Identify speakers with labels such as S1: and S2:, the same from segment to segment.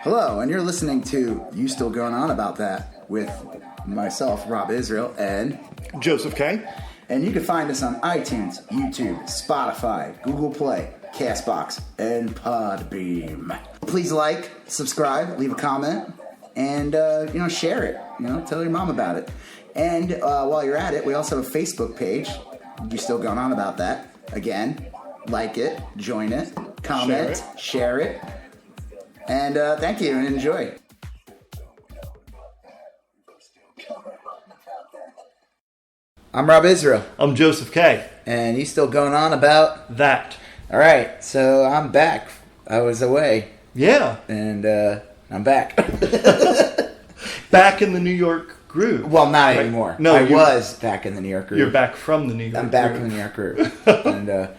S1: Hello, and you're listening to You Still Going On About That with myself, Rob Israel, and
S2: Joseph K.
S1: And you can find us on iTunes, YouTube, Spotify, Google Play, Castbox, and Podbeam. Please like, subscribe, leave a comment, and share it. Tell your mom about it. And while you're at it, we also have a Facebook page. You Still Going On About That. Again, like it, join it, comment, share it. And thank you and enjoy. I'm Rob Israel.
S2: I'm Joseph K.
S1: And you still going on about
S2: that.
S1: All right, so I'm back. I was away.
S2: Yeah.
S1: And I'm back.
S2: Back in the New York groove.
S1: Well, not anymore.
S2: No,
S1: I was back in the New York groove.
S2: You're back from the New York groove.
S1: I'm back from the New York groove. And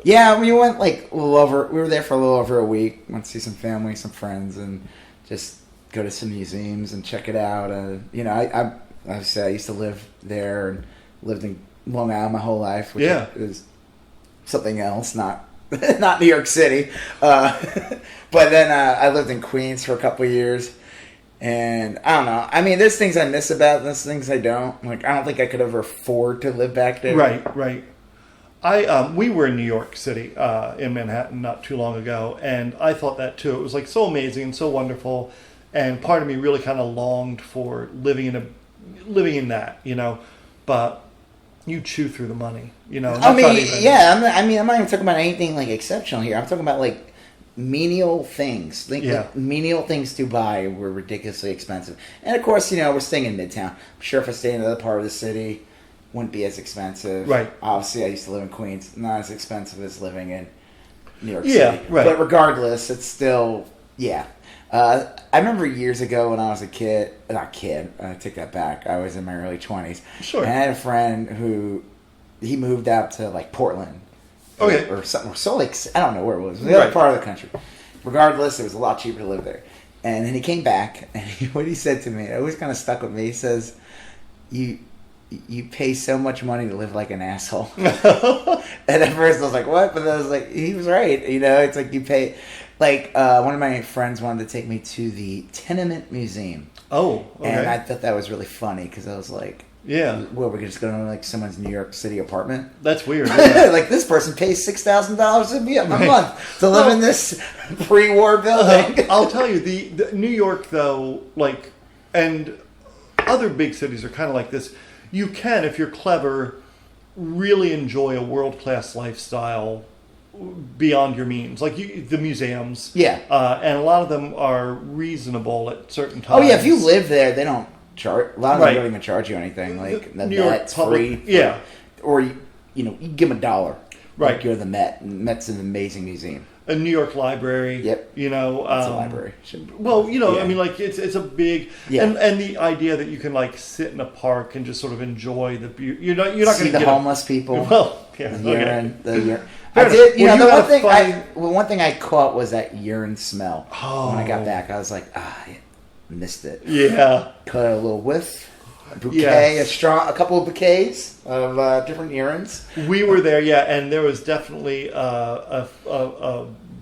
S1: yeah, we went like a little over. We were there for a little over a week. Went to see some family, some friends, and just go to some museums and check it out. I obviously I used to live there and lived in Long Island my whole life, which is something else, not New York City. But then I lived in Queens for a couple of years, and I don't know. I mean, there's things I miss about it, there's things I don't. Like, I don't think I could ever afford to live back there.
S2: Right. We were in New York City, in Manhattan, not too long ago, and I thought that too. It was like so amazing and so wonderful, and part of me really kind of longed for living in that, but you chew through the money, I'm not even
S1: talking about anything like exceptional here. I'm talking about like menial things. Like, menial things to buy were ridiculously expensive. And of course, we're staying in Midtown. I'm sure if I stayed in another part of the city, wouldn't be as expensive.
S2: Right.
S1: Obviously, I used to live in Queens. Not as expensive as living in New York City.
S2: Right.
S1: But regardless, it's still, I remember years ago when I was a kid, I take that back. I was in my early 20s.
S2: Sure.
S1: And I had a friend who, he moved out to like Portland.
S2: Okay.
S1: Or something. So like, I don't know where it was. The other part of the country. Regardless, it was a lot cheaper to live there. And then he came back, and what he said to me, it always kind of stuck with me. He says, you pay so much money to live like an asshole. And at first I was like, what? But then I was like, he was right. It's like you pay. Like, one of my friends wanted to take me to the Tenement Museum.
S2: Oh, okay.
S1: And I thought that was really funny because I was like, well, we could just go to like someone's New York City apartment.
S2: That's weird. Yeah.
S1: Like, this person pays $6,000 a month to live in this pre-war building.
S2: I'll tell you, the New York, though, like, and other big cities are kind of like this. You can, if you're clever, really enjoy a world-class lifestyle beyond your means. Like the museums. Yeah. And a lot of them are reasonble at certain times.
S1: Oh, yeah, if you live there, they don't charge. A lot of them don't even charge you anything. Like, the Met's free.
S2: Yeah.
S1: Or, you give them $1.
S2: Right.
S1: Like, you're the Met. And Met's an amazing museum.
S2: A New York library.
S1: Yep.
S2: It's
S1: a library.
S2: Well, I mean, like, it's a big, and the idea that you can like sit in a park and just sort of enjoy the beauty. You're not going to
S1: see the homeless people.
S2: Well, yeah.
S1: The urine. I did. One thing I caught was that urine smell. Oh. When I got back, I was like, I missed it.
S2: Yeah.
S1: Cut a little whiff. A bouquet, a couple of bouquets of different urines.
S2: We were there, and there was definitely a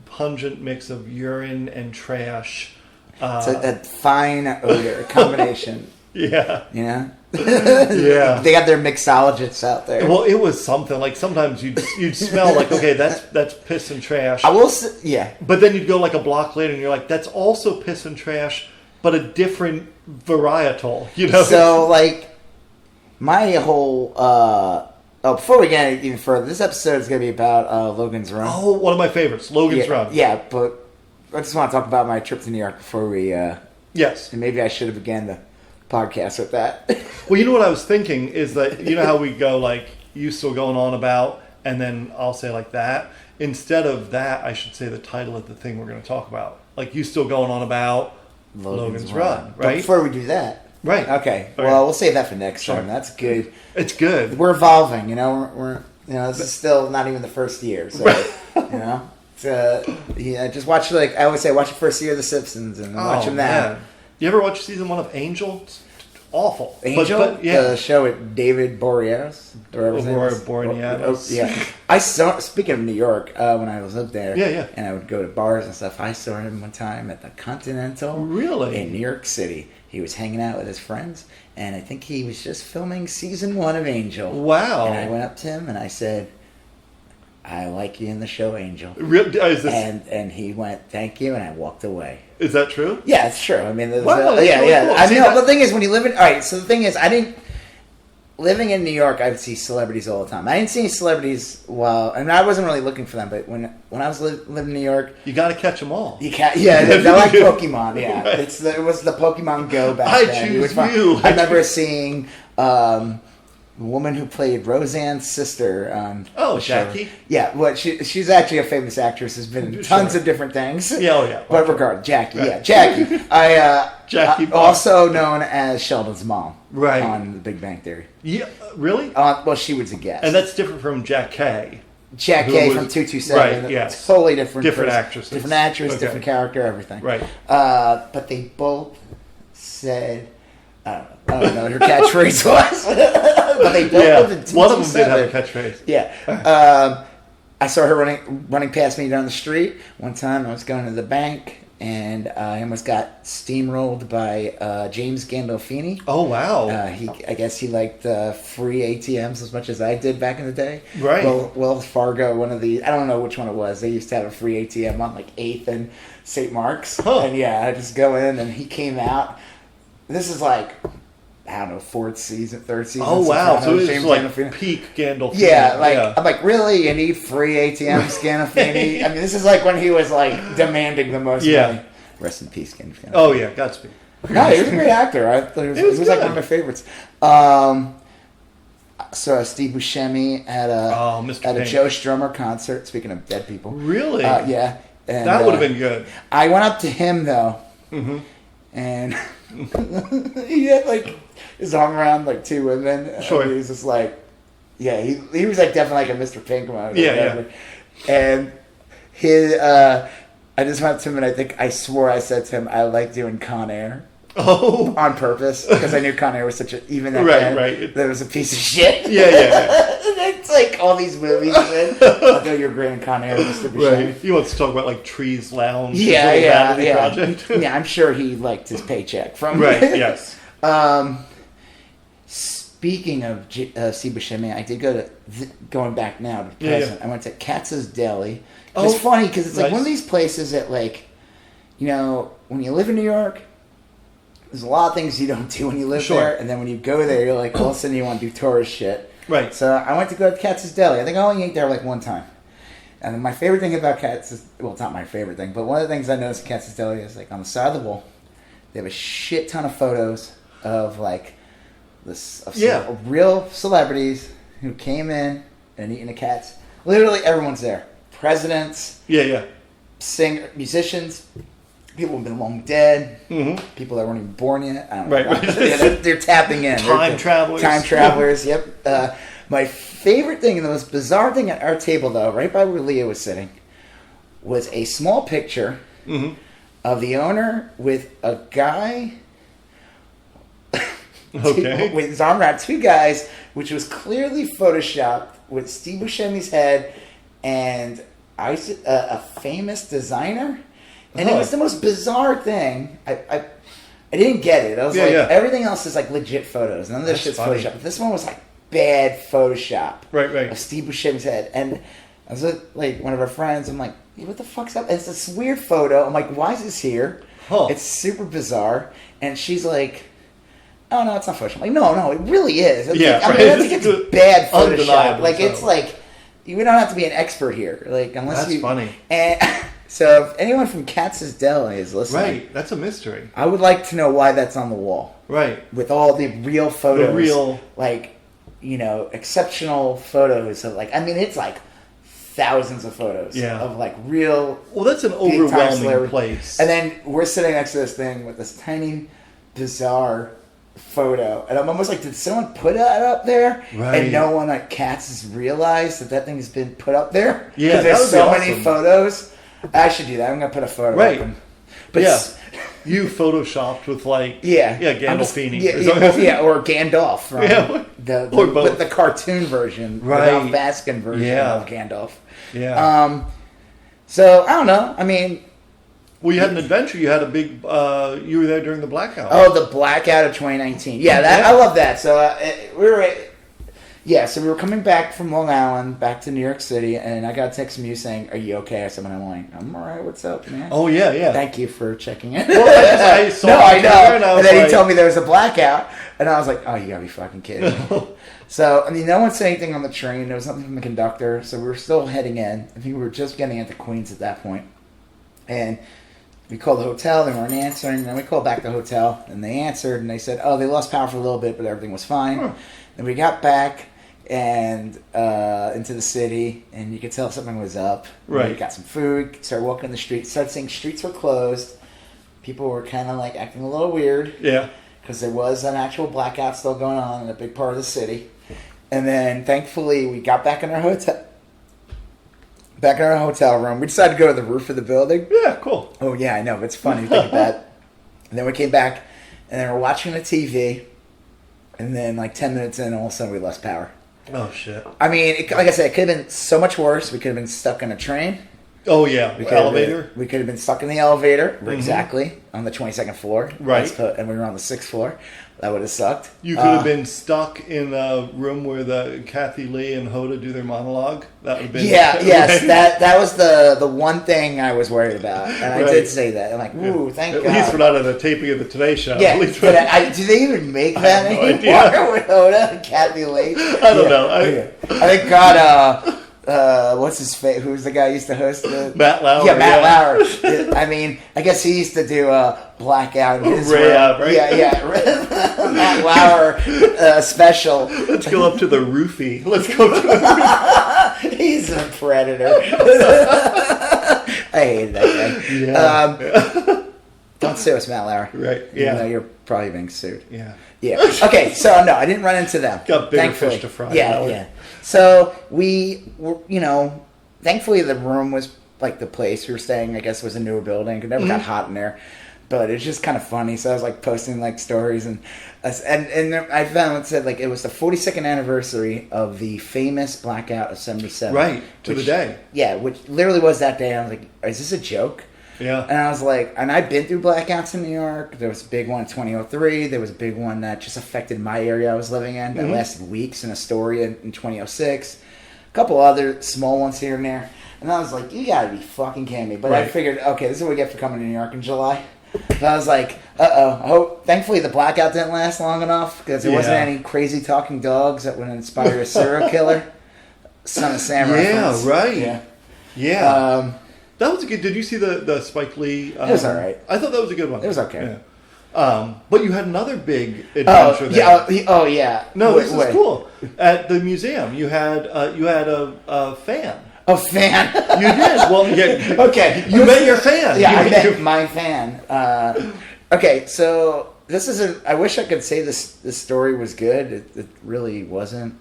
S2: pungent mix of urine and trash.
S1: It's a fine odor combination.
S2: Yeah.
S1: Yeah.
S2: They
S1: got their mixologists out there.
S2: Well, it was something. Like, sometimes you'd smell like, okay, that's piss and trash.
S1: I will say, yeah.
S2: But then you'd go like a block later and you're like, that's also piss and trash, but a different varietal,
S1: So, like, my whole, before we get even further, this episode is going to be about Logan's Run.
S2: Oh, one of my favorites, Logan's Run.
S1: Yeah, but I just want to talk about my trip to New York before we,
S2: yes.
S1: And maybe I should have began the podcast with that.
S2: Well, what I was thinking is that, how we go, like, you still going on about, and then I'll say like that. Instead of that, I should say the title of the thing we're going to talk about. Like, you still going on about Logan's Run, right?
S1: But before we do that.
S2: Right.
S1: Okay. Well, we'll save that for next time. That's good.
S2: It's good.
S1: We're evolving, we're this is still not even the first year. So, just watch, I always say, watch the first year of The Simpsons and watch them now.
S2: Man. You ever watch season 1 of Angel? awful.
S1: Angel,
S2: but yeah.
S1: the show with David Boreanaz.
S2: Aurora Boreanaz.
S1: Yeah. I saw, speaking of New York, when I was up there,
S2: Yeah.
S1: and I would go to bars and stuff, I saw him one time at the Continental
S2: Really?
S1: in New York City. He was hanging out with his friends, and I think he was just filming season 1 of Angel.
S2: Wow.
S1: And I went up to him and I said, I like you in the show, Angel. And he went, thank you, and I walked away.
S2: Is that true?
S1: Yeah, it's true. I mean,
S2: Wow,
S1: yeah.
S2: cool.
S1: I know. The thing is, when you live in, all right. So the thing is, living in New York, I would see celebrities all the time. I didn't see any celebrities and I wasn't really looking for them. But when I was living in New York,
S2: you got to catch them all.
S1: You can't. Yeah, they're like Pokemon. Yeah,
S2: Right.
S1: It was the Pokemon Go back
S2: I
S1: then.
S2: choose you.
S1: I remember seeing. The woman who played Roseanne's sister.
S2: Jackie?
S1: Yeah, she's actually a famous actress. Has been in tons of different things.
S2: Yeah, oh yeah.
S1: But regardless, Jackie.
S2: Right.
S1: Yeah, Jackie.
S2: Jackie.
S1: Also known as Sheldon's mom.
S2: Right.
S1: On The Big Bang Theory.
S2: Yeah, really?
S1: Well, she was a guest.
S2: And that's different from Jack Kay.
S1: Jack Kay from 227.
S2: Right, yes.
S1: Totally different.
S2: Different
S1: person.
S2: actresses.
S1: Different actress,
S2: Okay.
S1: different character, everything.
S2: Right.
S1: But they both said... I don't know what her catchphrase was. But they both lived in 227.
S2: One of them did have a catchphrase.
S1: Yeah. I saw her running past me down the street. One time I was going to the bank, and I almost got steamrolled by James Gandolfini.
S2: Oh, wow.
S1: I guess he liked free ATMs as much as I did back in the day.
S2: Right.
S1: Wells Fargo, one of the... I don't know which one it was. They used to have a free ATM on like 8th and St. Mark's.
S2: Huh.
S1: And yeah, I just go in, and he came out. This is like... I don't know, third season.
S2: Oh, wow. So it's
S1: James
S2: like
S1: Gandolfini.
S2: peak Gandolfini.
S1: Yeah, I'm like, really? You need free ATMs, Gandolfini? I mean, this is like when he was like demanding the most money. Rest in peace, Gandolfini.
S2: Oh, yeah, Godspeed.
S1: No, he was a great actor. I thought he was like one of my favorites. So Steve Buscemi at a Joe Strummer concert. Speaking of dead people,
S2: Really?
S1: Yeah. And,
S2: that would have been good.
S1: I went up to him though, and he had like his arm around like 2 women.
S2: Sure.
S1: And he was just like, yeah, he was like definitely like a Mr. Pink mode.
S2: Yeah.
S1: And I just went up to him and I swore I said to him, I like doing Con Air.
S2: Oh.
S1: On purpose, because I knew Con Air was such a, even that
S2: right.
S1: that was a piece of shit.
S2: Yeah.
S1: It's like all these movies, man. Although you're great in Con Air, Mr. Buscemi.
S2: Right. He wants to talk about like Trees Lounge.
S1: Yeah.
S2: Project.
S1: Yeah, I'm sure he liked his paycheck from
S2: Right, yes.
S1: Speaking of Steve Buscemi, I did going back now to present. I went to Katz's Deli. It's funny because it's like one of these places that like, you know, when you live in New York, there's a lot of things you don't do when you live there, and then when you go there, you're like, all of a sudden you want to do tourist shit.
S2: Right.
S1: So I went to go to Katz's Deli. I think I only ate there like one time. And my favorite thing about Katz's, well, it's not my favorite thing, but one of the things I noticed at Katz's Deli is like on the side of the wall, they have a shit ton of photos of like real celebrities who came in and eaten a Katz's. Literally everyone's there. Presidents.
S2: Yeah.
S1: Musicians. People have been long dead.
S2: Mm-hmm.
S1: People that weren't even born yet. I don't
S2: know.
S1: Right. They're tapping in.
S2: Time
S1: travelers. Yep. My favorite thing and the most bizarre thing at our table, though, right by where Leah was sitting, was a small picture of the owner with a guy with his arm around 2 guys, which was clearly photoshopped with Steve Buscemi's head and a famous designer. And it was the most bizarre thing. I didn't get it. I was everything else is like legit photos. None of this shit's Photoshop. But this one was like bad Photoshop.
S2: Right.
S1: Of Steve Buscemi's head. And I was with like one of our friends. I'm like, hey, what the fuck's up? And it's this weird photo. I'm like, why is this here?
S2: Huh.
S1: It's super bizarre. And she's like, oh no, it's not Photoshop. I'm like, no, it really is. I don't think it's bad Photoshop. Like it's like you don't have to be an expert here. Like unless
S2: That's funny.
S1: And so if anyone from Katz's Deli is listening,
S2: right, that's a mystery.
S1: I would like to know why that's on the wall.
S2: Right.
S1: With all the real photos. Like, you know, exceptional photos of like, I mean, it's like thousands of photos of like real.
S2: Well, that's an overwhelming place.
S1: And then we're sitting next to this thing with this tiny, bizarre photo. And I'm almost like, did someone put that up there?
S2: Right.
S1: And no one at Katz has realized that thing has been put up there?
S2: Yeah,
S1: because there's so many photos. I should do that. I'm going to put a photo up.
S2: But You photoshopped with like Gandolfini
S1: or Gandalf from
S2: or both.
S1: with the cartoon version,
S2: right?
S1: The Ralph Baskin version of Gandalf.
S2: Yeah.
S1: So I don't know. I mean,
S2: well, you had an adventure. You had a big. You were there during the blackout.
S1: Oh, the blackout of 2019. Yeah, I love that. So we were. So we were coming back from Long Island, back to New York City, and I got a text from you saying, "Are you okay?" I said, "I'm like, I'm all right. What's up, man?"
S2: Oh yeah.
S1: Thank you for checking in.
S2: Well, I saw
S1: I know. And then he told me there was a blackout, and I was like, "Oh, you gotta be fucking kidding me!" So I mean, no one said anything on the train. There was nothing from the conductor, so we were still heading in. I think we were just getting into Queens at that point, and we called the hotel. They weren't answering. And then we called back the hotel, and they answered, and they said, "Oh, they lost power for a little bit, but everything was fine." Then we got back and into the city, and you could tell something was up.
S2: Right.
S1: We got some food, started walking the streets, started seeing streets were closed. People were kind of like acting a little weird.
S2: Yeah.
S1: Because there was an actual blackout still going on in a big part of the city. And then, thankfully, we got back in our hotel. Back in our hotel room. We decided to go to the roof of the building.
S2: Yeah, cool.
S1: Oh, yeah, I know. It's funny to think of that. And then we came back, and then we're watching the TV. And then, like, 10 minutes in, all of a sudden, we lost power.
S2: Oh, shit.
S1: I mean, like I said, it could have been so much worse. We could have been stuck in a train.
S2: Oh, yeah. Elevator?
S1: We could have been stuck in the elevator, exactly, on the 22nd floor.
S2: Right.
S1: And we were on the 6th floor. That would have sucked.
S2: You could have been stuck in a room where the Kathy Lee and Hoda do their monologue. That would have been...
S1: Yes. That was the one thing I was worried about. And I did say that. I'm like, ooh, thank God.
S2: At least we're not at a taping of the Today Show.
S1: Yeah. Do they even make that anymore with Hoda and Kathy Lee?
S2: I don't know.
S1: I think God... what's his face? Who's the guy who used to host the...
S2: Matt Lauer.
S1: Yeah, Matt Lauer. I mean, I guess he used to do Blackout in his room.
S2: Right?
S1: Yeah. Matt Lauer special.
S2: Let's go up to the roofie. Let's go to the roofie.
S1: He's a predator. I hated that guy.
S2: Yeah.
S1: Don't sue us, Matt Lauer.
S2: Right, yeah.
S1: Even though you're probably being sued.
S2: Yeah.
S1: Okay, so no, I didn't run into them.
S2: Got bigger fish to fry.
S1: Yeah. So we were, thankfully the room was like the place we were staying, I guess, was a newer building. It never got hot in there. But it was just kind of funny. So I was like posting like stories and I found it said like it was the 42nd anniversary of the famous blackout of 77.
S2: Right, to the day.
S1: Yeah, which literally was that day. I was like, is this a joke?
S2: Yeah.
S1: And I was like, and I've been through blackouts in New York. There was a big one in 2003. There was a big one that just affected my area I was living in that lasted weeks in Astoria in 2006. A couple other small ones here and there. And I was like, you gotta be fucking kidding me. But I figured, okay, this is what we get for coming to New York in July. So I was like, thankfully the blackout didn't last long enough because there wasn't any crazy talking dogs that would inspire a serial killer. Son of Sam reference.
S2: Right.
S1: Yeah.
S2: That was a good. Did you see the Spike Lee?
S1: It was all right.
S2: I thought that was a good one.
S1: It was okay.
S2: Yeah. But you had another big adventure there.
S1: Yeah.
S2: No, this is cool. At the museum, you had a fan.
S1: A fan?
S2: You did. Well, yeah.
S1: Okay.
S2: You met your fan.
S1: Yeah, I met my fan. Okay, so this isn't... I wish I could say this story was good. It really wasn't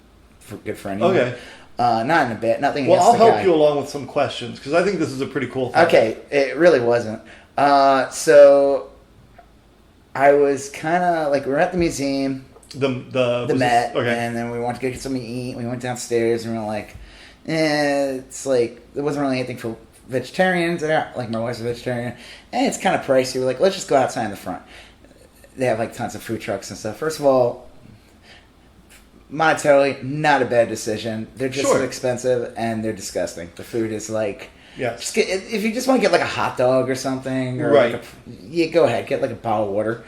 S1: good for anyone.
S2: Okay.
S1: Not in a bit. Nothing
S2: Well,
S1: against
S2: I'll
S1: the
S2: help
S1: guy.
S2: you along with some questions because I think this is a pretty cool thing.
S1: Okay, it really wasn't. So I was kind of like we were at the museum, the Met, and then we wanted to get something to eat. We went downstairs and we were like, it's like there wasn't really anything for vegetarians there. Like my wife's a vegetarian, and it's kind of pricey. We're like, let's just go outside in the front. They have like tons of food trucks and stuff. First of all, monetarily, not a bad decision. They're just as expensive and they're disgusting. The food is like, if you just want to get like a hot dog or something, or go ahead, get like a bottle of water.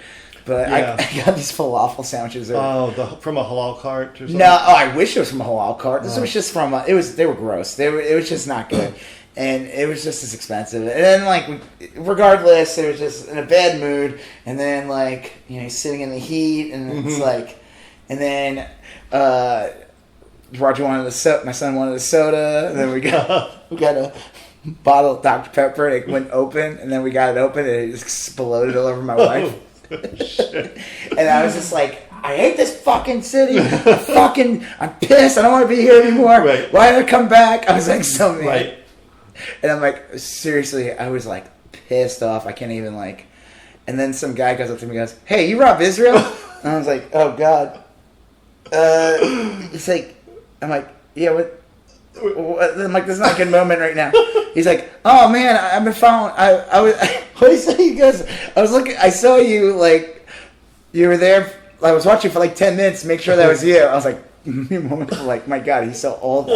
S1: But I got these falafel sandwiches.
S2: From a halal cart or something?
S1: No, I wish it was from a halal cart. This was just from they were gross. It was just not good. And it was just as expensive. And then, like, regardless, it was just in a bad mood. And then, like, he's sitting in the heat, and it's like, and then Roger wanted my son wanted a soda, and then we got a bottle of Dr. Pepper, and it went open, and then we got it open, and it just exploded all over my wife. And I was just like, I hate this fucking city. I'm pissed. I don't want to be here anymore.
S2: Right.
S1: Why did I come back? I was like, so mad.
S2: Right.
S1: And I'm like, seriously, I was like pissed off. I can't even like And then some guy goes up to me and goes, "Hey, you rob Israel?" And I was like, "Oh God." He's like, I'm like, "Yeah, what?" I'm like, "This is not a good moment right now." He's like, "Oh man, I've been following. I was." What do you say? He goes, "I was looking. I saw you like you were there. I was watching for like 10 minutes to make sure that was you." I was like, "Like, my God, he's so old."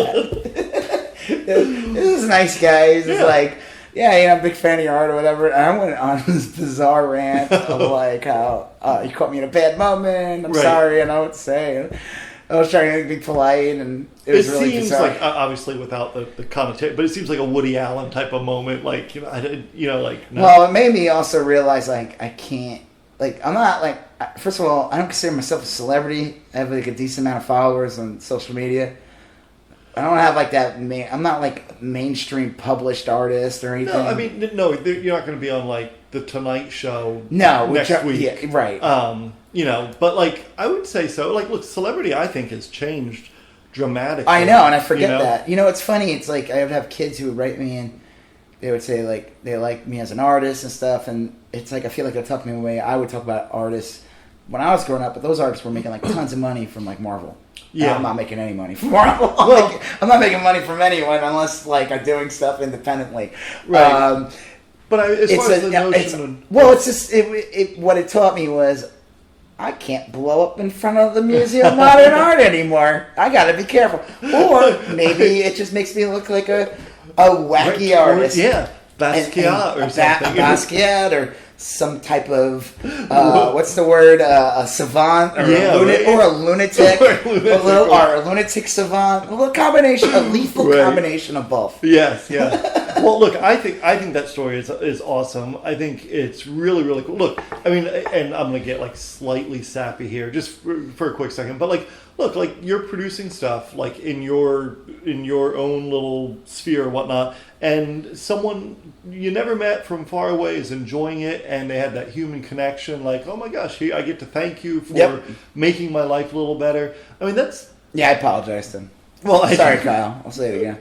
S1: This is a nice guy. He's just like, "Yeah, I'm a big fan of your art or whatever." And I went on this bizarre rant of like how you caught me in a bad moment. I'm sorry, I know what to say. I was trying to be polite, and it was really
S2: seems
S1: bizarre.
S2: like, obviously without the connotation, but it seems like a Woody Allen type of moment. Like, like. No.
S1: Well, it made me also realize like I can't. Like, I'm not like. First of all, I don't consider myself a celebrity. I have like a decent amount of followers on social media. I don't have like that. I'm not like mainstream published artist or anything.
S2: No, I mean, no, you're not going to be on like the Tonight Show.
S1: Next
S2: week.
S1: Yeah, right.
S2: But like I would say so. Like, look, celebrity, I think, has changed dramatically.
S1: I know, and I forget that. It's funny. It's like I would have kids who would write me and they would say like they like me as an artist and stuff, and it's like I feel like they're talking me away. I would talk about artists when I was growing up, but those artists were making like tons of money from like Marvel. Yeah, I'm not making any money from Marvel. I'm not making money from anyone unless like I'm doing stuff independently.
S2: Right. But as far as the notion,
S1: it's just what it taught me was I can't blow up in front of the Museum of Modern Art anymore. I got to be careful. Or maybe it just makes me look like a wacky artist.
S2: Yeah, Basquiat or something.
S1: Basquiat or some type of what's the word? A savant or a lunatic, or a lunatic savant. A little combination, a lethal combination of both.
S2: Yes, yeah. Well, look, I think that story is awesome. I think it's really, really cool. Look, I mean, and I'm gonna get like slightly sappy here, just for a quick second, but like, look, like you're producing stuff like in your own little sphere or whatnot, and someone you never met from far away is enjoying it, and they had that human connection. Like, oh my gosh, I get to thank you for making my life a little better. I mean, that's
S1: I apologize to him. Well, sorry, Kyle. I'll say it again.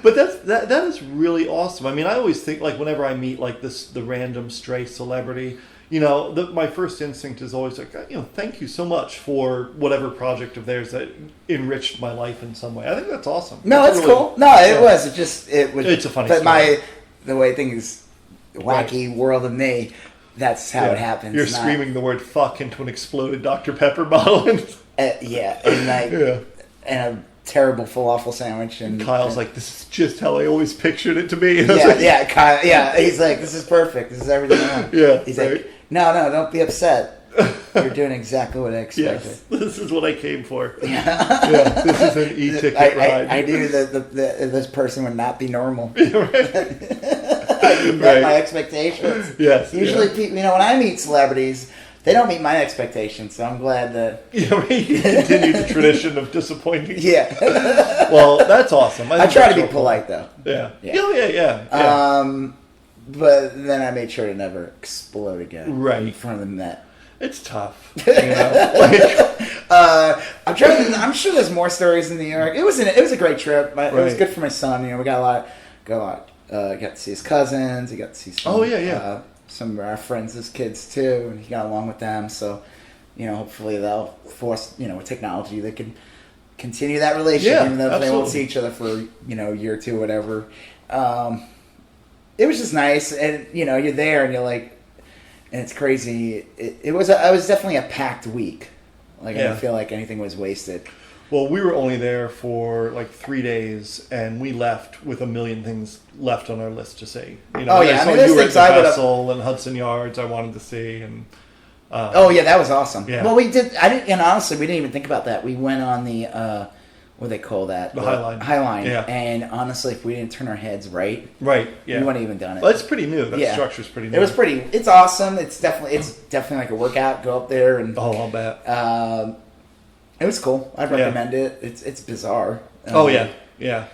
S2: But that is really awesome. I mean, I always think like whenever I meet like the random stray celebrity, my first instinct is always like, thank you so much for whatever project of theirs that enriched my life in some way. I think that's awesome.
S1: No, it's really cool. No, it was. It was.
S2: It's a funny
S1: but
S2: story.
S1: The way things wacky world of me. That's how it happens.
S2: You're screaming the word "fuck" into an exploded Dr. Pepper bottle.
S1: And a terrible falafel sandwich, and
S2: Kyle's like, "This is just how I always pictured it to be."
S1: Kyle. Yeah, he's like, "This is perfect. This is everything I want." He's like, "No, don't be upset. You're doing exactly what I expected.
S2: Yes, this is what I came for. Yeah, this is an e-ticket ride.
S1: I knew that this person would not be normal.
S2: You
S1: met my expectations.
S2: Yes.
S1: Usually, people, when I meet celebrities, they don't meet my expectations, so I'm glad that...
S2: You continue the tradition of disappointing.
S1: Yeah.
S2: Well, that's awesome.
S1: I try to be polite, though.
S2: Yeah. Yeah.
S1: But then I made sure to never explode again.
S2: Right.
S1: In front of the net.
S2: It's tough.
S1: I'm sure there's more stories in New York. It was a great trip. It was good for my son. We got a lot. Got to see his cousins. He got to see some. Some of our friends as kids too, and he got along with them. So, hopefully they'll force, with technology, they can continue that relationship, even though they won't see each other for a year or two, whatever. It was just nice, and you're there, and you're like, and it's crazy. It was definitely a packed week. Like I don't feel like anything was wasted.
S2: Well, we were only there for like 3 days, and we left with a million things left on our list to see.
S1: You were at the
S2: Vessel and Hudson Yards I wanted to see, and
S1: that was awesome.
S2: Yeah.
S1: Well, we did. Honestly, we didn't even think about that. We went on the what do they call that?
S2: The High Line.
S1: High Line.
S2: Yeah.
S1: And honestly, if we didn't turn our heads right,
S2: yeah,
S1: we wouldn't even done it.
S2: Well, it's pretty new. That structure's pretty new.
S1: It was pretty. It's awesome. It's definitely like a workout. Go up there and
S2: I'll bet.
S1: It was cool. I'd recommend it. It's bizarre.
S2: Yeah.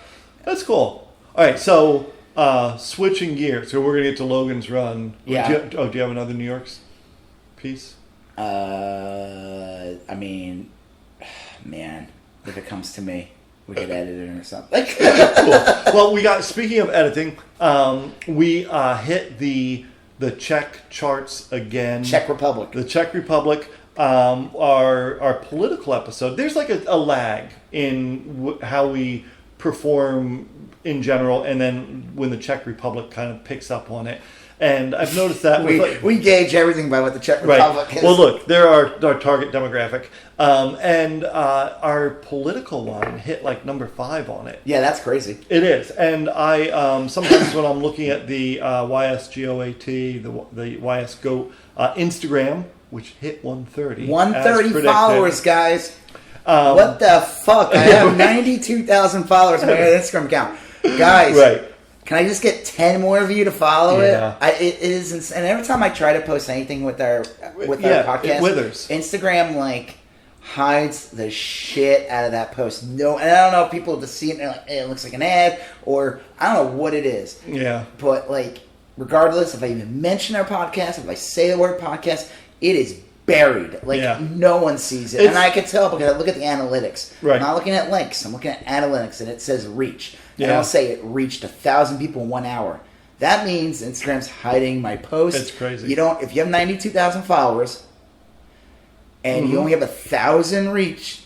S2: That's cool. All right, so switching gears. So we're gonna get to Logan's Run.
S1: Yeah.
S2: Do you have another New York's piece?
S1: I mean, man, if it comes to me, we could edit it or something.
S2: Cool. Well, speaking of editing, we hit the the Czech charts again.
S1: Czech Republic.
S2: The Czech Republic. Our political episode. There's like a lag in how we perform in general, and then when the Czech Republic kind of picks up on it. And I've noticed that
S1: we gauge everything by what the Czech Republic is.
S2: Well, look, they're our target demographic, and our political one hit like number 5 on it.
S1: Yeah, that's crazy.
S2: It is, and I sometimes when I'm looking at the YSGOAT, the YSGO Instagram, which hit 130.
S1: 130 followers, guys. What the fuck? I have 92,000 followers on my Instagram account. Guys,
S2: right.
S1: Can I just get 10 more of you to follow
S2: Yeah.
S1: it? It is insane. And every time I try to post anything with our podcast,
S2: it withers.
S1: Instagram hides the shit out of that post. No, and I don't know if people just see it and they're like, it looks like an ad, or I don't know what it is.
S2: Yeah.
S1: But regardless, if I even mention our podcast, if I say the word podcast, it is buried. No one sees it. And I can tell because I look at the analytics.
S2: Right.
S1: I'm not looking at links. I'm looking at analytics, and it says reach. And
S2: Yeah.
S1: I'll say it reached 1,000 people in 1 hour. That means Instagram's hiding my post.
S2: It's crazy.
S1: If you have 92,000 followers and you only have 1,000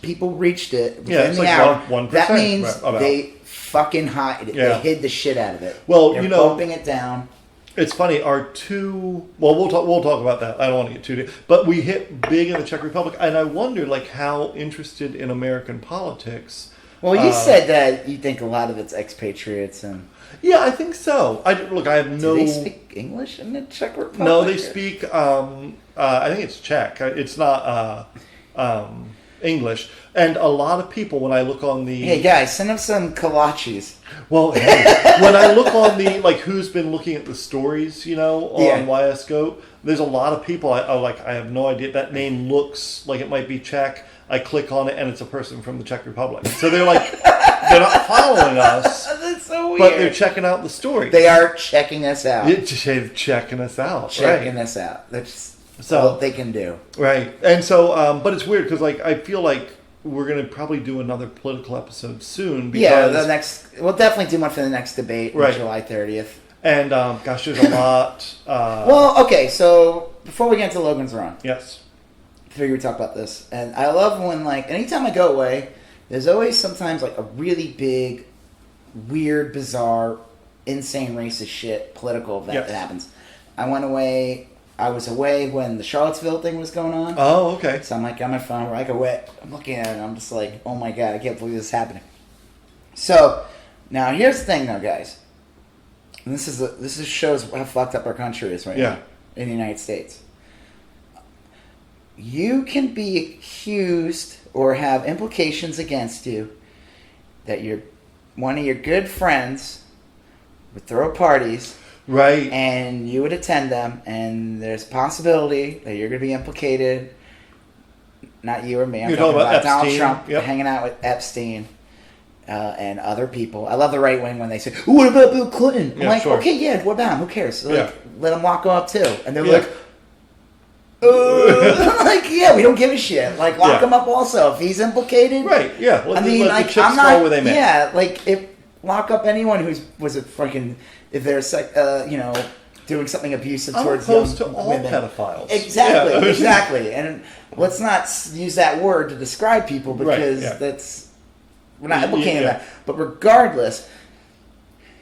S1: people reached it within the hour,
S2: 1%.
S1: that means
S2: Right,
S1: they fucking hide it.
S2: Yeah.
S1: They hid the shit out of it.
S2: Well,
S1: They're bumping it down.
S2: It's funny. Our two. Well, we'll talk about that. I don't want to get too deep. But we hit big in the Czech Republic, and I wondered how interested in American politics.
S1: Well, you said that you think a lot of it's expatriates, and
S2: yeah, I think so. I have no.
S1: Do they speak English in the Czech Republic?
S2: No, they speak. I think it's Czech. It's not English. And a lot of people, when I look on the...
S1: Hey, guys, send them some kolaches.
S2: Well, hey, when I look on the, who's been looking at the stories, on YSGO, there's a lot of people, I have no idea. That name looks like it might be Czech. I click on it, and it's a person from the Czech Republic. So they're they're not following us.
S1: That's so weird.
S2: But they're checking out the story.
S1: They are checking us out.
S2: They're checking us out.
S1: Checking us out. That's all they can do.
S2: Right. And so, but it's weird because, I feel like we're going to probably do another political episode soon. Because,
S1: we'll definitely do one for the next debate on July 30th.
S2: And, gosh, there's a lot.
S1: Well, okay, so before we get into Logan's Run.
S2: Yes.
S1: I figured we'd talk about this. And I love when, anytime I go away, there's always sometimes, a really big, weird, bizarre, insane, racist shit political event that happens. I was away when the Charlottesville thing was going on.
S2: Oh, okay.
S1: So I'm on my phone, I'm looking at it, and I'm just like, oh my God, I can't believe this is happening. So, now here's the thing though, guys. And this shows how fucked up our country is right now in the United States. You can be accused or have implications against you that one of your good friends would throw parties.
S2: Right.
S1: And you would attend them, and there's a possibility that you're going to be implicated. Not you or me. I'm talking about Donald Trump hanging out with Epstein and other people. I love the right wing when they say, "What about Bill Clinton?" I'm like, okay, yeah, what about him? Who cares? Let them lock him up too. And they're like, we don't give a shit. Lock him up also if he's implicated.
S2: Right. Yeah.
S1: Let the chips
S2: fall where they may.
S1: Yeah. If lock up anyone was a fucking. If they're, doing something abusive towards young
S2: opposed to all
S1: women.
S2: pedophiles.
S1: Exactly, exactly. And let's not use that word to describe people because we're not implicating that. But regardless,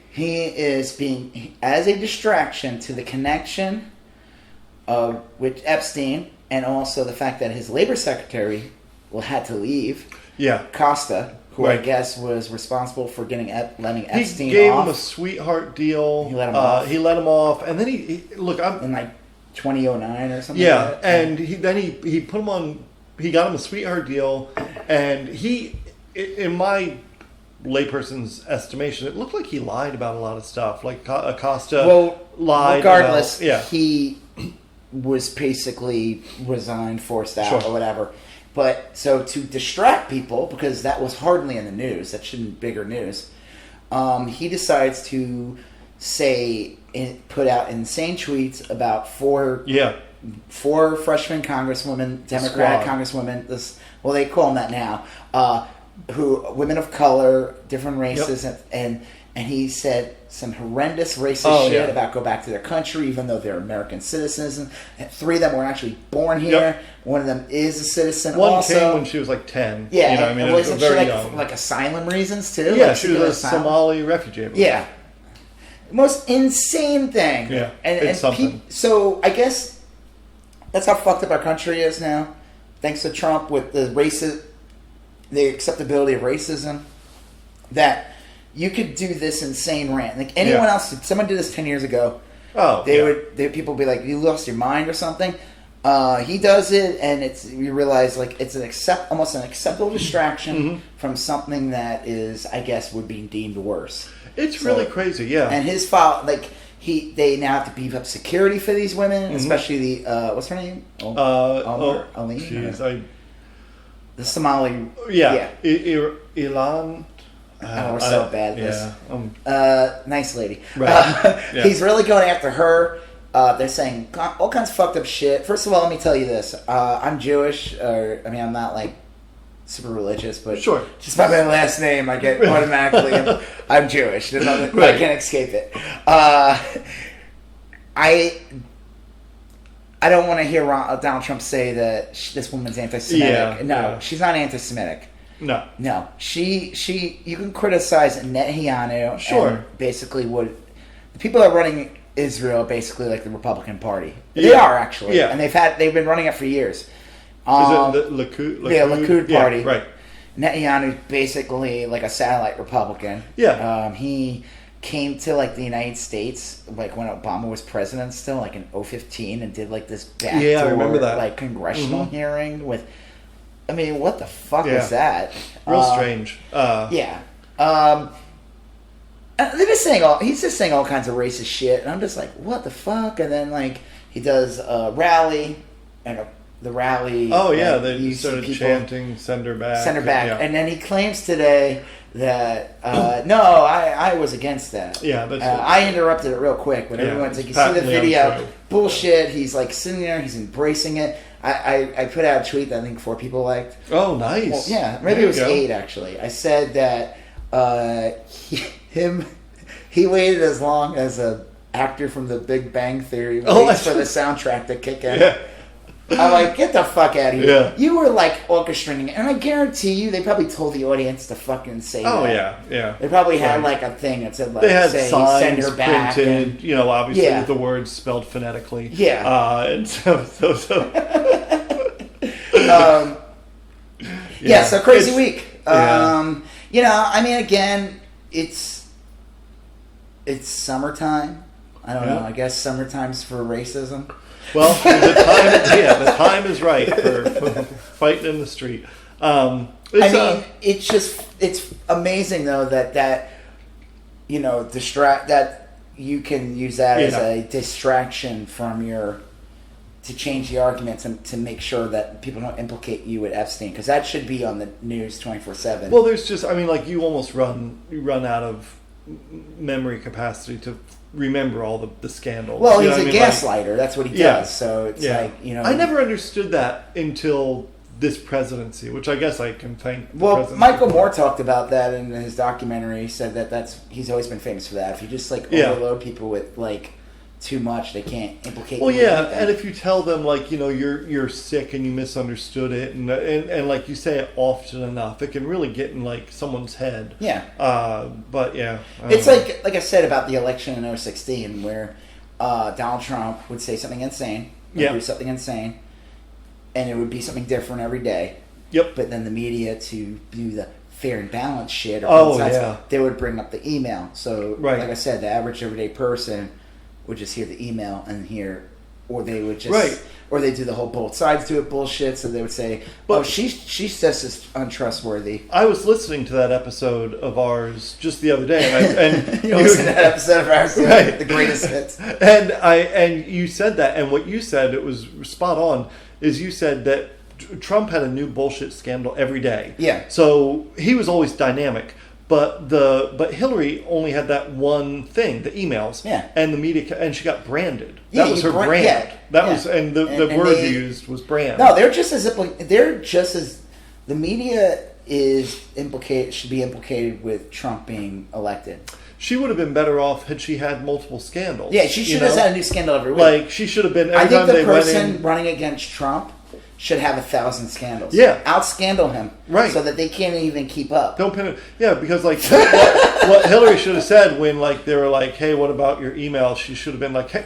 S1: he is being, as a distraction to the connection with Epstein and also the fact that his labor secretary had to leave. Yeah. Costa. Who I guess was responsible for letting Epstein off.
S2: He gave him a sweetheart deal.
S1: He let him off.
S2: He let him off, and then he
S1: in 2009 or something.
S2: Yeah,
S1: like that.
S2: and he put him on. He got him a sweetheart deal, and in my layperson's estimation, it looked like he lied about a lot of stuff. Costa lied.
S1: Regardless, he was basically resigned, forced out, or whatever. But so to distract people, because that was hardly in the news, that shouldn't be bigger news, he decides to put out insane tweets about four freshman congresswomen, Democratic congresswomen. They call them that now. Women of color, different races, and he said some horrendous racist shit
S2: yeah.
S1: about go back to their country, even though they're American citizens. And 3 of them were actually born here.
S2: Yep.
S1: One of them is a citizen.
S2: One
S1: also
S2: came when she was like 10.
S1: Yeah,
S2: you know, I mean,
S1: and
S2: it was
S1: wasn't
S2: very
S1: she
S2: young.
S1: like asylum reasons too?
S2: Yeah,
S1: like,
S2: she was a Somali refugee.
S1: Yeah, most insane thing.
S2: Yeah,
S1: and
S2: it's something.
S1: So I guess that's how fucked up our country is now, thanks to Trump with the acceptability of racism. That you could do this insane rant. Like anyone else, if someone did this 10 years ago, people would be like, "You lost your mind" or something. He does it, and you realize like it's almost an acceptable distraction from something that is, I guess, would be deemed worse.
S2: It's really crazy, yeah.
S1: And his fault, like they now have to beef up security for these women, especially the what's her name? Aline. The Somali.
S2: Yeah. Ilan.
S1: We're so bad.
S2: Yeah.
S1: Nice lady.
S2: Right.
S1: He's really going after her. They're saying all kinds of fucked up shit. First of all, let me tell you this. I'm Jewish. I'm not like super religious, but
S2: sure.
S1: Just by my last name, I get automatically I'm Jewish. There's nothing, I can't escape it. I don't want to hear Donald Trump say that this woman's anti-Semitic. She's not anti-Semitic. No. She. You can criticize Netanyahu.
S2: Sure.
S1: And basically, the people that are running Israel, basically like the Republican Party. They are actually.
S2: Yeah.
S1: And they've been running it for years.
S2: Is it the Likud?
S1: Yeah, Likud Party.
S2: Yeah, right.
S1: Netanyahu's basically like a satellite Republican.
S2: Yeah.
S1: He came to like the United States like when Obama was president still, like in 2015, and did like this backdoor
S2: I remember that.
S1: like congressional hearing with. I mean, what the fuck was that?
S2: Real strange.
S1: Yeah. He's just saying all kinds of racist shit, and I'm just like, what the fuck? And then like he does a rally, and the rally.
S2: Oh yeah, they started chanting, "Send her back."
S1: Send her back, and then he claims today that no, I was against that.
S2: Yeah, that's.
S1: I interrupted it real quick, but everyone's like, you see the video?
S2: Untrue.
S1: Bullshit. He's like sitting there, he's embracing it. I put out a tweet that I think 4 people liked.
S2: Oh, nice.
S1: Well, yeah, maybe it was 8 actually. I said that he waited as long as a actor from The Big Bang Theory waits for the soundtrack to kick in.
S2: Yeah.
S1: I'm like, get the fuck out of here.
S2: Yeah.
S1: You were like orchestrating it, and I guarantee you they probably told the audience to fucking say that.
S2: Oh yeah.
S1: They probably had like a thing that said like,
S2: they had
S1: say,
S2: signs
S1: send her back,
S2: printed, obviously
S1: Yeah.
S2: with the words spelled phonetically.
S1: Yeah.
S2: And so.
S1: So crazy week.
S2: Yeah.
S1: I mean, again, it's summertime. I don't know. I guess summertime's for racism.
S2: Well, the time is right for fighting in the street.
S1: It's amazing though that that you can use that as a distraction from to change the argument to make sure that people don't implicate you with Epstein, because that should be on the news 24/7.
S2: Well, there's just, like you almost run out of memory capacity to remember all the scandals.
S1: Well, he's a gaslighter. That's what he does.
S2: Yeah.
S1: So it's like,
S2: I never understood that until this presidency, which I guess I can thank.
S1: Michael Moore talked about that in his documentary. He said he's always been famous for that. If you just overload people with like too much, they can't implicate.
S2: Well, and if you tell them like you're sick and you misunderstood it, and like you say it often enough, it can really get in like someone's head.
S1: Yeah.
S2: But yeah,
S1: it's like I said about the election in 2016, where Donald Trump would say something insane, do something insane, and it would be something different every day.
S2: Yep.
S1: But then the media, to do the fair and balanced shit, they would bring up the email. So, like I said, the average everyday person would just hear the email and or they would just, or they do the whole both sides do it bullshit. So they would say, she says it's untrustworthy.
S2: I was listening to that episode of ours just the other day, and
S1: you listened to that episode of ours, the greatest hits.
S2: And you said that, and what you said, it was spot on. Is you said that Trump had a new bullshit scandal every day.
S1: Yeah.
S2: So he was always dynamic. But Hillary only had that one thing, the emails, and the media, and she got branded. That was her brand. Yeah, that was, and the word they used was brand.
S1: No, they're just as the media is implicated, should be implicated with Trump being elected.
S2: she would have been better off had she had multiple scandals.
S1: Yeah, she should have had a new scandal every week.
S2: Like, she should have been,
S1: I think the person running against Trump should have 1,000 scandals.
S2: Yeah.
S1: Out-scandal him.
S2: Right.
S1: So that they can't even keep up.
S2: Don't pin it. Yeah, because, like, what Hillary should have said when, like, they were like, hey, what about your email? She should have been like, hey,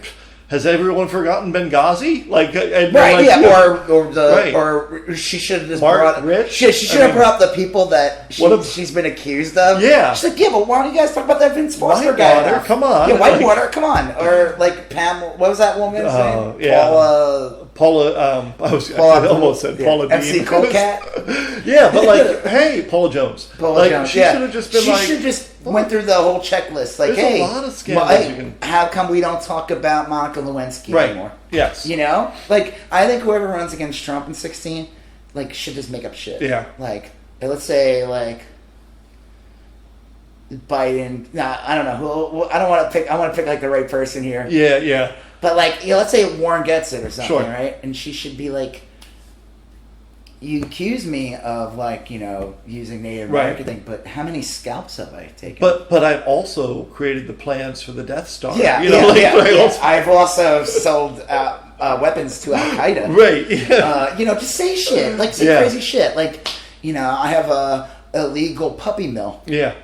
S2: has everyone forgotten Benghazi? Like, and
S1: right,
S2: like,
S1: yeah,
S2: right.
S1: or she should have just
S2: Mark
S1: brought
S2: Rich.
S1: She should have brought up the people that she's been accused of.
S2: Yeah,
S1: she's like, yeah, but why don't you guys talk about that Vince Foster guy?
S2: Whitewater, come on,
S1: yeah, Whitewater, come on, or like Pam. What was that woman's name?
S2: Yeah. Paula, I almost said Paula Dean.
S1: MC Colecat.
S2: Yeah, but like, hey, Paula Jones.
S1: Paula Jones.
S2: She should have just been like.
S1: She should just went through the whole checklist. Like,
S2: there's
S1: hey,
S2: a lot of scandals
S1: how come we don't talk about Monica Lewinsky anymore?
S2: Yes.
S1: You know, like I think whoever runs against Trump in 2016, like, should just make up shit.
S2: Yeah.
S1: Like, let's say like Biden. Nah, I don't know. Who, I don't want to pick. I want to pick like the right person here.
S2: Yeah, yeah.
S1: But like, let's say Warren gets it or something,
S2: sure.
S1: right? And she should be like, "You accuse me of like, using Native American thing, but how many scalps have I taken?"
S2: But I've also created the plans for the Death Star.
S1: Yeah, I've also sold weapons to Al Qaeda.
S2: Right. Yeah.
S1: Just say shit, like say crazy shit, like, I have a illegal puppy mill.
S2: Yeah.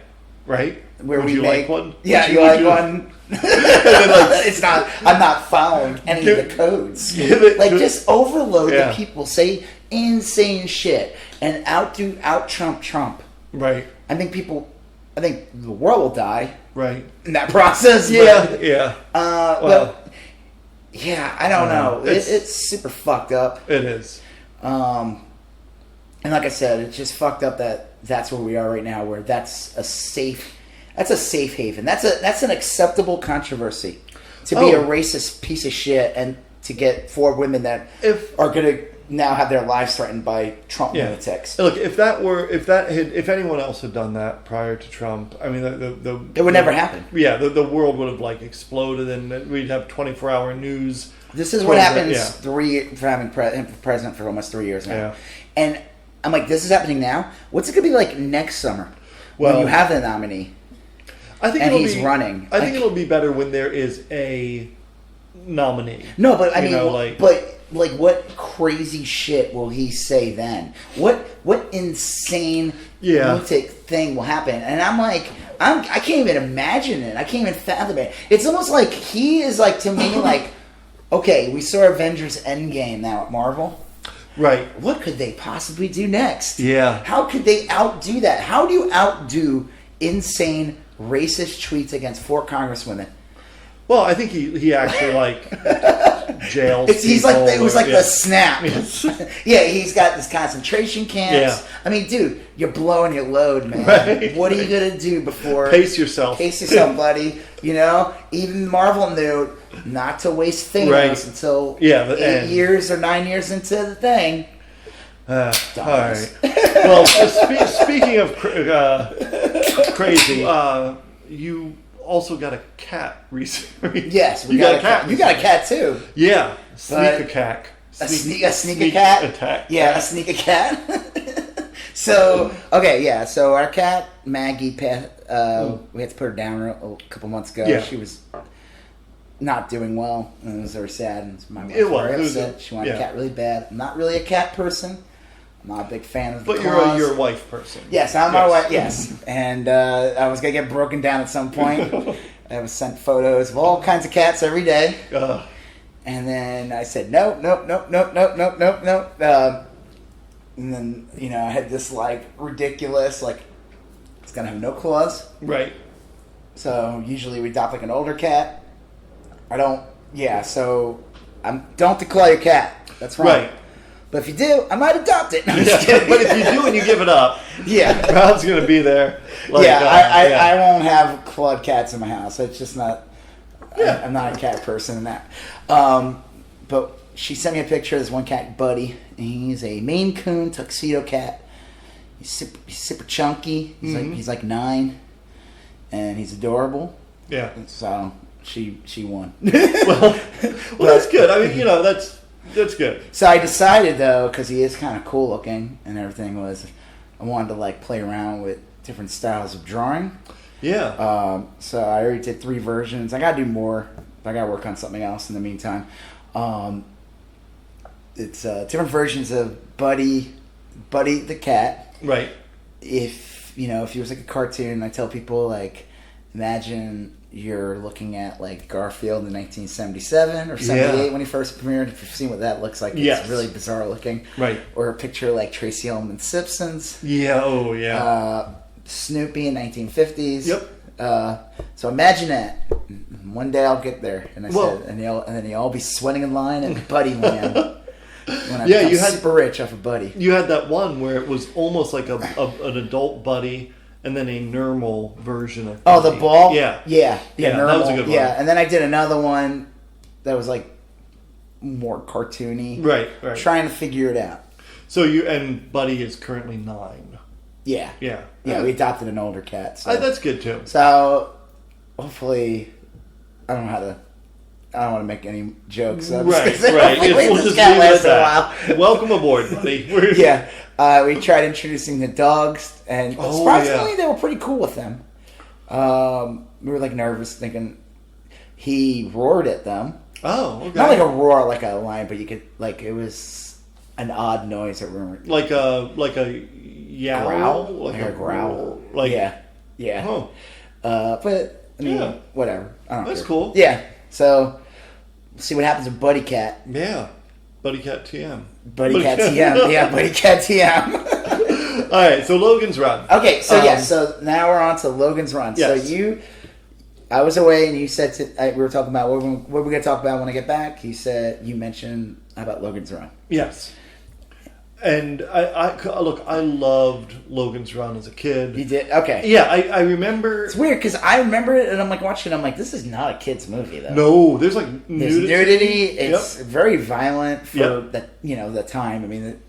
S2: Right.
S1: Where
S2: Would
S1: we
S2: you
S1: make
S2: like one?
S1: Yeah, you like one? It's not. I'm not following any of the codes. Like, just overload the people. Say insane shit and out Trump.
S2: Right.
S1: I think the world will die.
S2: Right.
S1: In that process.
S2: Yeah.
S1: But,
S2: yeah.
S1: But yeah, I don't know. It's super fucked up.
S2: It is.
S1: And like I said, it's just fucked up that's where we are right now, where that's a safe haven. That's an acceptable controversy to be a racist piece of shit and to get 4 women that are going to now have their lives threatened by Trump lunatics.
S2: Look, if anyone else had done that prior to Trump, I mean,
S1: it would never happen.
S2: Yeah, the world would have like exploded, and we'd have 24-hour news.
S1: This is what happens for having president for almost 3 years now, and I'm like, this is happening now. What's it going to be like next summer when you have the nominee?
S2: I think
S1: he's running.
S2: I think it'll be better when there is a nominee.
S1: No, but I mean, but what crazy shit will he say then? What insane lunatic thing will happen? And I'm like, I can't even imagine it. I can't even fathom it. It's almost like he is like, to me, like, okay, we saw Avengers Endgame now at Marvel.
S2: Right.
S1: What could they possibly do next?
S2: Yeah.
S1: How could they outdo that? How do you outdo insane racist tweets against 4 congresswomen?
S2: Well, I think he actually like jails.
S1: He's like, it was like the snap. Yeah, he's got this concentration camps.
S2: Yeah.
S1: I mean, dude, you're blowing your load, man.
S2: Right.
S1: What are you gonna do before?
S2: Pace yourself,
S1: buddy. Even Marvel knew not to waste Thanos until 8 years or 9 years into the thing.
S2: All right. Well, speaking of crazy, you also got a cat recently.
S1: Yes, you got a cat. You got a cat too.
S2: Yeah, sneak a cat.
S1: A sneak cat
S2: attack.
S1: Yeah, a sneak a cat. So our cat Maggie, we had to put her down a couple months ago.
S2: Yeah.
S1: She was not doing well, and it was very sad. And my wife
S2: was
S1: very upset. She wanted a cat really bad. I'm not really a cat person. I'm not a big fan of the
S2: But
S1: claws.
S2: you're a wife person.
S1: Yes, I'm my wife. Yes, and I was gonna get broken down at some point. I was sent photos of all kinds of cats every day, and then I said no. And then I had this like ridiculous it's gonna have no claws.
S2: Right.
S1: So usually we adopt like an older cat. I don't. Yeah. So don't declare your cat. That's wrong.
S2: Right.
S1: But if you do, I might adopt it. No,
S2: but if you do and you give it up, Rob's going to be there.
S1: I won't have clawed cats in my house. It's just not. I'm not a cat person in that. But she sent me a picture of this one cat, Buddy. And he's a Maine Coon tuxedo cat. He's super chunky. He's like 9, and he's adorable.
S2: Yeah.
S1: So she won.
S2: well, that's good. I mean, that's good.
S1: So I decided, though, because he is kind of cool looking and everything, I wanted to play around with different styles of drawing.
S2: Yeah.
S1: So I already did 3 versions. I got to do more. I got to work on something else in the meantime. It's different versions of Buddy the cat.
S2: Right.
S1: If he was like a cartoon, I tell people, like, imagine you're looking at, like, Garfield in 1977 or 78 when he first premiered. If you've seen what that looks like,
S2: yes.
S1: It's really bizarre looking.
S2: Right.
S1: Or a picture like Tracy Ullman Simpsons.
S2: Yeah, oh yeah.
S1: Snoopy in 1950s.
S2: Yep.
S1: So imagine that. One day I'll get there. And I said, and then you'll all be sweating in line at Buddy Land. When I become super rich off of Buddy.
S2: You had that one where it was almost like an adult Buddy and then a normal version of Buddy.
S1: Oh, the ball?
S2: Yeah.
S1: Normal.
S2: That was a good one.
S1: Yeah, and then I did another one that was like more cartoony.
S2: Right.
S1: Trying to figure it out.
S2: So and Buddy is currently 9.
S1: Yeah.
S2: Yeah.
S1: We adopted an older cat. So.
S2: That's good too.
S1: So hopefully, I don't want to make any jokes.
S2: Right.
S1: We'll
S2: just
S1: cat
S2: leave it
S1: last
S2: at that. Welcome aboard, buddy.
S1: We tried introducing the dogs, and surprisingly, they were pretty cool with them. We were like nervous, thinking he roared at them.
S2: Oh, okay.
S1: Not like a roar, like a lion, but you could it was an odd noise that we were
S2: like a yowl,
S1: growl, like a growl, yeah.
S2: Oh.
S1: But I mean, whatever. I don't
S2: That's
S1: care.
S2: cool.
S1: Yeah. So, see what happens with Buddy Cat.
S2: Yeah. Buddy Cat TM.
S1: Buddy Cat TM. Yeah, Buddy Cat TM.
S2: All right, so Logan's Run.
S1: Okay, so so now we're on to Logan's Run.
S2: Yes.
S1: So I was away, and you said we were talking about what we're going to talk about when I get back. You mentioned about Logan's Run.
S2: Yes. And I loved Logan's Run as a kid.
S1: You did? Okay.
S2: Yeah, I remember.
S1: It's weird because I remember it, and I'm like watching it. I'm like, this is not a kid's movie, though.
S2: No, there's like
S1: nudity. There's nudity. It's very violent for the time. I mean,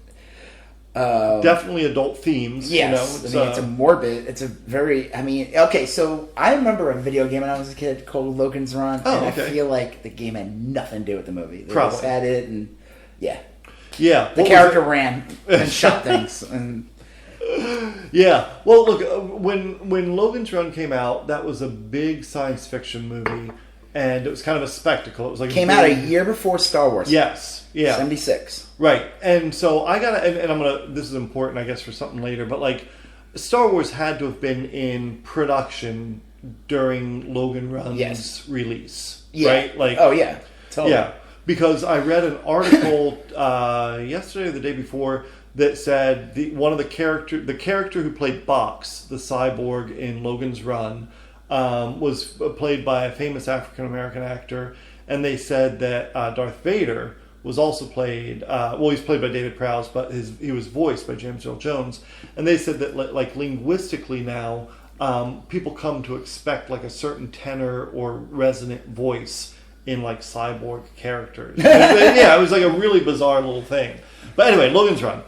S2: definitely adult themes.
S1: Yes, it's a morbid. It's a very. Okay. So I remember a video game when I was a kid called Logan's Run, and I feel like the game had nothing to do with the movie. They just had it, and
S2: yeah,
S1: the character ran and shot things, and
S2: yeah. Well, look, when Logan's Run came out, that was a big science fiction movie, and it was kind of a spectacle. It was like
S1: came out a year before Star Wars.
S2: Yes, yeah,
S1: 76.
S2: Right, and so I gotta, and I'm gonna. This is important, I guess, for something later, but like, Star Wars had to have been in production during Logan Run's release, right? Like,
S1: oh yeah, totally.
S2: Yeah. Because I read an article yesterday or the day before that said the character who played Box, the cyborg in Logan's Run, was played by a famous African American actor, and they said that Darth Vader was also played. He's played by David Prowse, but he was voiced by James Earl Jones, and they said that like linguistically now, people come to expect like a certain tenor or resonant voice in like cyborg characters. Yeah, it was like a really bizarre little thing. But anyway, Logan's Run.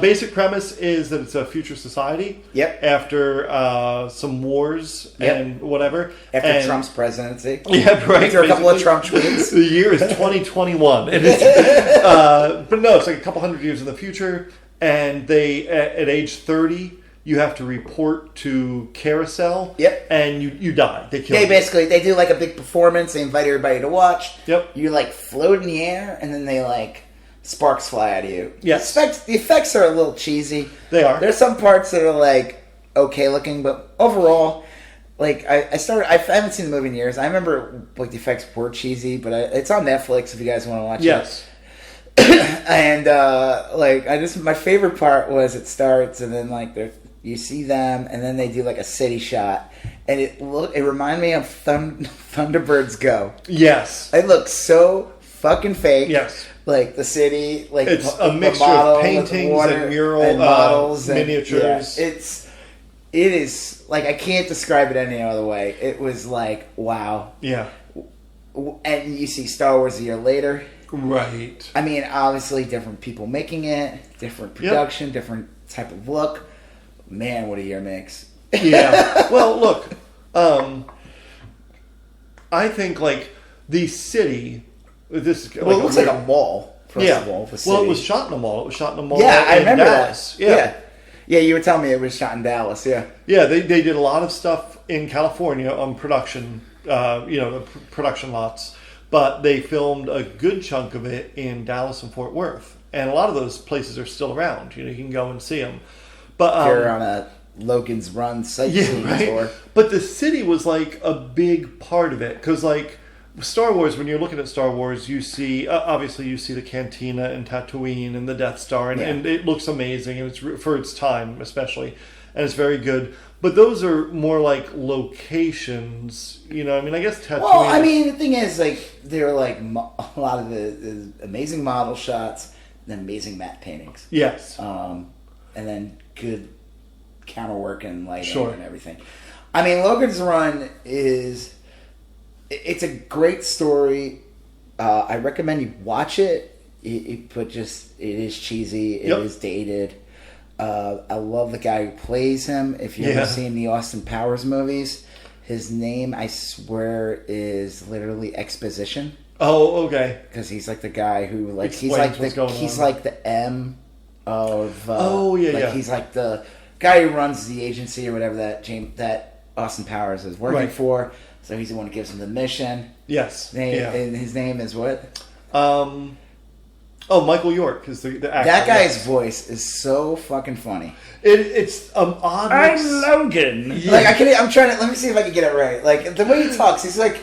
S2: Basic premise is that it's a future society.
S1: Yep.
S2: After some wars and whatever.
S1: After Trump's presidency.
S2: Yeah, right.
S1: After a couple of Trump tweets.
S2: The year is 2021. But no, it's like a couple hundred years in the future. And they, at age 30, you have to report to Carousel.
S1: Yep.
S2: And you die. They kill you.
S1: Basically, they do like a big performance. They invite everybody to watch.
S2: Yep.
S1: You like float in the air, and then they like sparks fly out of you.
S2: Yes.
S1: The effects are a little cheesy.
S2: They are.
S1: There's some parts that are like okay looking, but overall, like I haven't seen the movie in years. I remember like the effects were cheesy, but it's on Netflix if you guys want to watch it.
S2: Yes.
S1: And my favorite part was it starts and then like you see them and then they do like a city shot and it reminded me of Thunderbirds Go.
S2: Yes.
S1: It looks so fucking fake.
S2: Yes.
S1: Like the city, like
S2: it's a mixture of paintings and mural
S1: and models,
S2: miniatures.
S1: It is like I can't describe it any other way. It was like wow.
S2: Yeah.
S1: And you see Star Wars a year later.
S2: Right.
S1: I mean, obviously, different people making it, different production, different type of look. Man, what a year makes.
S2: Yeah. Well, look, I think like the city. This is
S1: it looks like a mall. First of all,
S2: well, it was shot in a mall. It was shot in a mall.
S1: Yeah, I remember that.
S2: Yeah.
S1: Yeah, you were telling me it was shot in Dallas. Yeah.
S2: Yeah, they did a lot of stuff in California on production, the production lots, but they filmed a good chunk of it in Dallas and Fort Worth, and a lot of those places are still around. You can go and see them. But
S1: you're on a Logan's Run sightseeing tour.
S2: But the city was like a big part of it because like Star Wars, when you're looking at Star Wars, you see obviously you see the Cantina and Tatooine and the Death Star, and it looks amazing, and it's for its time especially, and it's very good. But those are more like locations, I mean, I guess Tatooine.
S1: Well, I mean, the thing is, like, they're like a lot of the amazing model shots, and amazing matte paintings.
S2: Yes.
S1: And then good camera work and lighting and everything. I mean, Logan's Run it's a great story. I recommend you watch it. But it is cheesy. It is dated. I love the guy who plays him. If you've ever seen the Austin Powers movies, his name, I swear, is literally Exposition.
S2: Oh, okay.
S1: Because he's like the guy who he's like the M of. He's like the guy who runs the agency or whatever that Austin Powers is working for. So he's the one who gives him the mission.
S2: Yes.
S1: And his name is what?
S2: Michael York is the actor.
S1: That guy's voice is so fucking funny.
S2: It's odd.
S1: I'm Logan. Yeah. Like I'm trying to. Let me see if I can get it right. Like the way he talks, he's like,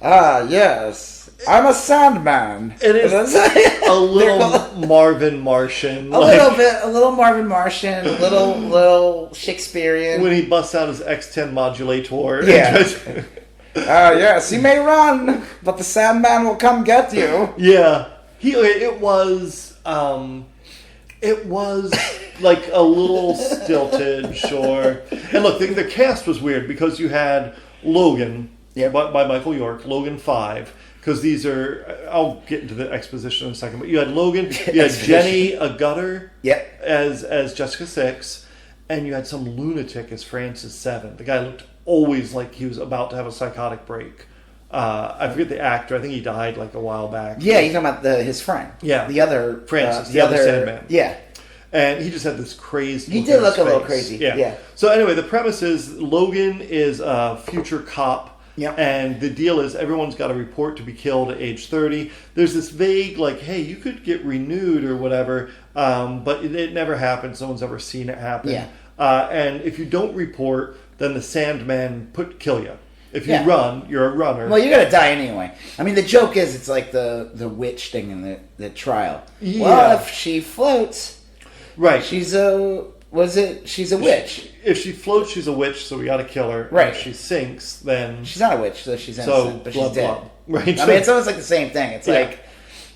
S1: yes, I'm a Sandman.
S2: It is a little Marvin Martian.
S1: A little Marvin Martian. A little Shakespearean.
S2: When he busts out his X10 modulator.
S1: Yeah. Yes, you may run, but the Sandman will come get you.
S2: Yeah. It was like a little stilted, sure. And look, the cast was weird because you had Logan by Michael York, Logan 5, because these are, I'll get into the exposition in a second, but you had Logan, you had Jenny Agutter as Jessica 6, and you had some lunatic as Francis 7. The guy looked always like he was about to have a psychotic break. I forget the actor. I think he died like a while back.
S1: Yeah, you're talking about his friend.
S2: Yeah.
S1: The other...
S2: Francis, the other Sandman.
S1: Yeah.
S2: And he just had this crazed...
S1: He did look a little crazy. Yeah.
S2: So anyway, the premise is Logan is a future cop.
S1: Yep.
S2: And the deal is everyone's got to report to be killed at age 30. There's this vague, like, hey, you could get renewed or whatever, but it never happened. No one's ever seen it happen.
S1: Yeah.
S2: And if you don't report, then the Sandman kill you. If you run, you're a runner.
S1: Well, you're going to die anyway. I mean, the joke is it's like the witch thing in the trial.
S2: Yeah.
S1: Well, if she floats,
S2: right?
S1: She's a witch.
S2: If she floats, she's a witch, so we got to kill her.
S1: Right.
S2: And if she sinks, then...
S1: She's not a witch, so she's innocent, but she's dead.
S2: Right.
S1: I mean, it's almost like the same thing. It's like,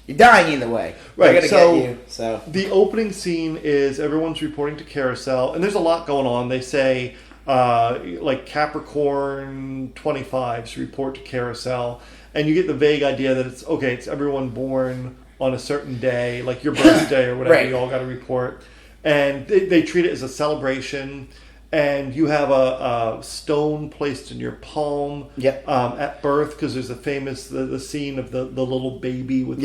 S1: you're dying either way.
S2: Right.
S1: They're going to get you, so...
S2: The opening scene is everyone's reporting to Carousel, and there's a lot going on. They say... like Capricorn 25s report to Carousel, and you get the vague idea that it's everyone born on a certain day, like your birthday or whatever.
S1: Right.
S2: You all got to report, and they treat it as a celebration. And you have a stone placed in your palm at birth because there's a famous the scene of the little baby with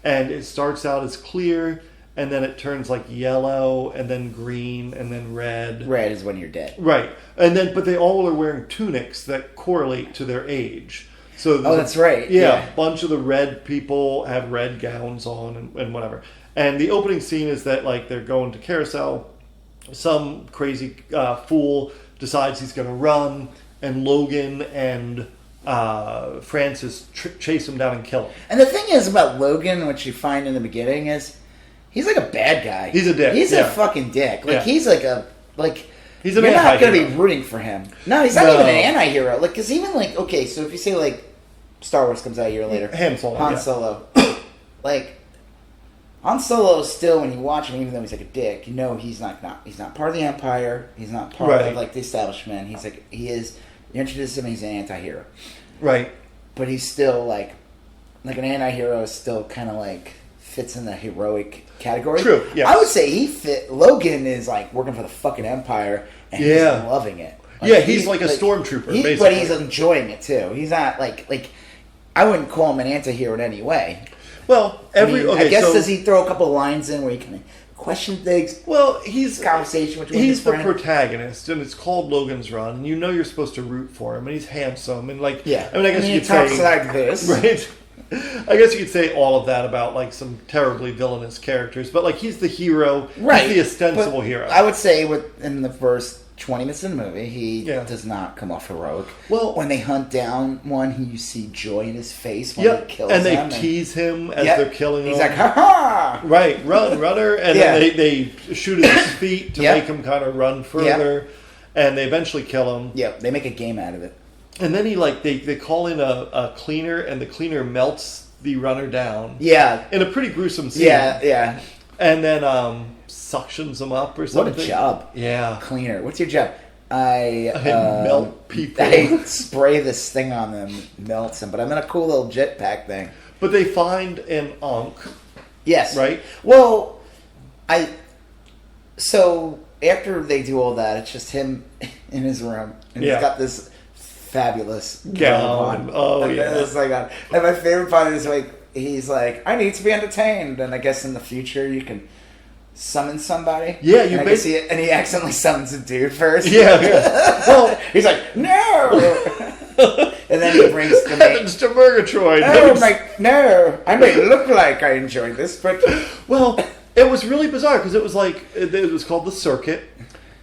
S2: and it starts out as clear. And then it turns like yellow, and then green, and then red.
S1: Red is when you're dead.
S2: Right. But they all are wearing tunics that correlate to their age. So
S1: that's right.
S2: Yeah, a bunch of the red people have red gowns on and whatever. And the opening scene is that like they're going to Carousel. Some crazy fool decides he's going to run, and Logan and Francis chase him down and kill him.
S1: And the thing is about Logan, what you find in the beginning is... He's like a bad guy.
S2: He's a dick.
S1: He's a fucking dick. Like he's like
S2: he's an
S1: you're not going to
S2: anti-hero.
S1: be rooting for him. No, he's not even an anti-hero. Like, because even like, okay, so if you say like Star Wars comes out a year later, Han Solo, like Han Solo still, when you watch him, even though he's like a dick, you know he's not part of the Empire. He's not part of like the establishment. He's like you introduce him, he's an anti-hero,
S2: right?
S1: But he's still like an anti-hero is still kind of like fits in the heroic category.
S2: True, yes.
S1: I would say Logan is like working for the fucking Empire and he's loving it.
S2: Like, he's like a stormtrooper, basically.
S1: But he's enjoying it too. He's not like I wouldn't call him an anti-hero in any way.
S2: Well,
S1: I guess does he throw a couple of lines in where he kind of question things.
S2: Well, he's
S1: Conversation between
S2: he's
S1: his
S2: the
S1: friend.
S2: protagonist, and it's called Logan's Run. And you know you're supposed to root for him, and he's handsome, and like
S1: Yeah.
S2: I mean, I guess you
S1: he
S2: could
S1: talks
S2: say
S1: like this.
S2: right. I guess you could say all of that about like some terribly villainous characters, but like he's the hero,
S1: Right.
S2: He's the ostensible
S1: But
S2: hero.
S1: I would say within the first 20 minutes of the movie, he
S2: Yeah.
S1: does not come off heroic.
S2: Well-
S1: when they hunt down one, you see joy in his face when he kills
S2: and
S1: them.
S2: they tease him as
S1: Yep.
S2: they're killing him.
S1: He's like, ha ha!
S2: right, runner, and
S1: Yeah.
S2: then they shoot at his feet to
S1: Yep.
S2: make him kind of run further, and they eventually kill him.
S1: Yep, they make a game out of it.
S2: And then he they call in a cleaner, and the cleaner melts the runner down.
S1: Yeah.
S2: In a pretty gruesome scene.
S1: Yeah.
S2: And then suctions them up or something.
S1: What a job.
S2: Yeah.
S1: Cleaner. What's your job? I
S2: melt people.
S1: I spray this thing on them, melts them, but I'm in a cool little jetpack thing.
S2: But they find an Ankh.
S1: Yes.
S2: Right?
S1: Well, so after they do all that, it's just him in his room, and
S2: Yeah.
S1: he's got this fabulous
S2: Gown.
S1: on.
S2: Oh,
S1: and
S2: yeah.
S1: it's like, and my favorite part is like he's like, I need to be entertained, and I guess in the future you can summon somebody.
S2: Yeah, you
S1: and, and he accidentally summons a dude first.
S2: Yeah. Well,
S1: he's like, no. And then he brings the
S2: heavens to Murgatroyd.
S1: no, I may look like I enjoyed this, but
S2: Well, it was really bizarre because it was like it was called the Circuit,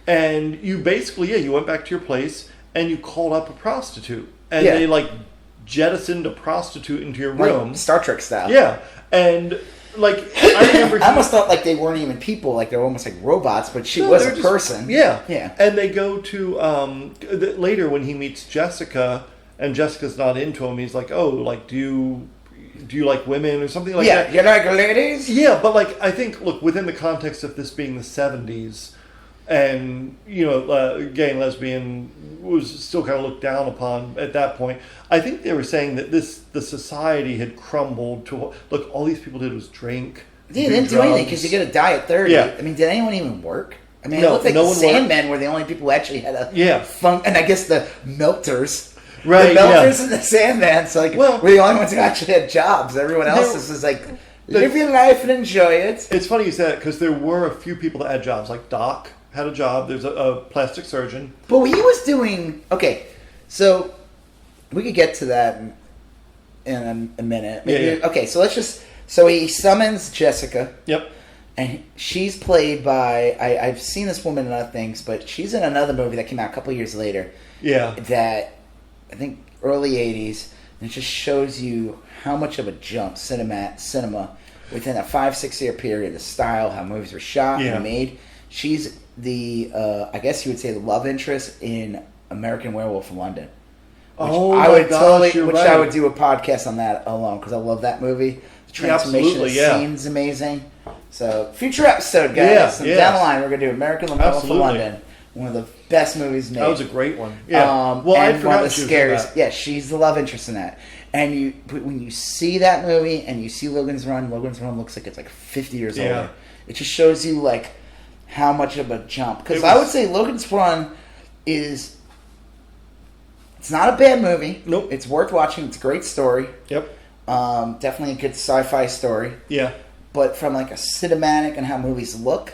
S2: and you basically you went back to your place and you called up a prostitute, and they like jettisoned a prostitute into your room,
S1: like Star Trek style.
S2: Yeah, and like I remember,
S1: I almost thought like they weren't even people, like they were almost like robots, but she was a person.
S2: Yeah. And they go to later when he meets Jessica, and Jessica's not into him. He's like, oh, like do you like women or something like that?
S1: Yeah, you like ladies?
S2: Yeah, but like I think, look, within the context of this being the 70s, and gay and lesbian was still kind of looked down upon at that point. I think they were saying that the society had crumbled to look. All these people did was drink.
S1: Yeah, they didn't do anything because you're gonna die at 30.
S2: Yeah.
S1: I mean, did anyone even work? I mean,
S2: No,
S1: it looked like
S2: no
S1: the
S2: one
S1: Sandmen were the only people who actually had a fun, and I guess the Melters.
S2: Right,
S1: the Melters and the Sandman, so like,
S2: well,
S1: we're the only ones who actually had jobs. Everyone else is like, live your life and enjoy it.
S2: It's funny you said that because there were a few people that had jobs. Like Doc had a job. There's a plastic surgeon.
S1: But he was doing... Okay, so we could get to that in a minute. Maybe,
S2: Yeah.
S1: Okay, so let's just... So he summons Jessica.
S2: Yep.
S1: And she's played by... I've seen this woman in other things, but she's in another movie that came out a couple years later.
S2: Yeah.
S1: That... I think early 80s, and it just shows you how much of a jump cinema within a 5-6 year period, the style, how movies were shot and made. She's the I guess you would say the love interest in American Werewolf in London. Which I would do a podcast on that alone because I love that movie. The transformation of the scene's amazing. So future episode, guys.
S2: Yeah,
S1: Down the line, we're gonna do American Werewolf in London. One of the best movies made.
S2: That was a great one. Yeah.
S1: Well, I forgot one of the scariest. Yeah, she's the love interest in that. And when you see that movie and you see Logan's Run looks like it's like 50 years older. It just shows you like how much of a jump. Because I would say Logan's Run it's not a bad movie.
S2: Nope.
S1: It's worth watching. It's a great story.
S2: Yep.
S1: Definitely a good sci-fi story.
S2: Yeah.
S1: But from like a cinematic and how movies look,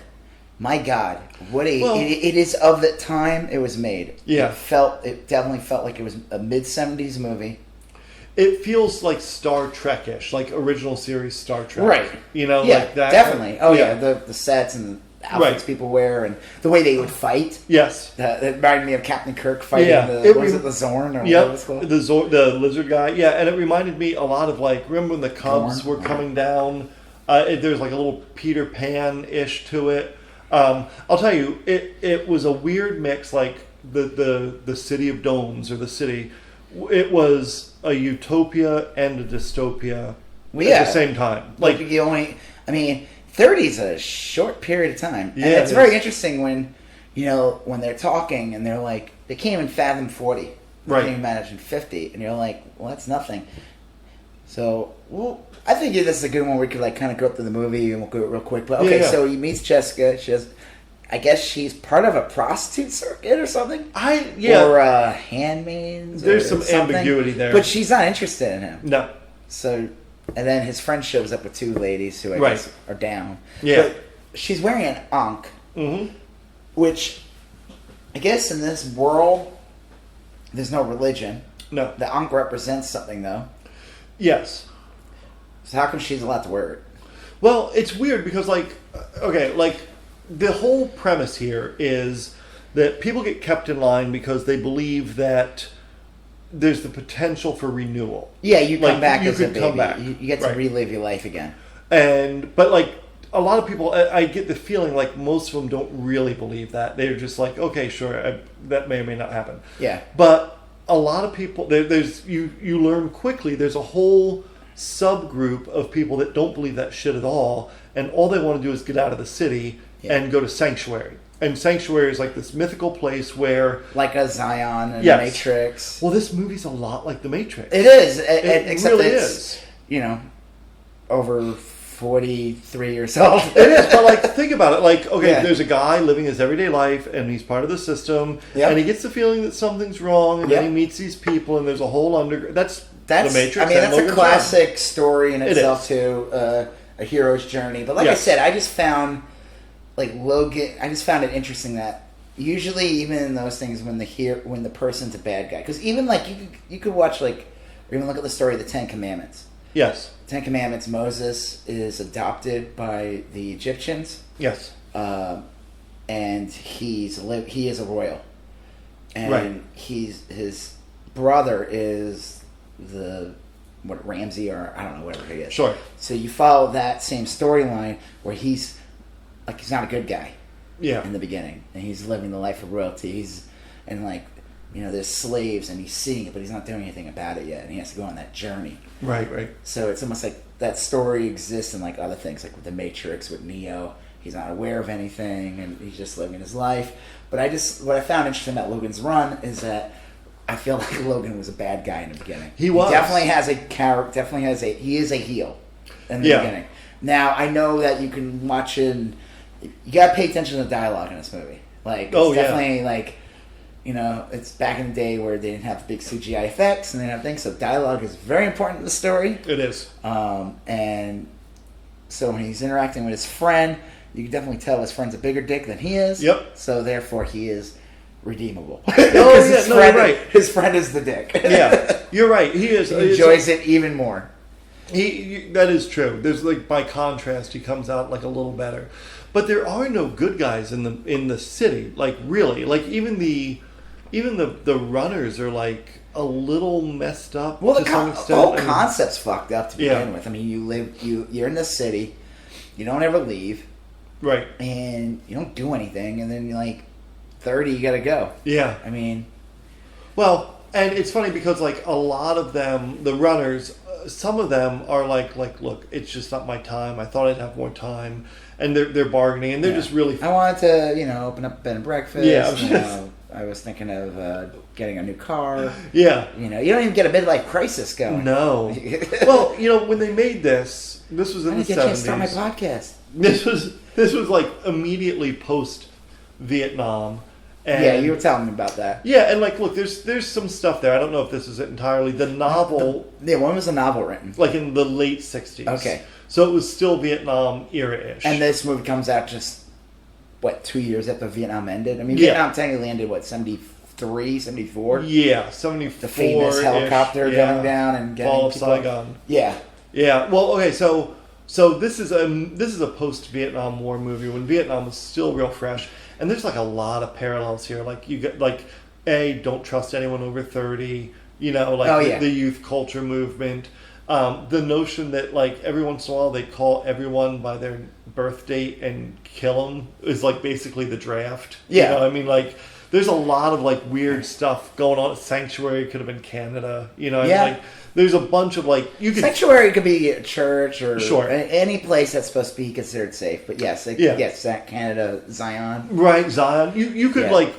S1: my God, it is of the time it was made.
S2: Yeah.
S1: It definitely felt like it was a mid-70s movie.
S2: It feels like Star Trek-ish, like original series Star Trek.
S1: Right.
S2: Like that.
S1: Definitely. Oh yeah, the sets and the outfits people wear and the way they would fight.
S2: Yes.
S1: It reminded me of Captain Kirk fighting the Zorn or whatever it's called?
S2: The lizard guy. Yeah, and it reminded me a lot of like, remember when the Cubs were coming down? There's like a little Peter Pan-ish to it. I'll tell you, it was a weird mix, like the City of Domes or the city. It was a utopia and a dystopia at the same time. Like
S1: you only, 30 is a short period of time.
S2: Yeah,
S1: and it's very interesting when they're talking and they're like, they can't even fathom 40. They can't even imagine 50. And you're like, well, that's nothing. So, I think this is a good one where we could like kind of go through the movie and we'll go real quick. But so he meets Jessica. I guess she's part of a prostitute circuit or something. Or handmaids.
S2: There's some ambiguity there.
S1: But she's not interested in him.
S2: No.
S1: So, and then his friend shows up with two ladies who I guess are down.
S2: Yeah.
S1: But she's wearing an ankh,
S2: Mm-hmm.
S1: which I guess in this world, there's no religion.
S2: No.
S1: The ankh represents something, though.
S2: Yes.
S1: So how come she's allowed to wear it?
S2: Well, it's weird because, like, okay, like, the whole premise here is that people get kept in line because they believe that there's the potential for renewal.
S1: Yeah, you come
S2: Like,
S1: back
S2: you
S1: as a
S2: could
S1: baby.
S2: come back.
S1: You get to
S2: Right.
S1: relive your life again.
S2: But like a lot of people, I get the feeling like most of them don't really believe that. They're just like, okay, sure, that may or may not happen.
S1: Yeah.
S2: But a lot of people, there's you learn quickly. There's a whole subgroup of people that don't believe that shit at all, and all they want to do is get out of the city and go to Sanctuary. And Sanctuary is like this mythical place where,
S1: Like a Zion and
S2: Yes.
S1: Matrix.
S2: well, this movie's a lot like The Matrix.
S1: It is.
S2: It
S1: Except
S2: really
S1: it's,
S2: is.
S1: Over 43 years old.
S2: It is, but like think about it. Like, okay,
S1: Yeah.
S2: there's a guy living his everyday life, and he's part of the system,
S1: Yep.
S2: and he gets the feeling that something's wrong, and
S1: Yep.
S2: then he meets these people, and there's a whole underground. That's
S1: That's,
S2: The Matrix.
S1: I mean,
S2: and
S1: that's
S2: Logan's
S1: a classic story in
S2: It
S1: itself,
S2: is.
S1: too. A hero's journey. But like I
S2: Yes.
S1: said, I just found, like, Logan, I just found it interesting that usually, even in those things, when the person's a bad guy, because even, like, you could watch, like, or even look at the story of the Ten Commandments.
S2: Yes,
S1: Ten Commandments, Moses is adopted by the Egyptians,
S2: yes,
S1: and he is a royal, and
S2: Right.
S1: his brother is Ramsey, or I don't know, whatever he is.
S2: sure,
S1: So you follow that same storyline where he's not a good guy
S2: yeah,
S1: in the beginning, and he's living the life of royalty. There's slaves, and he's seeing it, but he's not doing anything about it yet, and he has to go on that journey.
S2: right.
S1: So it's almost like that story exists in like other things, like with the Matrix, with Neo. He's not aware of anything, and he's just living his life. But what I found interesting about Logan's Run is that I feel like Logan was a bad guy in the beginning.
S2: He was.
S1: He definitely has a character. He is a heel in the
S2: Yeah.
S1: beginning. Now I know that you can watch it. And you gotta pay attention to the dialogue in this movie. Like, it's definitely like, it's back in the day where they didn't have big CGI effects and they didn't have things. So dialogue is very important in the story.
S2: It is.
S1: And so when he's interacting with his friend, you can definitely tell his friend's a bigger dick than he is.
S2: Yep.
S1: So therefore, he is redeemable.
S2: Oh yeah, no, you're right.
S1: His friend is the dick.
S2: Yeah, you're right. He is.
S1: He enjoys it even more.
S2: That is true. There's like, by contrast, he comes out like a little better. But there are no good guys in the city. Like, really, like even the runners are like a little messed up.
S1: Well,
S2: to some
S1: the
S2: extent.
S1: whole concept's fucked up to begin
S2: Yeah.
S1: with. I mean, you're in the city, you don't ever leave,
S2: Right.
S1: and you don't do anything, and then you're like 30, you gotta go.
S2: Yeah.
S1: I mean,
S2: Well, and it's funny because like a lot of them, the runners, some of them are like, look, it's just not my time. I thought I'd have more time, and they're bargaining, and they're just really.
S1: I wanted to, open up a bed and breakfast.
S2: Yeah.
S1: I was thinking of getting a new car.
S2: Yeah.
S1: You don't even get a midlife crisis going.
S2: No. Well, when they made this was in
S1: I
S2: the
S1: didn't get a chance to start my
S2: 70s.
S1: podcast.
S2: This was like immediately post Vietnam. And
S1: Yeah, you were telling me about that.
S2: Yeah, and like, look, there's some stuff there. I don't know if this is it entirely. The novel,
S1: When was the novel written?
S2: like in the late 60s.
S1: Okay.
S2: So it was still Vietnam era-ish.
S1: And this movie comes out just, 2 years after Vietnam ended? I mean,
S2: Yeah.
S1: Vietnam technically ended, 73, 74?
S2: Yeah, 74.
S1: The famous helicopter going down and getting
S2: Fall of
S1: people.
S2: Saigon.
S1: Yeah.
S2: Yeah. Well, okay, so this is a post-Vietnam War movie when Vietnam was still real fresh, and there's like a lot of parallels here. Like you get don't trust anyone over 30. The youth culture movement. The notion that like every once in a while they call everyone by their birth date and kill them is like basically the draft.
S1: Yeah.
S2: I mean, like there's a lot of like weird stuff going on. Sanctuary could have been Canada.
S1: Yeah.
S2: Like there's a bunch of like you could.
S1: Sanctuary could be a church or
S2: Sure.
S1: any place that's supposed to be considered safe. But yes, Canada, Zion.
S2: Right, Zion. You could
S1: Yeah.
S2: like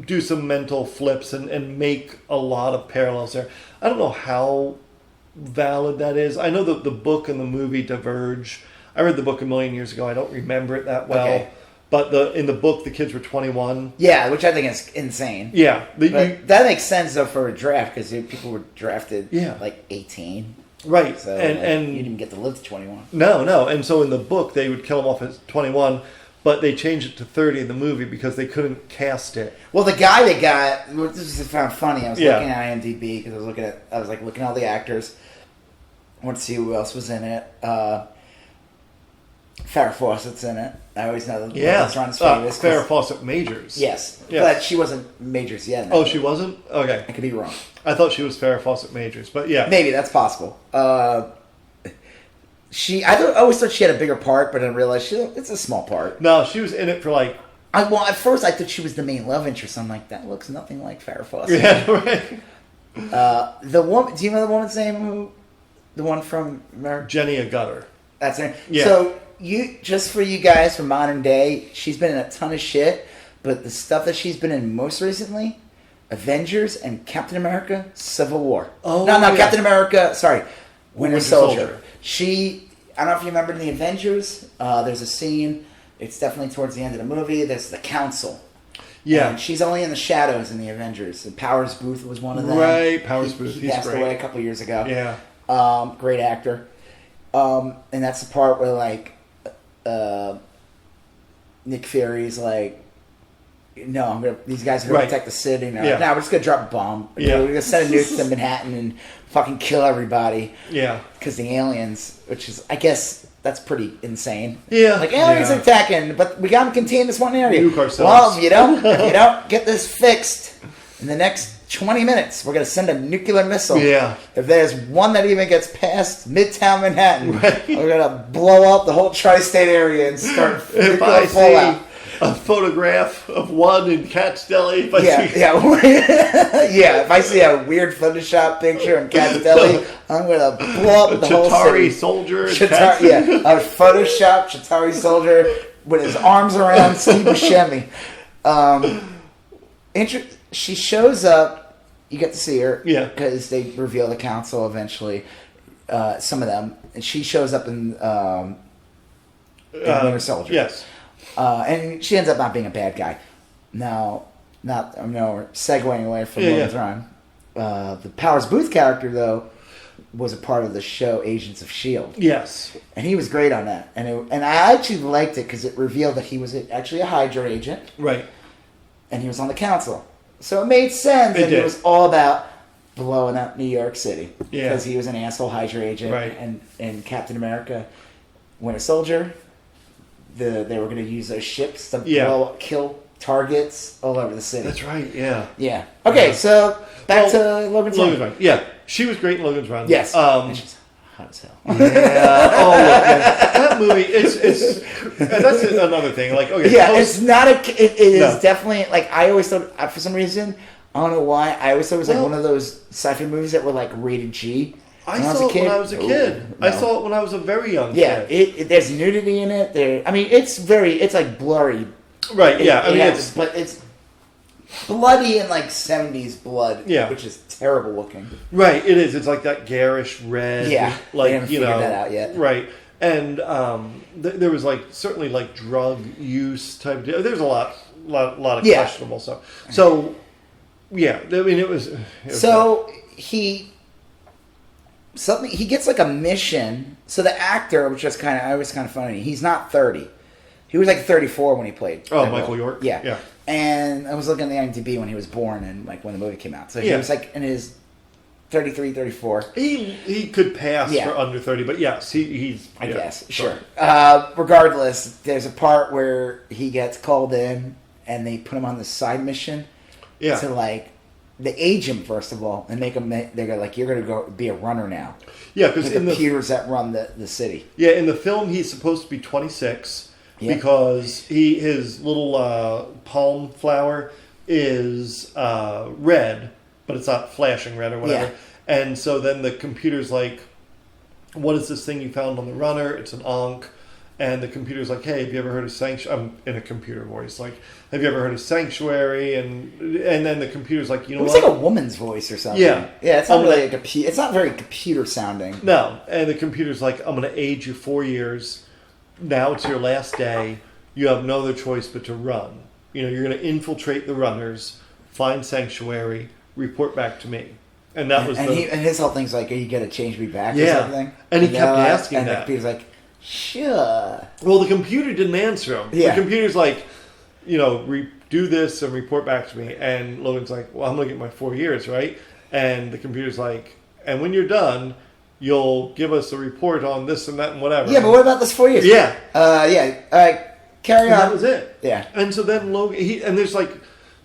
S2: do some mental flips and make a lot of parallels there. I don't know how valid that is. I know that the book and the movie diverge. I read the book a million years ago. I don't remember it that well.
S1: Okay.
S2: But in the book, the kids were 21.
S1: Yeah, which I think is insane.
S2: Yeah.
S1: But that makes sense, though, for a draft, because people were drafted
S2: Yeah.
S1: like 18.
S2: Right.
S1: So
S2: and
S1: you didn't get to live to 21.
S2: No. And so in the book, they would kill him off at 21, but they changed it to 30 in the movie because they couldn't cast it.
S1: Well, the guy they got, this is found funny. I was looking at IMDb because looking at all the actors. I want to see who else was in it. Farrah Fawcett's in it. I always know that that's Ron's famous.
S2: Farrah Fawcett Majors.
S1: Yes, but she wasn't Majors yet.
S2: Oh, she wasn't? Okay.
S1: I could be wrong.
S2: I thought she was Farrah Fawcett Majors, but yeah.
S1: Maybe, that's possible. I always thought she had a bigger part, but I realized it's a small part.
S2: No, she was in it for like...
S1: at first I thought she was the main love interest. I'm like, that looks nothing like Farrah Fawcett.
S2: Yeah, right.
S1: The woman, do you know the woman's name? The one from...
S2: Jenny Agutter.
S1: That's her.
S2: Yeah.
S1: So, just for you guys from modern day, she's been in a ton of shit, but the stuff that she's been in most recently, Avengers and Captain America, Civil War.
S2: Oh,
S1: No,
S2: yeah.
S1: Captain America, sorry, Winter Soldier.
S2: Soldier.
S1: I don't know if you remember in the Avengers, there's a scene, it's definitely towards the end of the movie, there's the Council.
S2: Yeah.
S1: And she's only in the shadows in the Avengers. And Powers Booth was one of them.
S2: Right, Powers Booth.
S1: He passed away a couple years ago.
S2: Yeah.
S1: Great actor. And that's the part where, like, Nick Fury's like, no, these guys are going to protect the city. No, we're just going to drop a bomb.
S2: Yeah.
S1: We're going to send a nuke to Manhattan and fucking kill everybody.
S2: Yeah.
S1: Because the aliens, which is, I guess, that's pretty insane.
S2: Yeah.
S1: Like, aliens are attacking, but we got them contained in this one area.
S2: Nuke ourselves.
S1: Well, if you don't get this fixed in the next 20 minutes, we're going to send a nuclear missile.
S2: Yeah.
S1: If there's one that even gets past Midtown Manhattan, we're going to blow up the whole tri-state area and start
S2: if I see a photograph of one in Cat's Deli, if
S1: if I see a weird Photoshop picture in Cat's Deli, I'm going to blow up the whole city.
S2: Chitauri soldier.
S1: A Photoshop Chitauri soldier with his arms around Steve Buscemi. She shows up. You get to see her. Yeah. Because they reveal the council eventually. Some of them. And she shows up in Winter Soldier.
S2: Yes.
S1: And she ends up not being a bad guy. Now, we're segueing away from Logan's Run. The Powers Booth character, though, was a part of the show Agents of S.H.I.E.L.D.
S2: Yes.
S1: And he was great on that. And I actually liked it because it revealed that he was actually a Hydra agent.
S2: Right.
S1: And he was on the council. So it made sense. It was all about blowing up New York City. Yeah. Because he was an asshole Hydra agent.
S2: Right.
S1: And Captain America, Winter Soldier, they were going to use those ships to kill targets all over the city.
S2: That's right, yeah.
S1: Yeah. Okay, so back to Logan's Run.
S2: Yeah. She was great in Logan's Run.
S1: Yes. And she's hot as hell.
S2: Yeah. Oh, look, man. That movie, it's that's another thing. Like, okay.
S1: Yeah, it's not it is definitely, like, I always thought, for some reason, I don't know why, I always thought it was like one of those sci-fi movies that were like rated G.
S2: I saw it when I was a kid. No. I saw it when I was a very young kid.
S1: Yeah, there's nudity in it. It's like blurry.
S2: Right, yeah.
S1: But it's bloody and like 70s blood, which is terrible looking.
S2: Right, it is. It's like that garish red.
S1: Yeah,
S2: like,
S1: they haven't figured that out yet.
S2: Right. And there was like certainly like drug use type of deal. There's a lot of questionable stuff. So, yeah, I mean, it was
S1: so bad. he gets like a mission. So the actor, which was kind of funny. He's not 30. He was like 34 when he played.
S2: Oh, Michael York.
S1: Yeah. And I was looking at the IMDb when he was born and like when the movie came out. So he was like in his 33, 34.
S2: He could pass for under 30, but yes, he's.
S1: I guess, sure. Regardless, there's a part where he gets called in and they put him on the side mission. Yeah. To like. They age him first of all and make him. They're like, you're going to go be a runner now.
S2: Yeah, because
S1: the computers that run the city.
S2: Yeah, in the film he's supposed to be 26 because his little palm flower is red, but it's not flashing red or whatever. Yeah. And so then the computer's like, "What is this thing you found on the runner? It's an Ankh." And the computer's like, "Hey, have you ever heard of Sanctuary?" I'm in a computer voice, like, "Have you ever heard of Sanctuary?" And then the computer's like, "You know what?"
S1: It's like a woman's voice or something. Yeah. It's not really it's not very computer sounding.
S2: No, and the computer's like, "I'm going to age you 4 years. Now it's your last day. You have no other choice but to run. You're going to infiltrate the runners, find Sanctuary, report back to me." And that was
S1: and his whole thing's like, "Are you gonna change me back or something?"
S2: And he kept asking
S1: and
S2: that.
S1: the computer's like, "Sure."
S2: Well, the computer didn't answer him.
S1: Yeah.
S2: The computer's like, do this and report back to me. And Logan's like, well, I'm going to get my 4 years, right? And the computer's like, and when you're done, you'll give us a report on this and that and whatever.
S1: Yeah, but what about this 4 years?
S2: Yeah.
S1: Yeah. All right, carry on.
S2: That was it.
S1: Yeah.
S2: And so then Logan, and there's like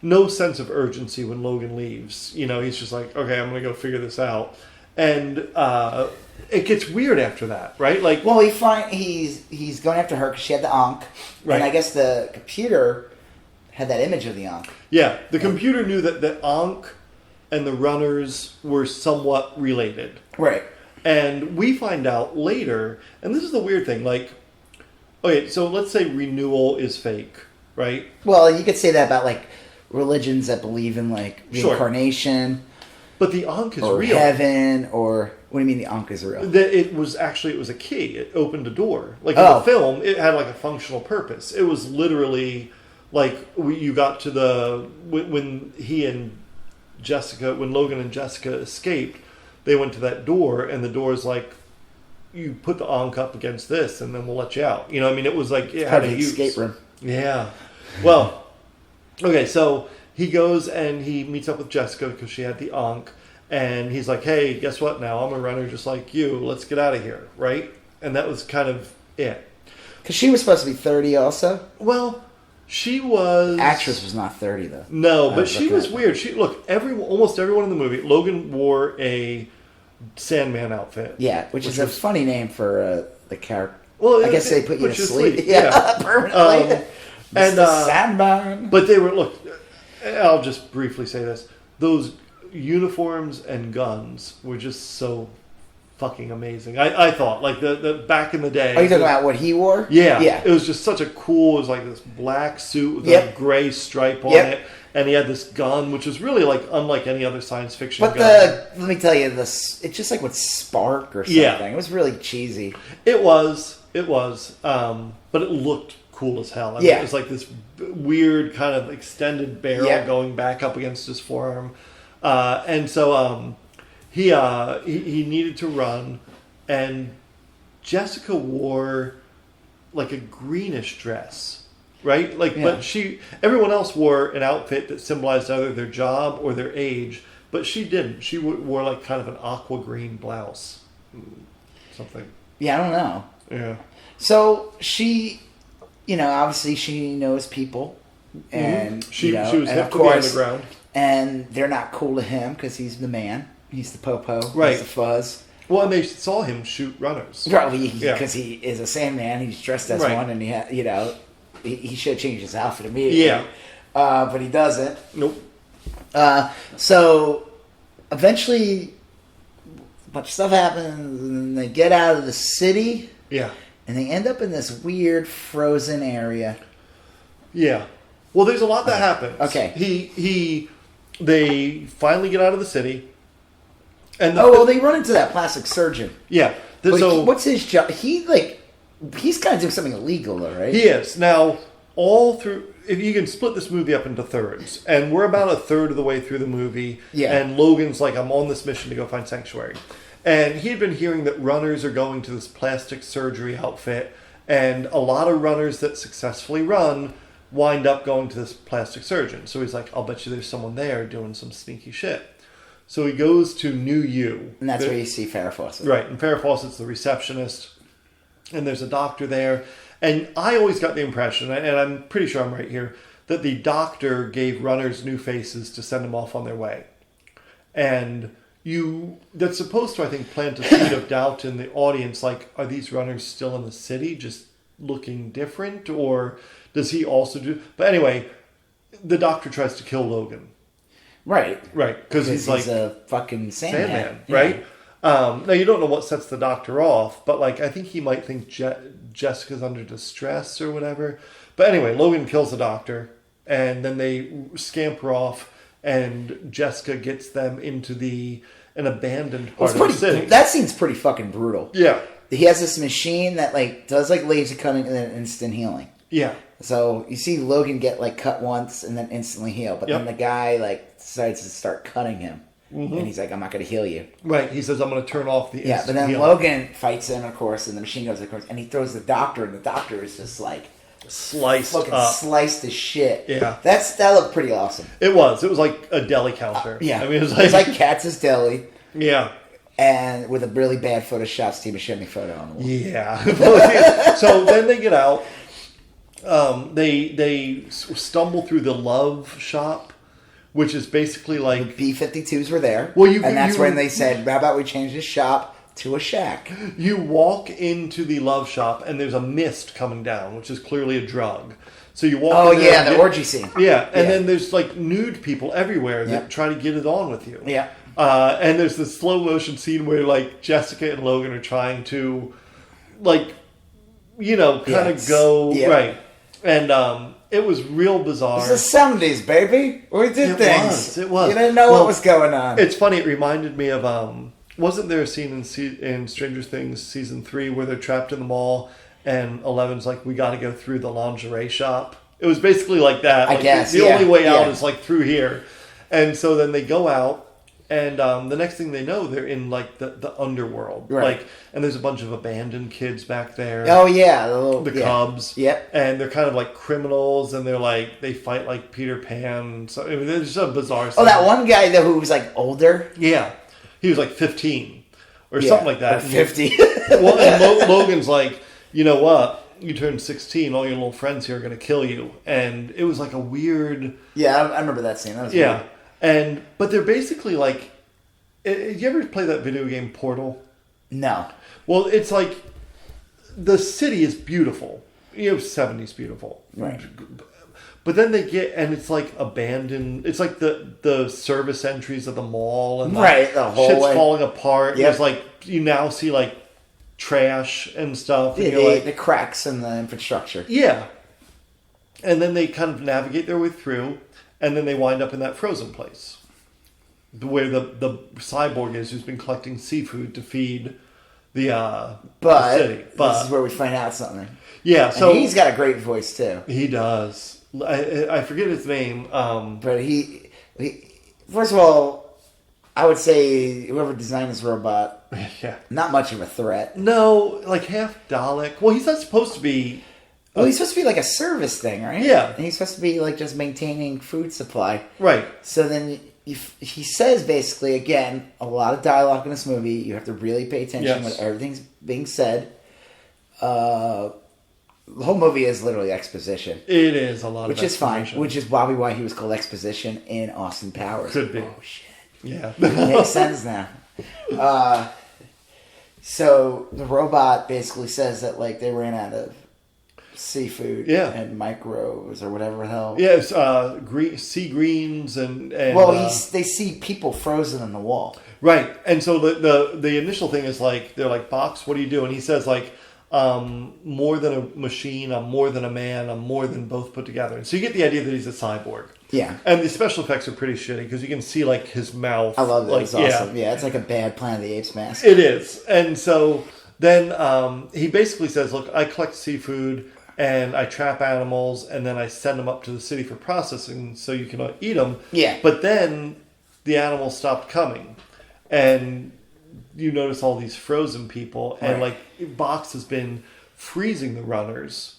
S2: no sense of urgency when Logan leaves. He's just like, okay, I'm going to go figure this out. And it gets weird after that, right? Like,
S1: well, he's going after her because she had the Ankh,
S2: right.
S1: And I guess the computer had that image of the Ankh.
S2: Yeah, the computer knew that the Ankh and the runners were somewhat related.
S1: Right.
S2: And we find out later, and this is the weird thing, like, okay, so let's say renewal is fake, right?
S1: Well, you could say that about, like, religions that believe in, like, reincarnation.
S2: Sure. But the Ankh is
S1: or
S2: real.
S1: Heaven, or... What do you mean the Ankh is real?
S2: It was a key. It opened a door. Like, in the film, it had, like, a functional purpose. It was literally, like, you got to when Logan and Jessica escaped, they went to that door, and the door is like, you put the Ankh up against this, and then we'll let you out. It was like, it had a use.
S1: Escape room.
S2: Yeah. Well, okay, so he goes and he meets up with Jessica because she had the Ankh, and he's like, hey, guess what now? I'm a runner just like you. Let's get out of here, right? And that was kind of it.
S1: Because she was supposed to be 30 also?
S2: Well, she was...
S1: Actress was not 30, though.
S2: No, but she was weird. Almost everyone in the movie, Logan wore a Sandman outfit.
S1: Yeah, which is a funny name for the character.
S2: Well,
S1: I guess they put you to sleep.
S2: Yeah.
S1: Permanently.
S2: And
S1: Sandman.
S2: But they were, look, I'll just briefly say this. Those uniforms and guns were just so fucking amazing. I thought, like, the back in the day.
S1: Are you talking about what he wore?
S2: Yeah.
S1: Yeah.
S2: It was just such a cool, it was like this black suit with a gray stripe on it. And he had this gun, which was really like unlike any other science fiction gun.
S1: Let me tell you, it's just like with spark or something.
S2: Yeah.
S1: It was really cheesy.
S2: It was. But it looked cool as hell. It was like this weird kind of extended barrel going back up against his forearm. And so he needed to run, and Jessica wore like a greenish dress. Right? But everyone else wore an outfit that symbolized either their job or their age, but she didn't. She wore like kind of an aqua green blouse. Something.
S1: Yeah, I don't know.
S2: Yeah.
S1: So she, obviously she knows people. And
S2: she was
S1: and
S2: hip
S1: of
S2: to the
S1: course,
S2: underground.
S1: And they're not cool to him because he's the man. He's the popo.
S2: Right.
S1: He's the fuzz.
S2: Well, and they saw him shoot runners.
S1: Probably because he is a Sandman. He's dressed as one, and he should have changed his outfit immediately.
S2: Yeah.
S1: But he doesn't.
S2: Nope.
S1: So eventually a bunch of stuff happens, and they get out of the city.
S2: Yeah.
S1: And they end up in this weird frozen area.
S2: Yeah. Well, there's a lot that happens.
S1: Okay.
S2: They finally get out of the city. And
S1: they run into that plastic surgeon.
S2: Yeah.
S1: What's his job? He's kind of doing something illegal, though, right?
S2: He is. Now, if you can split this movie up into thirds, and we're about a third of the way through the movie, and Logan's like, I'm on this mission to go find sanctuary. And he had been hearing that runners are going to this plastic surgery outfit, and a lot of runners that successfully run wind up going to this plastic surgeon. So he's like, I'll bet you there's someone there doing some sneaky shit. So he goes to New U.
S1: And that's where you see Farrah Fawcett.
S2: Right, and Farrah Fawcett's the receptionist. And there's a doctor there. And I always got the impression, and I'm pretty sure I'm right here, that the doctor gave runners new faces to send them off on their way. And that's supposed to, I think, plant a seed of doubt in the audience, like, are these runners still in the city, just looking different? Or does he also do... But anyway, the doctor tries to kill Logan.
S1: Right.
S2: Because he's like...
S1: a fucking Sandman.
S2: Right? Now, you don't know what sets the doctor off, but like I think he might think Jessica's under distress or whatever. But anyway, Logan kills the doctor, and then they scamper off, and Jessica gets them into an abandoned part of the city.
S1: That scene's pretty fucking brutal.
S2: Yeah.
S1: He has this machine that does laser cutting and then instant healing.
S2: Yeah.
S1: So you see Logan get cut once and then instantly heal, but then the guy decides to start cutting him. and he's like, I'm not going to heal you.
S2: Right. He says, I'm going to turn off the
S1: Yeah, but then
S2: healing.
S1: Logan fights him, of course, and the machine goes, of course, and he throws the doctor, and the doctor is just like
S2: sliced
S1: fucking
S2: up.
S1: sliced as shit.
S2: Yeah.
S1: That looked pretty awesome.
S2: It was like a deli counter.
S1: Yeah.
S2: I mean,
S1: it was like Katz's Deli.
S2: Yeah.
S1: And with a really bad Photoshop Steve Buscemi photo on the wall.
S2: Yeah. So then they get out. They stumble through the Love Shop, which is basically like
S1: B-52s were there.
S2: Well,
S1: and that's when they said, how about we change the shop to a shack?
S2: You walk into the Love Shop and there's a mist coming down, which is clearly a drug. So you walk.
S1: Oh
S2: in there
S1: yeah, the orgy scene.
S2: Yeah, and then there's like nude people everywhere that try to get it on with you.
S1: Yeah.
S2: And there's this slow motion scene where like Jessica and Logan are trying to, like, kind of go right, and it was real bizarre.
S1: It was the 70s, baby. We did things.
S2: It was.
S1: You didn't know what was going on.
S2: It's funny. It reminded me of wasn't there a scene in Stranger Things season 3 where they're trapped in the mall and Eleven's like, we got to go through the lingerie shop? It was basically like that.
S1: I
S2: like,
S1: guess
S2: the only way out is like through here, and so then they go out. And the next thing they know, they're in like the underworld,
S1: right?
S2: Like, and there's a bunch of abandoned kids back there.
S1: Oh yeah,
S2: the Cubs.
S1: Yep.
S2: And they're kind of like criminals, and they're like they fight like Peter Pan. So I mean, it's just a bizarre.
S1: Oh, that one guy though who was like older.
S2: Yeah, he was like 15 or something like that.
S1: Or 50.
S2: Well, and Logan's like, you know what? You turn 16, all your little friends here are going to kill you, and it was like a weird.
S1: Yeah, I remember that scene. That was weird.
S2: But they're basically like, you ever play that video game Portal?
S1: No.
S2: Well, it's like, the city is beautiful. 70s beautiful.
S1: Right.
S2: But then they get, and it's like abandoned, it's like the service entries of the mall, and
S1: the whole
S2: shit's falling apart.
S1: Yep.
S2: There's like, you now see like trash and stuff. And
S1: The cracks in the infrastructure.
S2: Yeah. And then they kind of navigate their way through. And then they wind up in that frozen place where the cyborg is who's been collecting seafood to feed the city. But
S1: this is where we find out something.
S2: Yeah, so
S1: and he's got a great voice too.
S2: He does. I forget his name.
S1: But he first of all, I would say whoever designed this robot, not much of a threat.
S2: No, like half Dalek. Well, he's not supposed to be.
S1: Well, he's supposed to be like a service thing, right?
S2: Yeah.
S1: And he's supposed to be like just maintaining food supply.
S2: Right.
S1: So then he says basically, again, a lot of dialogue in this movie. You have to really pay attention when everything's being said. The whole movie is literally exposition.
S2: It is a lot
S1: which
S2: of
S1: is fine. Which is probably why he was called Exposition in Austin Powers.
S2: Could be.
S1: Oh, shit.
S2: Yeah.
S1: It makes sense now. So the robot basically says that like they ran out of seafood and micros or whatever the hell.
S2: Yes, sea greens and
S1: well, they see people frozen in the wall.
S2: Right, and so the initial thing is like they're like, Box, what do you do? And he says like, more than a machine, I'm more than a man, I'm more than both put together. And so you get the idea that he's a cyborg.
S1: Yeah,
S2: and the special effects are pretty shitty because you can see like his mouth.
S1: I love that.
S2: Like,
S1: it's awesome. Yeah, it's like a bad Planet of the Apes mask.
S2: It is, and so then he basically says, look, I collect seafood. And I trap animals, and then I send them up to the city for processing so you can eat them.
S1: Yeah.
S2: But then the animals stopped coming. And you notice all these frozen people. And, like, Box has been freezing the runners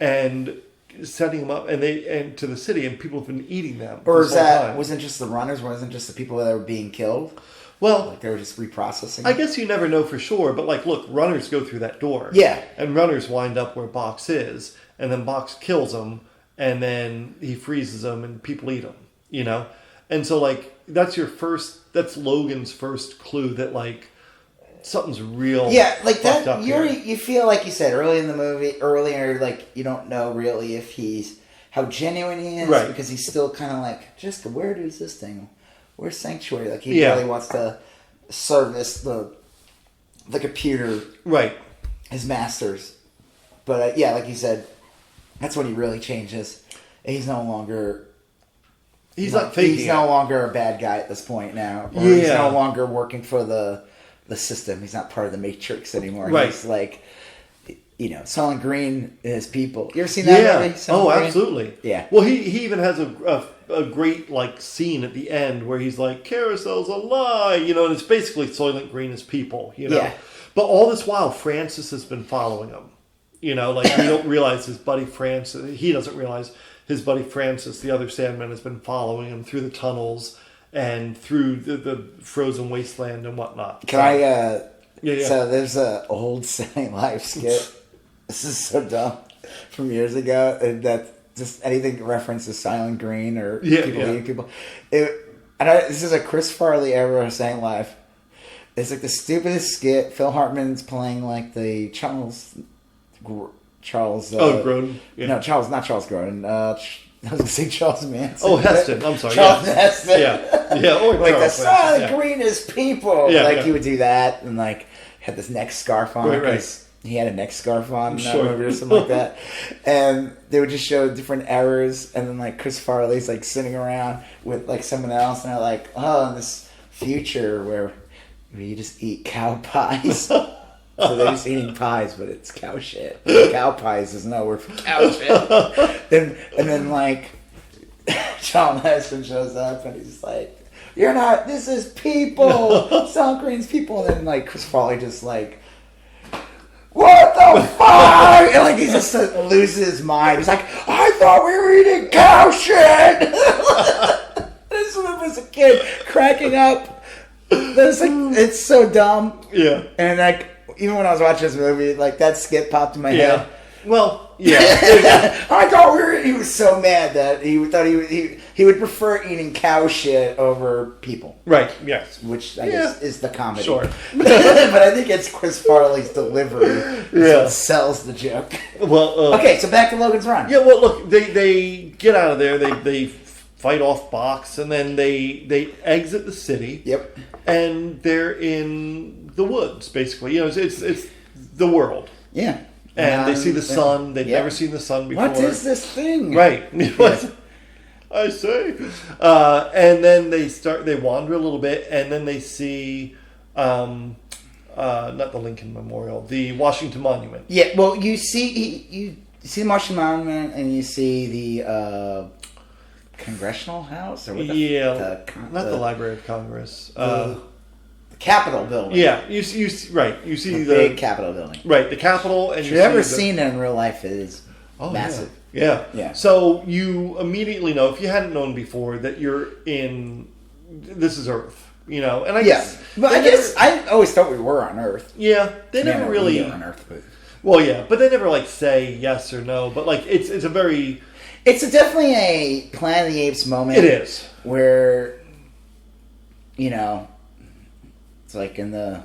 S2: and setting them up and to the city, and people have been eating them.
S1: Or wasn't just the runners? Wasn't just the people that were being killed?
S2: Well,
S1: like they were just reprocessing.
S2: I guess you never know for sure, but like, look, runners go through that door.
S1: Yeah.
S2: And runners wind up where Box is, and then Box kills them, and then he freezes them, and people eat them, And so, like, that's Logan's first clue that, like, something's real.
S1: Yeah, like that,
S2: up
S1: you feel like you said earlier, like, you don't know really if how genuine he is.
S2: Right.
S1: Because he's still kind of like, just where is this thing? Where's Sanctuary? Like, he really wants to service the computer,
S2: right?
S1: His masters. But like you said, that's when he really changes. He's no longer.
S2: He's not faking.
S1: He's no longer a bad guy at this point now. Or he's no longer working for the system. He's not part of the Matrix anymore.
S2: Right.
S1: He's like, Soylent Green is people. You ever seen that movie?
S2: Oh,
S1: Green?
S2: absolutely.
S1: Yeah.
S2: Well, he even has a great like scene at the end where he's like, "Carousel's a lie," and it's basically Soylent Green is people,
S1: Yeah.
S2: But all this while, Francis has been following him. Like we don't realize his buddy Francis. He doesn't realize his buddy Francis, the other Sandman, has been following him through the tunnels and through the frozen wasteland and whatnot.
S1: Can I?
S2: Yeah.
S1: So there's a old Saturday Night Live skit. This is so dumb from years ago. That just anything references Silent Green or people eating people. This is a Chris Farley era Saturday Night Live. It's like the stupidest skit. Phil Hartman's playing like the Charles.
S2: Grodin. Yeah.
S1: No, not Charles Grodin. I was going to say Charles Manson.
S2: Oh, Heston. I'm sorry.
S1: Charles Heston.
S2: Yeah. Or
S1: like
S2: Charles
S1: the Silent Green is people. He would do that and like had this neck scarf on.
S2: Right.
S1: He had a neck scarf on in that movie or something like that. And they would just show different errors. And then like Chris Farley's like sitting around with like someone else. And they're like, in this future where you just eat cow pies. So they're just eating pies, but it's cow shit. Cow pies is no word for cow shit. and then like John Heston shows up and he's like, "You're not. This is people. Silent Green's people." And then like Chris Farley just like, "What the fuck?" And like he just loses his mind. He's like, "I thought we were eating cow shit." This was a kid cracking up. It's so dumb.
S2: Yeah.
S1: And like even when I was watching this movie, like that skit popped in my head.
S2: Well, yeah.
S1: I thought he was so mad that he thought he would prefer eating cow shit over people.
S2: Right. Yes.
S1: Which I guess is the comedy.
S2: Sure.
S1: But I think it's Chris Farley's delivery that sells the joke.
S2: Well.
S1: Okay, so back to Logan's Run.
S2: Yeah. Well, look, they get out of there. They fight off Box, and then they exit the city.
S1: Yep.
S2: And they're in the woods, basically. It's the world.
S1: Yeah.
S2: And they see the sun. They've never seen the sun before.
S1: What is this thing?
S2: Right. I say. And then they wander a little bit, and then they see, not the Lincoln Memorial, the Washington Monument.
S1: Yeah, well, you see the Washington Monument, and you see the Congressional House? Or what
S2: not the Library of Congress.
S1: The Capitol building.
S2: Yeah, you see the
S1: big Capitol building.
S2: Right, the Capitol, and
S1: if you've ever seen it in real life, it is massive.
S2: Yeah. So you immediately know, if you hadn't known before, that this is Earth. And I guess,
S1: but I always thought we were on Earth.
S2: Yeah, they never really
S1: on Earth.
S2: But they never say yes or no. But it's a very,
S1: it's definitely a Planet of the Apes moment.
S2: It is
S1: where it's like in the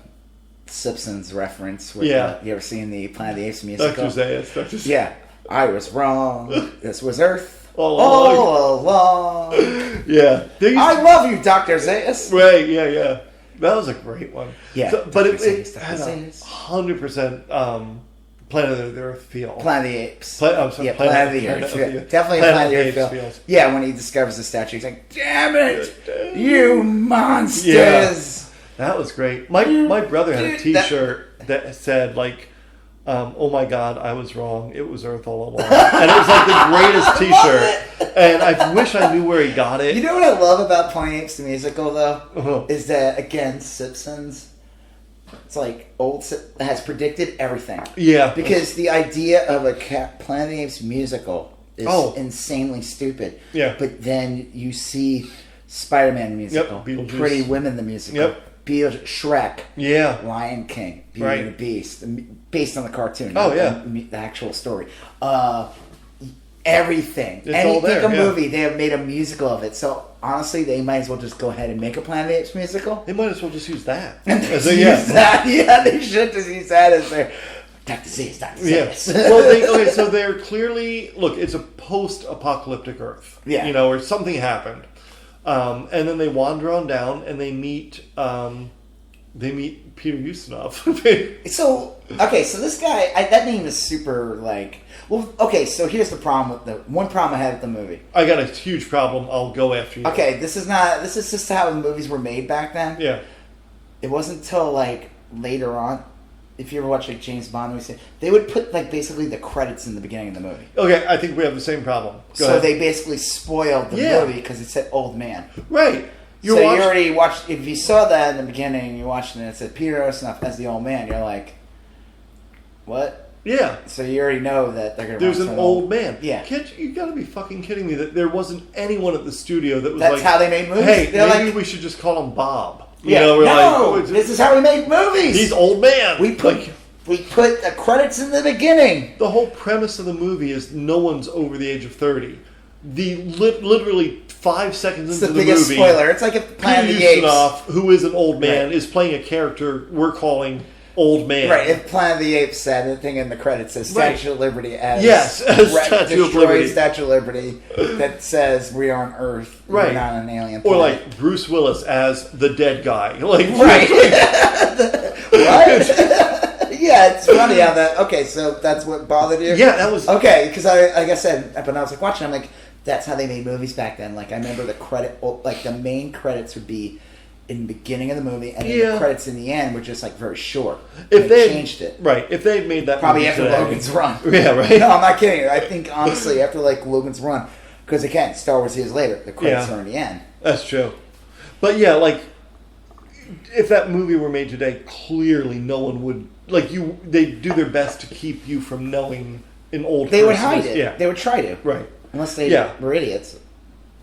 S1: Simpsons reference. Where you ever seen the Planet of the Apes musical?
S2: Dr. Zayas.
S1: Yeah. I was wrong. This was Earth
S2: all
S1: along.
S2: Yeah.
S1: I love you, Dr. Zayas.
S2: Right, yeah. That was a great one.
S1: Yeah.
S2: But it had 100% Planet of the Earth feel.
S1: Planet of the Apes.
S2: Planet of
S1: the Earth. Definitely a Planet of the Earth feel. Yeah, when he discovers the statue, he's like, "Damn it, you monsters."
S2: Yeah. That was great. My brother had a T-shirt that said like, "Oh my God, I was wrong. It was Earth all along," and it was like the greatest T-shirt. And I wish I knew where he got it.
S1: You know what I love about Planet of the Apes the musical though
S2: Uh-huh.
S1: is that again Simpsons. It's like has predicted everything.
S2: Yeah,
S1: because the idea of a Planet of the Apes musical is insanely stupid.
S2: Yeah,
S1: but then you see Spider-Man musical, Pretty Women the musical, Shrek, Lion King, Beauty and the Beast, based on the cartoon. The actual story. Everything, anything, a movie, they have made a musical of it. So honestly, they might as well just go ahead and make a Planet of the Apes musical.
S2: They might as well just use that.
S1: Use that. Yeah, they should just use that as their Dr. Z.
S2: Yes. Well, so they're clearly it's a post-apocalyptic Earth.
S1: Yeah.
S2: Where something happened, and then they wander on down and they meet Peter Ustinov.
S1: So this guy, that name is super so here's the problem one problem I had with the movie.
S2: I got a huge problem. I'll go after you.
S1: Okay, this is just how the movies were made back then.
S2: Yeah.
S1: It wasn't until later on if you ever watch like James Bond movies, they would put like basically the credits in the beginning of the movie.
S2: Okay, I think we have the same problem. Go
S1: so
S2: ahead.
S1: they basically spoiled the movie because it said old man.
S2: Right.
S1: You already watched. If you saw that in the beginning, you watched it and it said Peter Ustinov as the old man. You're like, what?
S2: Yeah.
S1: So you already know that they're going to.
S2: There's an old man.
S1: Yeah.
S2: You got to be fucking kidding me that there wasn't anyone at the studio that was
S1: That's how they made movies.
S2: Hey,
S1: They're
S2: maybe
S1: like,
S2: we should just call him Bob.
S1: Yeah. This is how we make movies.
S2: He's old man.
S1: We put the credits in the beginning.
S2: The whole premise of the movie is no one's over the age of 30. Literally 5 seconds into the movie,
S1: it's the biggest spoiler. It's like if Planet of the Apes,
S2: Ustinov, who is an old man, is playing a character we're calling old man.
S1: Right. If Planet of the Apes said anything in the credits says Statue of Liberty as
S2: Statue of Liberty,
S1: Statue of Liberty that says we are on Earth, we're not an alien planet.
S2: Or like Bruce Willis as the dead guy, like
S1: right. What? Yeah, it's funny how that. Okay, so that's what bothered you.
S2: Yeah, that was
S1: okay because like I said, when I was like watching, I'm like, that's how they made movies back then. Like I remember the main credits would be in the beginning of the movie, and then the credits in the end were just like very short.
S2: If they
S1: changed it,
S2: right? If they made that
S1: probably after Logan's run,
S2: yeah, right.
S1: No, I'm not kidding. I think honestly, after like Logan's run, because again, Star Wars years later, the credits are in the end.
S2: That's true, but yeah, like if that movie were made today, clearly no one would They do their best to keep you from knowing an old.
S1: They would hide it.
S2: Yeah,
S1: they would try to.
S2: Right,
S1: unless they were idiots,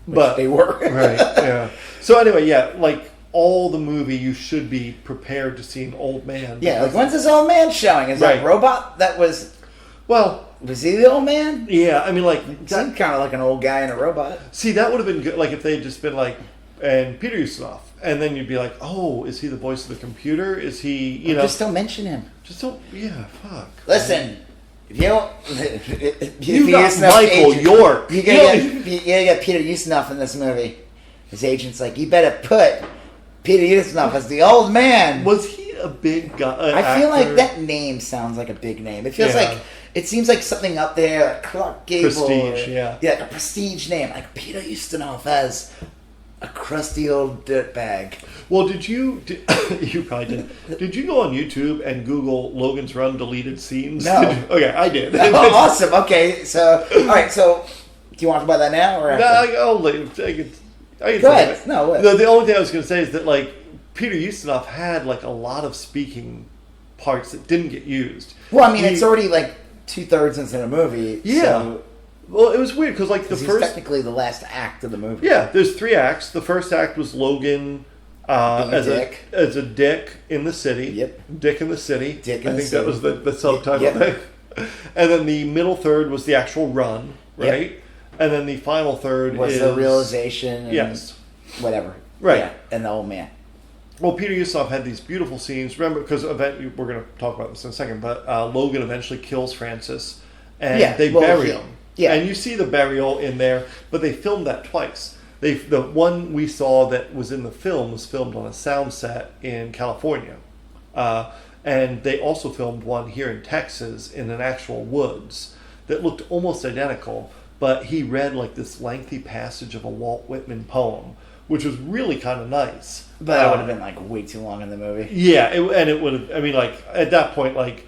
S2: but
S1: they were.
S2: Right. Yeah. So anyway, like. All the movie, you should be prepared to see an old man.
S1: Yeah, like when's this old man showing? Is that robot that was?
S2: Well,
S1: was he the old man?
S2: Yeah, I mean, like
S1: seemed kind of like an old guy in a robot.
S2: See, that would have been good. Like if they had just been like, and Peter Ustinov, and then you'd be like, oh, is he the voice of the computer? Is he? You know,
S1: just don't mention him.
S2: Just don't. Yeah, fuck.
S1: Listen. If you don't, if
S2: you got Michael York.
S1: You gotta get Peter Ustinov in this movie. His agent's like, you better put Peter Ustinov as the old man.
S2: Was he a big guy?
S1: I feel like that name sounds like a big name. It feels like it seems like something up there, like Clark Gable.
S2: Prestige,
S1: yeah, a prestige name, like Peter Ustinov as a crusty old dirtbag.
S2: Well, you probably didn't. Did you go on YouTube and Google Logan's Run deleted scenes?
S1: No.
S2: Okay, I did.
S1: Oh, awesome. Okay, so all right. So, do you want to talk about that now or after?
S2: No, I can
S1: go ahead. No, what?
S2: The only thing I was going to say is that like Peter Ustinov had like a lot of speaking parts that didn't get used.
S1: Well, I mean, it's already like 2/3 into the movie.
S2: Yeah.
S1: So,
S2: well, it was weird because like
S1: he's technically the last act of the movie.
S2: Yeah, there's 3 acts. The first act was Logan as a dick in the city.
S1: Yep.
S2: Dick in the city.
S1: Dick in the city.
S2: That was the subtitle thing. And then the middle third was the actual run, right? Yep. And then the final third
S1: was the realization. And whatever.
S2: Right.
S1: Yeah, and the old man.
S2: Well, Peter Ustinov had these beautiful scenes. Remember, because we're going to talk about this in a second, but Logan eventually kills Francis, and they bury him. Yeah. And you see the burial in there, but they filmed that twice. The one we saw that was in the film was filmed on a sound set in California. And they also filmed one here in Texas in an actual woods that looked almost identical, but he read like this lengthy passage of a Walt Whitman poem, which was really kind of nice.
S1: But that would have been like way too long in the movie.
S2: Yeah, and it would have, I mean, like at that point, like,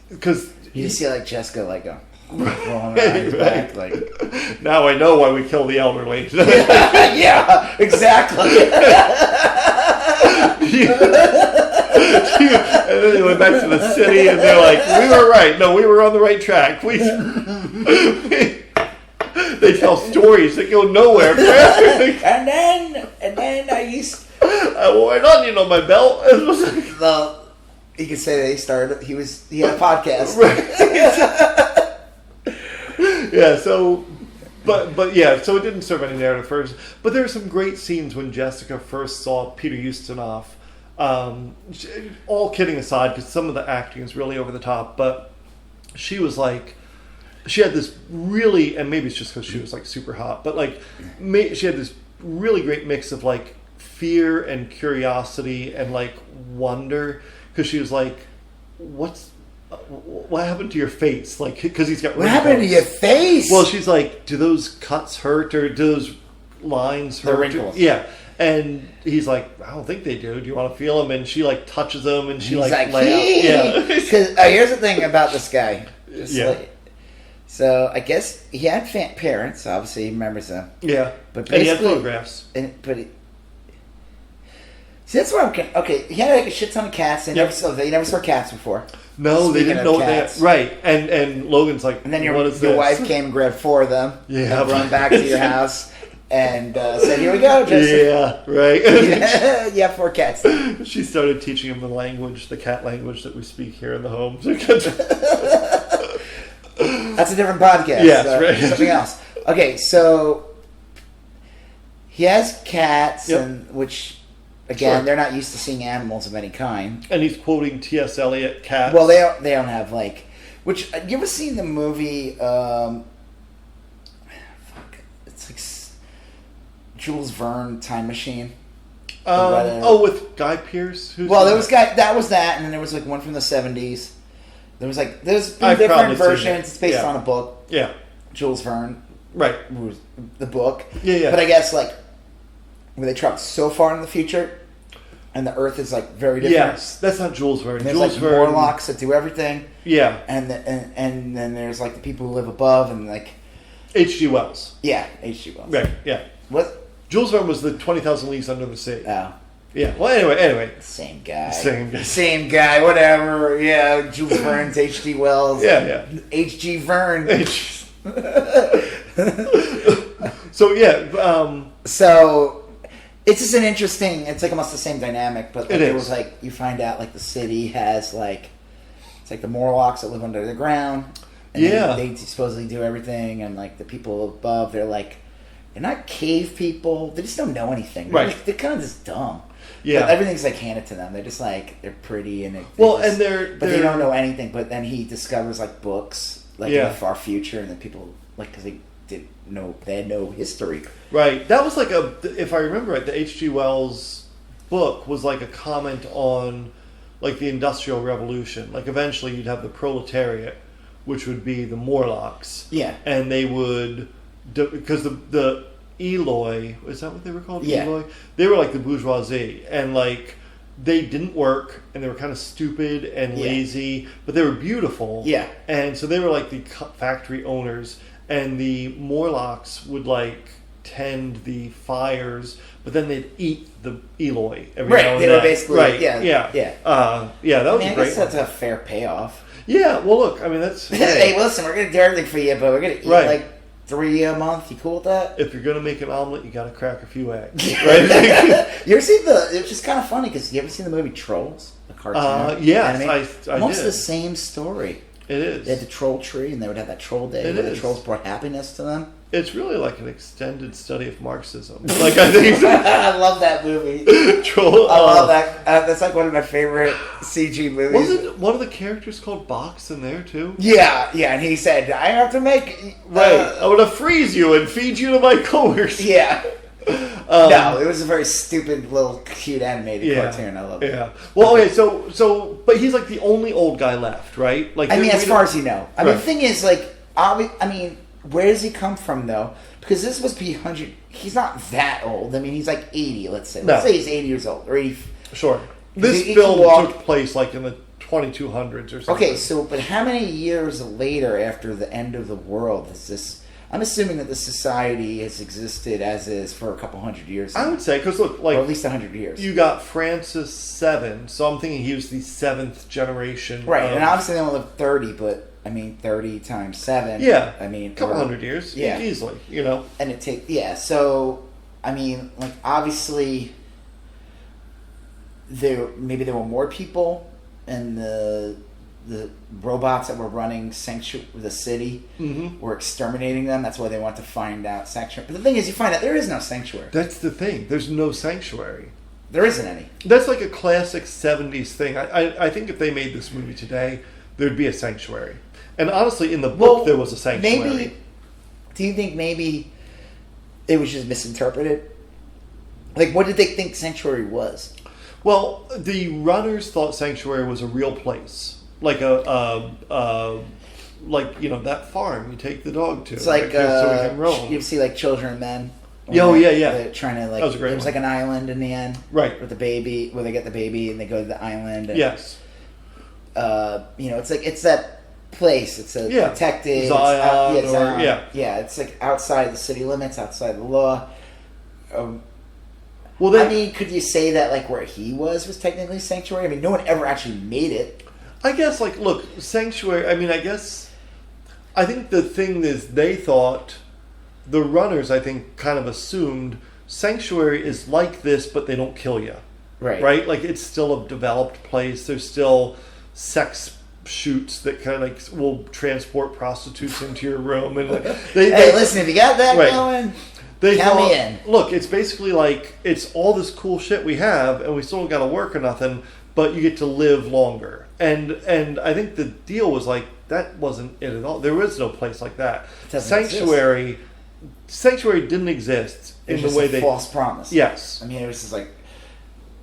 S2: because
S1: you see like Jessica like rolling her eyes back, like,
S2: now I know why we kill the elderly.
S1: Yeah, exactly.
S2: And then they went back to the city, and they're like, "We were right. No, we were on the right track." They tell stories that go nowhere.
S1: and then I used.
S2: I wore an onion on my belt.
S1: Well, you could say that he had a podcast.
S2: Yeah. So. But yeah, so it didn't serve any narrative first. But there are some great scenes when Jessica first saw Peter Ustinov. All kidding aside, because some of the acting is really over the top, but she was like, she had this really, and maybe it's just because she was like super hot, but like she had this really great mix of like fear and curiosity and like wonder, because she was like, what happened to your face? Like, because he's got
S1: what happened to your face?
S2: Well, she's like, do those cuts hurt, or do those lines hurt?
S1: The wrinkles.
S2: Yeah. And he's like, I don't think they do. Do you want to feel them? And she like touches them, and she
S1: He's like,
S2: laughs. Yeah.
S1: Because here's the thing about this guy. So I guess he had parents. Obviously, he remembers them.
S2: Yeah.
S1: But
S2: and he had photographs.
S1: See, that's where I'm. Okay, he had like a shit ton of cats. They never saw cats before.
S2: No, they didn't know that. Right. And Logan's like,
S1: and then your wife came and grabbed 4 of them.
S2: Yeah.
S1: And run back to your house. And said, "Here we go, Joseph."
S2: Yeah, right.
S1: Yeah, 4 cats.
S2: She started teaching him the cat language that we speak here in the home.
S1: That's a different podcast.
S2: Yes, right.
S1: Something else. Okay, so he has cats, and which again, they're not used to seeing animals of any kind.
S2: And he's quoting T.S. Eliot, cats.
S1: Well, they don't have like. Which you ever seen the movie? It's like Jules Verne Time Machine.
S2: With Guy Pearce.
S1: There was that was that, and then there was like one from the 70s. There's different versions. It's based on a book.
S2: Yeah,
S1: Jules Verne.
S2: Right.
S1: The book.
S2: Yeah.
S1: But I guess like where they travel so far in the future, and the Earth is like very different.
S2: Yes, that's not Jules Verne.
S1: And there's
S2: Jules
S1: like
S2: Verne.
S1: Morlocks that do everything.
S2: Yeah.
S1: And then there's like the people who live above, and like
S2: H.G. Wells.
S1: Yeah, H.G. Wells.
S2: Right. Yeah.
S1: What?
S2: Jules Verne was the 20,000 Leagues Under the Sea.
S1: Oh.
S2: Yeah. Well, anyway.
S1: Same guy.
S2: Same
S1: guy. Whatever. Yeah. Jules Verne's H.G. Wells.
S2: Yeah.
S1: H.G. Verne.
S2: So yeah.
S1: So it's just an interesting. It's like almost the same dynamic, but like,
S2: it
S1: was like you find out like the city has like it's like the Morlocks that live under the ground. And they supposedly do everything, and like the people above, they're not cave people. They just don't know anything.
S2: Right.
S1: They're kind of just dumb.
S2: Yeah.
S1: But everything's like handed to them. They're just like they're pretty and they don't know anything. But then he discovers like books like in the far future, and then people like because they had no history.
S2: Right. That was like if I remember right, the H.G. Wells book was like a comment on like the Industrial Revolution. Like eventually you'd have the proletariat, which would be the Morlocks.
S1: Yeah.
S2: And they would because the Eloi, is that what they were called?
S1: Yeah.
S2: Eloi? They were like the bourgeoisie, and like they didn't work, and they were kind of stupid and lazy, but they were beautiful.
S1: Yeah.
S2: And so they were like the factory owners, and the Morlocks would like tend the fires, but then they'd eat the Eloi every now and then. They were basically that was a great.
S1: I guess that's a fair payoff.
S2: Yeah. Well, look, I mean that's.
S1: Hey, listen, we're gonna do everything for you, but we're gonna eat like 3 a month. You cool with that?
S2: If you're gonna make an omelet, you gotta crack a few eggs. Right?
S1: You ever seen it's just kind of funny because you ever seen the movie Trolls, the cartoon?
S2: Yes, I
S1: almost
S2: did.
S1: the same story.
S2: It is.
S1: They had the troll tree, and they would have that troll day where the trolls brought happiness to them.
S2: It's really like an extended study of Marxism. Like I think
S1: I love that movie.
S2: Troll.
S1: I love that. That's like one of my favorite CG movies.
S2: Wasn't one of the characters called Box in there too?
S1: Yeah, and he said, "I have to make
S2: I'm gonna freeze you and feed you to my coworkers."
S1: Yeah. No, it was a very stupid little cute animated cartoon. I love it.
S2: Yeah. Well, okay, so, but he's like the only old guy left, right? Like,
S1: I mean, as far as you know. I mean, the thing is, like, where does he come from though? Because this must be 100. He's not that old. I mean, he's like 80. Let's say. Let's say he's 80 years old or 80.
S2: Sure. This film took place like in the 2200s or something.
S1: Okay, so but how many years later after the end of the world is this? I'm assuming that the society has existed as is for a couple hundred years.
S2: I would say, because look, like...
S1: Or at least 100 years.
S2: You got Francis VII, so I'm thinking he was the 7th generation.
S1: Right, and obviously they only lived 30, but, I mean, 30 times 7.
S2: Yeah.
S1: I mean...
S2: A couple hundred years. Yeah. Easily, you know.
S1: And it takes... Yeah, so, I mean, like, obviously, maybe there were more people, and the robots that were running the city were exterminating them. That's why they want to find out sanctuary. But the thing is, you find out there is no sanctuary.
S2: That's the thing. There's no sanctuary.
S1: There isn't any.
S2: That's like a classic 70s thing. I think if they made this movie today, there'd be a sanctuary. And honestly, in the book, there was a sanctuary.
S1: Do you think maybe it was just misinterpreted? Like, what did they think sanctuary was?
S2: Well, the runners thought sanctuary was a real place. Like like, you know, that farm you take the dog to.
S1: It's like
S2: so we can roam.
S1: You see like Children of Men.
S2: Oh, yeah.
S1: They're trying to
S2: That was a great
S1: there's
S2: one.
S1: like an island in the end,
S2: Right.
S1: with the baby, where they get the baby and they go to the island. And,
S2: Yes.
S1: it's that place. It's a protected
S2: Zion,
S1: it's Zion.
S2: yeah.
S1: It's like outside the city limits, outside the law.
S2: Well, then,
S1: I mean, could you say that like where he was technically sanctuary? I mean, no one ever actually made it.
S2: I guess, like, look, Sanctuary, I mean, I think the thing is they thought, the runners, I think, kind of assumed Sanctuary is like this, but they don't kill you.
S1: Right.
S2: Right? Like, it's still a developed place. There's still sex shoots that kind of, like, will transport prostitutes into your room. And
S1: hey, listen, if you got that
S2: right.
S1: going,
S2: they
S1: count
S2: thought,
S1: me in.
S2: Look, it's basically like, it's all this cool shit we have, and we still got to work or nothing, but you get to live longer. And I think the deal was like, that wasn't it at all. There was no place like that. Sanctuary didn't exist in the way they
S1: false promise.
S2: Yes.
S1: I mean, it was just like,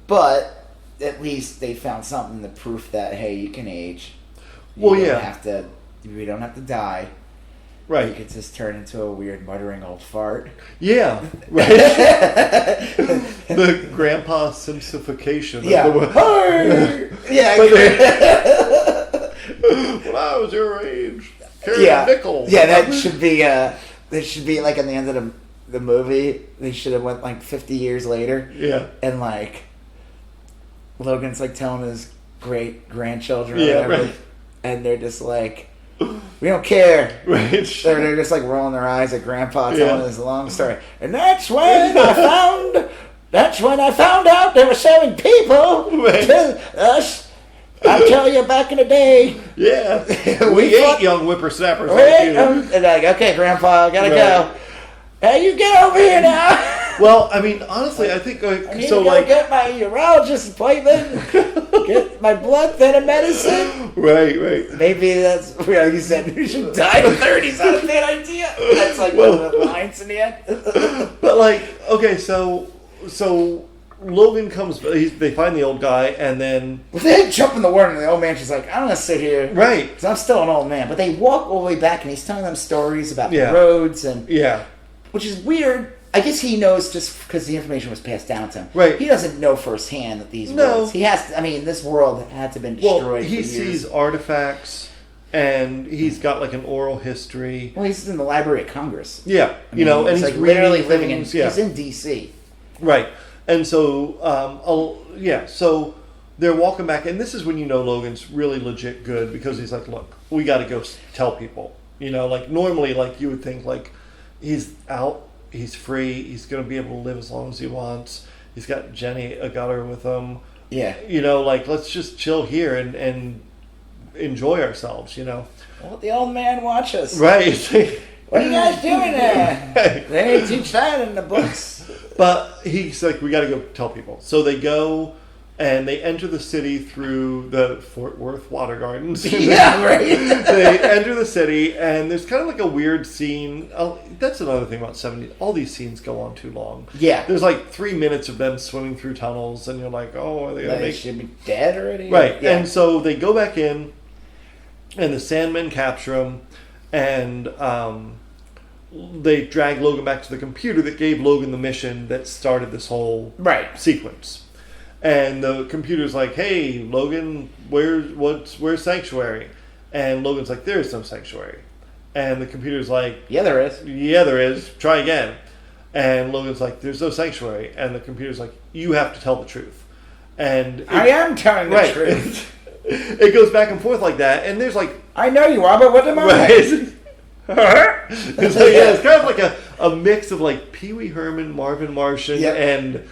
S1: but at least they found something to proof that hey, you can age. We don't have to die.
S2: Right.
S1: You could just turn into a weird muttering old fart.
S2: Yeah. Right. The grandpa simplification.
S1: Yeah. Yeah.
S2: When I was your age, carrying a nickel.
S1: Yeah, that should be. That should be like in the end of the movie. They should have went like 50 years later.
S2: Yeah.
S1: And like, Logan's like telling his great grandchildren.
S2: Yeah.
S1: Or whatever,
S2: Right.
S1: And they're just like, we don't care.
S2: Right.
S1: They're just like rolling their eyes at Grandpa telling this long story. And that's when I found out they were selling people to us. I tell you, back in the day.
S2: Yeah. we ate young whippersnappers.
S1: And they're like, okay, Grandpa, I gotta go. Hey, you get over here now.
S2: Well, I mean, honestly, I think
S1: I need to go get my urologist appointment, get my blood thinner medicine.
S2: Right.
S1: Maybe that's where you said you should die at 30. Is that a bad idea? That's like one of the lines in the end.
S2: But like, okay, so Logan comes. They find the old guy, and then
S1: they jump in the water, and the old man just like, I'm gonna sit here,
S2: right?
S1: Because I'm still an old man. But they walk all the way back, and he's telling them stories about the
S2: Yeah.
S1: roads and which is weird. I guess he knows just because the information was passed down to him.
S2: Right.
S1: He doesn't know firsthand that these worlds. He has to, I mean, this world had to have been destroyed.
S2: Well, he
S1: for years.
S2: sees artifacts, and he's got like an oral history.
S1: Well, he's in the Library of Congress.
S2: Yeah,
S1: I mean,
S2: and
S1: he's
S2: he's
S1: like literally
S2: reading
S1: living in.
S2: things, yeah.
S1: He's in D.C.
S2: Right, and so so they're walking back, and this is when you know Logan's really legit good because he's like, look, we got to go tell people. Like normally, like you would think, like he's out. He's free. He's going to be able to live as long as he wants. He's got Jenny Agutter with him.
S1: Yeah.
S2: Like, let's just chill here and enjoy ourselves, Well,
S1: let the old man watch us.
S2: Right.
S1: What are you guys doing there? They didn't teach that in the books.
S2: But he's like, we got to go tell people. So they go, and they enter the city through the Fort Worth Water Gardens.
S1: Yeah, right.
S2: They enter the city, and there's kind of like a weird scene. That's another thing about 70s. All these scenes go on too long.
S1: Yeah.
S2: There's like 3 minutes of them swimming through tunnels, and you're like, oh, are they going to
S1: They
S2: make...
S1: should be dead already?
S2: Right.
S1: Yeah.
S2: And so they go back in, and the Sandmen capture him, and they drag Logan back to the computer that gave Logan the mission that started this whole sequence. And the computer's like, hey, Logan, where's Sanctuary? And Logan's like, there is no Sanctuary. And the computer's like,
S1: yeah, there is.
S2: Yeah, there is. Try again. And Logan's like, there's no Sanctuary. And the computer's like, you have to tell the truth. And
S1: I am telling the truth.
S2: It goes back and forth like that. And there's like...
S1: I know you are, but what am I?
S2: It's kind of like a mix of like Pee Wee Herman, Marvin Martian, and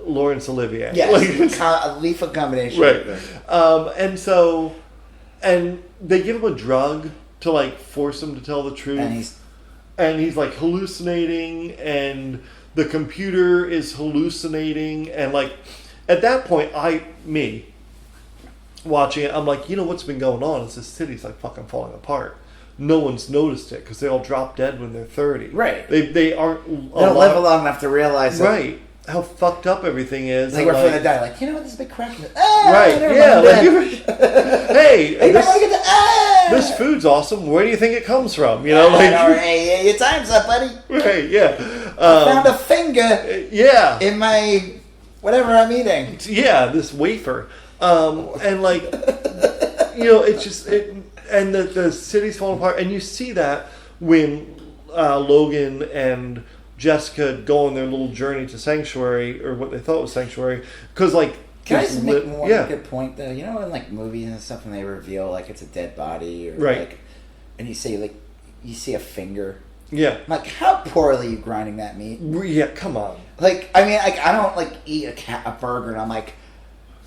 S2: Laurence Olivier.
S1: Yeah,
S2: like,
S1: a lethal combination.
S2: Right. And they give him a drug to like force him to tell the truth. And he's like hallucinating, and the computer is hallucinating, and like at that point, watching it, I'm like, what's been going on is this city's like fucking falling apart. No one's noticed it because they all drop dead when they're 30.
S1: Right.
S2: They aren't.
S1: They don't live long enough to realize it.
S2: Right. how fucked up everything is.
S1: Like,
S2: and,
S1: we're
S2: like,
S1: for the die, like, you know what, this is a big crack.
S2: Right,
S1: never
S2: yeah.
S1: mind
S2: Like,
S1: that.
S2: hey,
S1: Hey, don't wanna get the,
S2: this food's awesome. Where do you think it comes from? You
S1: I
S2: know,
S1: know,
S2: like,
S1: hey, your time's up, buddy.
S2: right, yeah.
S1: I found a finger
S2: Yeah.
S1: in my whatever I'm eating.
S2: Yeah, this wafer. And like, you know, it's just, and the city's falling apart. And you see that when Logan and Jessica go on their little journey to Sanctuary, or what they thought was Sanctuary. Because, like,
S1: Can I just make one good point, though? You know, in like movies and stuff, when they reveal like it's a dead body, or
S2: right,
S1: like, and you see like you see a finger.
S2: Yeah.
S1: Like, how poorly are you grinding that meat?
S2: Yeah, come on.
S1: Like, I mean, like, I don't like eat a burger, and I'm like,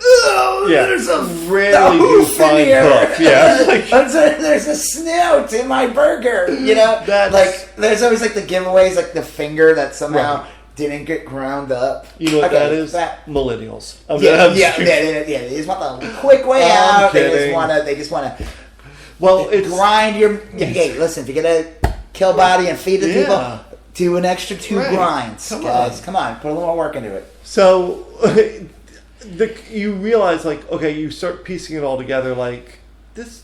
S1: oh,
S2: yeah,
S1: there's a
S2: really do fine cook. Yeah, like,
S1: there's a snout in my burger. You know, like there's always like the giveaways, like the finger that somehow didn't get ground up.
S2: You know what that is? Millennials.
S1: Yeah. They just want the quick way out. They just wanna.
S2: Well, it's
S1: grind your. Hey, listen, if you're gonna kill body and feed the people, do an extra 2 grinds, guys. Come on, put a little more work into it.
S2: So, you realize, like, okay, you start piecing it all together, like, this,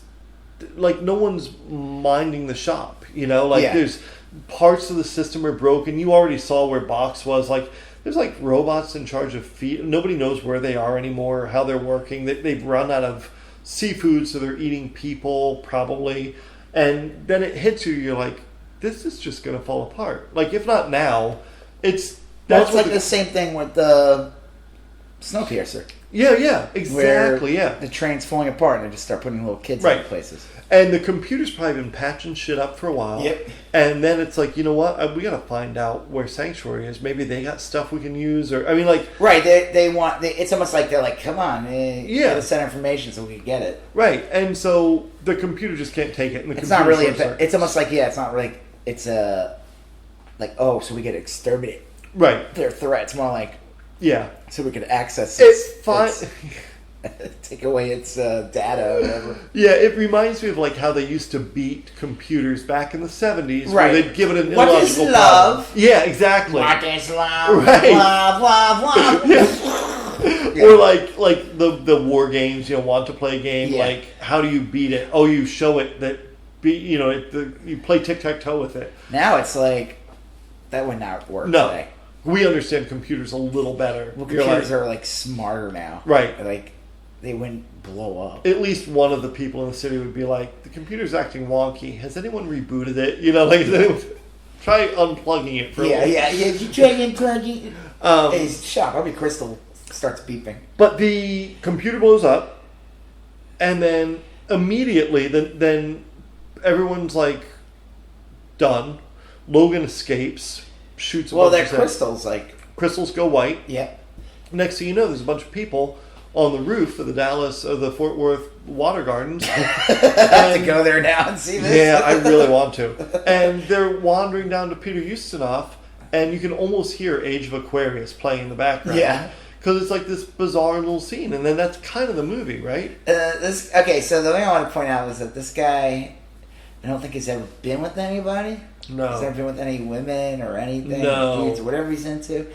S2: like, no one's minding the shop, you know? Like, there's parts of the system are broken. You already saw where Box was. Like, there's, like, robots in charge of feed. Nobody knows where they are anymore, or how they're working. They've run out of seafood, so they're eating people, probably. And then it hits you, you're like, this is just going to fall apart. Like, if not now, it's
S1: like the same thing with the Snowpiercer.
S2: Yeah, exactly, yeah.
S1: The train's falling apart and they just start putting little kids in places.
S2: And the computer's probably been patching shit up for a while.
S1: Yep.
S2: And then it's like, you know what? We got to find out where Sanctuary is. Maybe they got stuff we can use, or, I mean, like...
S1: Right, it's almost like they're like, come on, get us that information so we can get it.
S2: Right, and so the computer just can't take it. And
S1: it's not really, it's almost like, it's not really, it's like, oh, so we get to exterminate their threats. More like, so we could access
S2: it's fine.
S1: Take away its data or whatever.
S2: Yeah, it reminds me of like how they used to beat computers back in the 70s, where they'd give it an illogical
S1: What is love?
S2: Problem. Yeah, exactly.
S1: What is love?
S2: Right.
S1: Love.
S2: Or like the war games, want to play a game, like how do you beat it? Oh, you show it that you play tic-tac-toe with it.
S1: Now it's like that would not work today.
S2: We understand computers a little better.
S1: Well, computers are like smarter now.
S2: Right.
S1: Like they wouldn't blow up.
S2: At least one of the people in the city would be like, the computer's acting wonky. Has anyone rebooted it? Like try unplugging it for a while.
S1: Yeah. You try unplugging it. Hey, shop. I'll be Crystal starts beeping.
S2: But the computer blows up, and then immediately, then everyone's like done. Logan escapes, shoots a bunch
S1: they're
S2: of
S1: crystals. Like
S2: crystals go white.
S1: Yeah.
S2: Next thing you know, there's a bunch of people on the roof of the Fort Worth Water Gardens.
S1: I have to go there now and see this.
S2: Yeah, I really want to. And they're wandering down to Peter Ustinov, and you can almost hear Age of Aquarius playing in the background.
S1: Yeah.
S2: Because it's like this bizarre little scene, and then that's kind of the movie, right?
S1: So the thing I want to point out is that this guy, I don't think he's ever been with anybody.
S2: No.
S1: He's never been with any women or anything.
S2: No.
S1: Dudes, whatever he's into.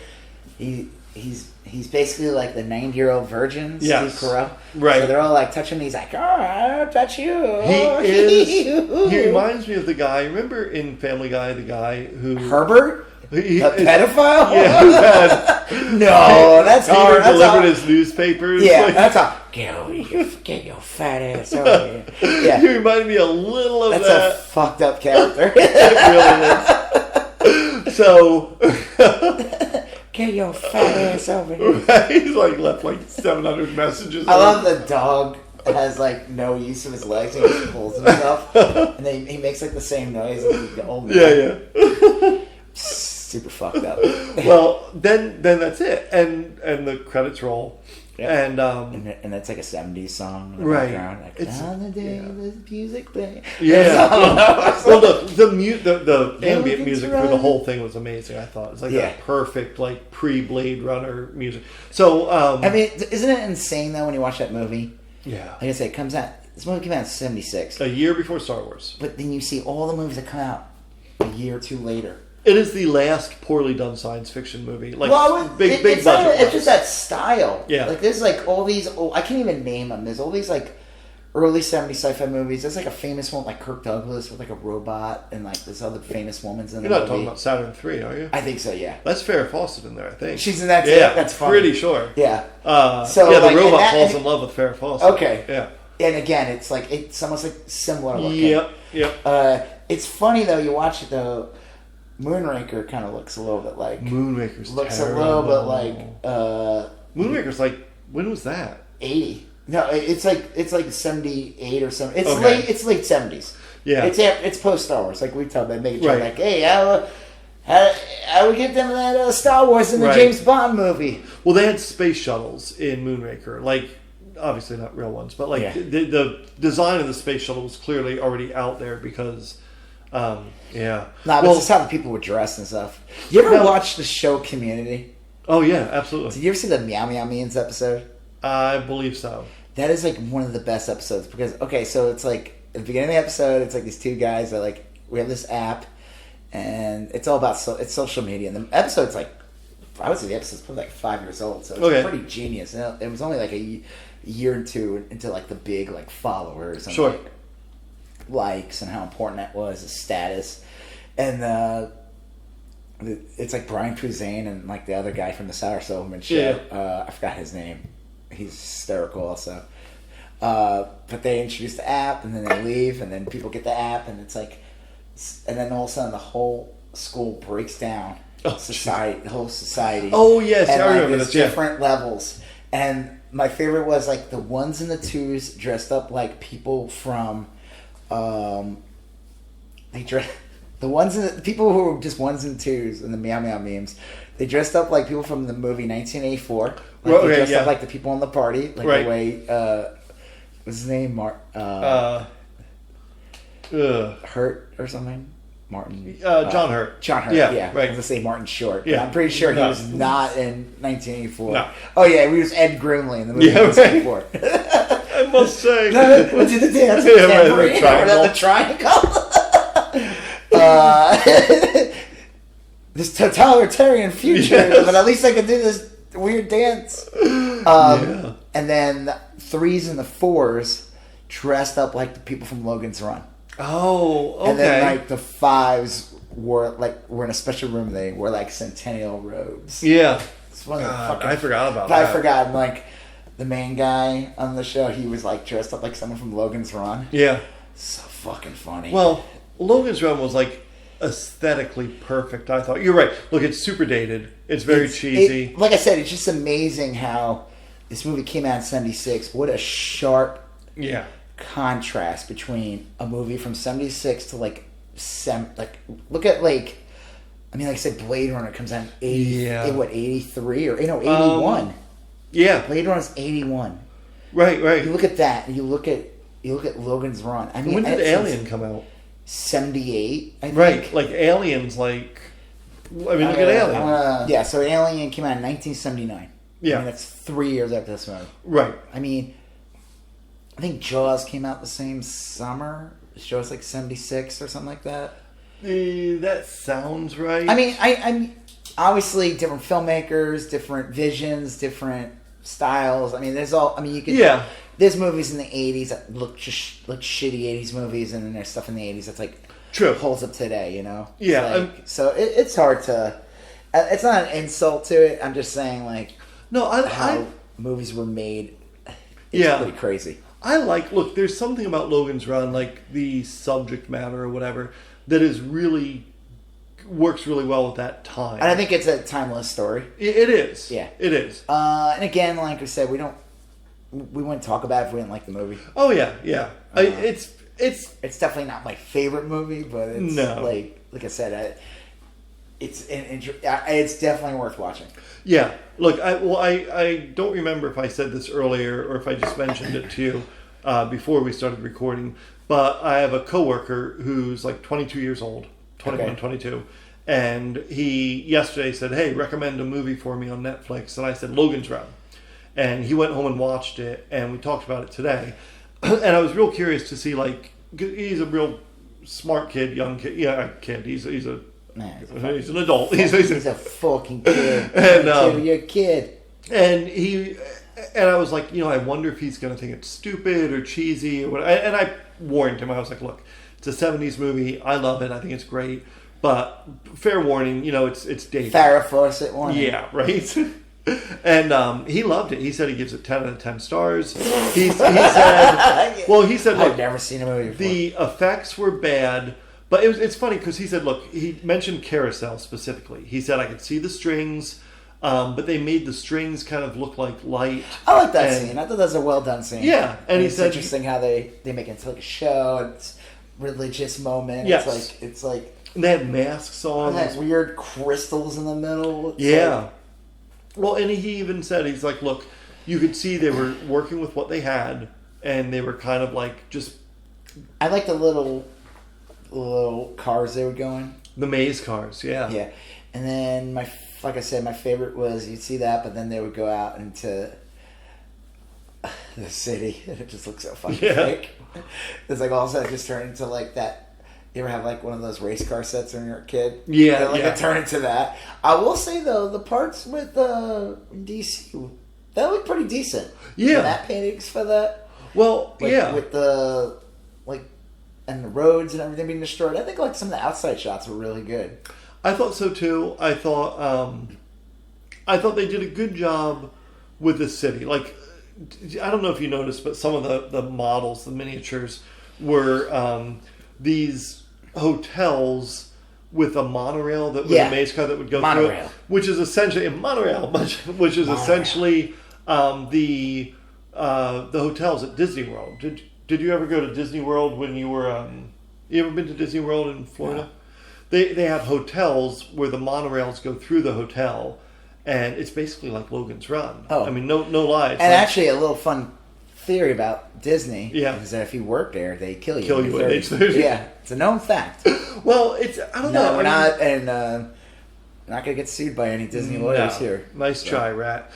S1: He's basically like the 90-year-old virgin,
S2: yes.
S1: Steve Carell.
S2: Right.
S1: So they're all like touching me. He's like, oh, I'll touch you.
S2: He reminds me of the guy, remember in Family Guy, the guy who...
S1: Herbert? The pedophile?
S2: Yeah, who had...
S1: No, that's hard.
S2: Peter delivered his newspapers.
S1: Yeah, that's all. Get your fat ass over here. Yeah.
S2: He reminded me a little of that.
S1: That's a fucked up character.
S2: It really is. So...
S1: Get your fat ass over here.
S2: Right? He's like left like 700 messages.
S1: I love the dog has like no use of his legs and he just pulls himself. And he makes like the same noise as the old man.
S2: Yeah.
S1: Super fucked up.
S2: Well, then that's it. And the credits roll.
S1: Yep. And that's like a 70s song in the background. Like,
S2: it's
S1: on the day the music play.
S2: Yeah. Well, the ambient music for the whole thing was amazing, I thought. It's like that perfect, like, pre-Blade Runner music. So,
S1: I mean, isn't it insane, though, when you watch that movie?
S2: Yeah.
S1: Like I said, it comes out... This movie came out in 76.
S2: A year before Star Wars.
S1: But then you see all the movies that come out a year or two later.
S2: It is the last poorly done science fiction movie. Like, big
S1: it's
S2: budget.
S1: it's just that style.
S2: Yeah.
S1: Like, there's like all these, I can't even name them. There's all these like early 70s sci-fi movies. There's like a famous one like Kirk Douglas with like a robot and like this other famous woman's in the
S2: You're not
S1: movie.
S2: talking about Saturn 3, are you?
S1: I think so, yeah.
S2: That's Farrah Fawcett in there, I think.
S1: She's in that too?
S2: Yeah,
S1: That's funny.
S2: pretty sure.
S1: Yeah.
S2: So the robot falls in love with Farrah Fawcett.
S1: Okay.
S2: Yeah.
S1: And again, it's almost like similar looking.
S2: Yep.
S1: It's funny though, you watch it though, Moonraker kind of looks a little bit like...
S2: Moonraker's
S1: looks
S2: terrible.
S1: a little bit like...
S2: Moonraker's like, when was that?
S1: 80. No, it's like 78 or something. It's
S2: Okay.
S1: late 70s.
S2: Yeah.
S1: It's post Star Wars. Like we talk about Megatron,
S2: Right.
S1: like, hey, how we get them that Star Wars in the
S2: Right.
S1: James Bond movie?
S2: Well, they had space shuttles in Moonraker. Like, obviously not real ones, but like the design of the space shuttle was clearly already out there because...
S1: Nah, but it's just how the people were dressed and stuff. You ever watch the show Community?
S2: Oh yeah, absolutely.
S1: Did you ever see the Meow Meow Means episode?
S2: I believe so.
S1: That is like one of the best episodes because so it's like at the beginning of the episode, it's like these two guys that like we have this app, and it's all about it's social media. And the episode's like, I would say the episode's probably like 5 years old, so it's pretty genius. And it was only like a year or two into like the big like followers and like likes and how important that was, the status, and it's like Brian Cruzane and like the other guy from the Sauer Silverman show. I forgot his name. He's hysterical also. But they introduce the app and then they leave and then people get the app and it's like, and then all of a sudden the whole school breaks down. The whole society.
S2: Oh yes,
S1: and
S2: I remember
S1: there's
S2: this.
S1: different levels. And my favorite was like the ones and the twos dressed up like people from, the ones and the people who were just ones and twos in the Meow Meow memes. They dressed up like people from the movie 1984. Like they dressed up like the people in the party, like the way what's his name, Hurt or something. Martin.
S2: John Hurt.
S1: John Hurt. Yeah. Right. I was gonna say Martin Short.
S2: Yeah.
S1: But I'm pretty sure he was not in 1984.
S2: No.
S1: Oh yeah, he was Ed Groomley in the movie 1984.
S2: I must say.
S1: What did the dance? The triangle. This totalitarian future, but at least I could do this weird dance. And then the threes and the fours dressed up like the people from Logan's Run.
S2: Oh, okay.
S1: And then like the fives were in a special room. They wore like centennial robes.
S2: Yeah.
S1: It's one of the fucking,
S2: I forgot about that.
S1: I forgot. And, like the main guy on the show, he was like dressed up like someone from Logan's Run.
S2: Yeah.
S1: So fucking funny.
S2: Well, Logan's Run was like aesthetically perfect, I thought. You're right. Look, it's super dated. It's very cheesy.
S1: Like I said, it's just amazing how this movie came out in 76. What a sharp contrast between a movie from 76 to like look at like, I mean, like I said, Blade Runner comes out in 83 or 81. Blade Runner's 81.
S2: Right.
S1: You look at that and you look at Logan's Run. I mean,
S2: when did Alien come out?
S1: 78, I think.
S2: Right, like Alien's like... I mean, look at Alien.
S1: So Alien came out in 1979.
S2: Yeah.
S1: I mean, that's 3 years after this movie.
S2: Right.
S1: I mean, I think Jaws came out the same summer. Jaws like 76 or something like that.
S2: That sounds right.
S1: I mean, I'm obviously different filmmakers, different visions, different styles. I mean, you could... There's movies in the 80s that look shitty 80s movies, and then there's stuff in the 80s that's like holds up today, you know?
S2: Yeah.
S1: So it's hard to... It's not an insult to it. I'm just saying, like... how movies were made. It's pretty crazy.
S2: Look, there's something about Logan's Run, like the subject matter or whatever, that is really... works really well with that time.
S1: And I think it's a timeless story.
S2: It is.
S1: Yeah.
S2: It is.
S1: And again, like I said, we wouldn't talk about it if we didn't like the movie.
S2: Oh yeah. It's
S1: definitely not my favorite movie, but it's like I said, it's definitely worth watching.
S2: Yeah. Look, I don't remember if I said this earlier or if I just mentioned it to you before we started recording, but I have a coworker who's like 22 years old, 21, 22, and he yesterday said, "Hey, recommend a movie for me on Netflix," and I said Logan's Run. And he went home and watched it, and we talked about it today. And I was real curious to see, like, he's a real smart kid, young kid. Yeah, kid. He's a
S1: Man,
S2: He's an adult.
S1: He's a fucking kid.
S2: And
S1: you're a kid.
S2: And I was like, I wonder if he's going to think it's stupid or cheesy or what. And I warned him. I was like, look, it's a 70s movie. I love it. I think it's great. But fair warning, it's dated.
S1: Farrah Fawcett warning.
S2: Yeah, right? And he loved it. He said he gives it 10 out of 10 stars. He said, look,
S1: I've never seen a movie before.
S2: The effects were bad. But it's funny because he said, look, he mentioned carousel specifically. He said, I could see the strings, but they made the strings kind of look like light.
S1: I like that scene. I thought that was a well done scene.
S2: Yeah. And
S1: it's interesting how they make it into like a show. And it's a religious moment.
S2: Yes.
S1: It's like.
S2: And they had masks on.
S1: And they weird crystals in the middle.
S2: It's well, and he even said, he's like, look, you could see they were working with what they had. And they were kind of like just.
S1: I like the little cars they were going.
S2: The maze cars, yeah.
S1: Yeah. And then, like I said, my favorite was you'd see that, but then they would go out into the city, and it just looks so fucking fake. It's like all of a sudden it just turned into like that. You ever have like one of those race car sets when you're a kid?
S2: Yeah.
S1: It turned into that. I will say, though, the parts with DC, that looked pretty decent.
S2: Yeah.
S1: The matte paintings for that.
S2: Well,
S1: With the, and the roads and everything being destroyed. I think some of the outside shots were really good.
S2: I thought so too. I thought they did a good job with the city. Like, I don't know if you noticed, but some of the models, the miniatures, were these hotels with a monorail with a maze car that would go through it, which is essentially essentially the hotels at Disney World. Did you ever go to Disney World when you were? You ever been to Disney World in Florida? Yeah. They have hotels where the monorails go through the hotel, and it's basically like Logan's Run. Oh, I mean, no lie.
S1: And actually, a little fun theory about Disney is that if you work there, they kill you. Yeah, it's a known fact.
S2: Well, I don't know.
S1: We're not gonna get sued by any Disney lawyers here.
S2: Nice try, Rat.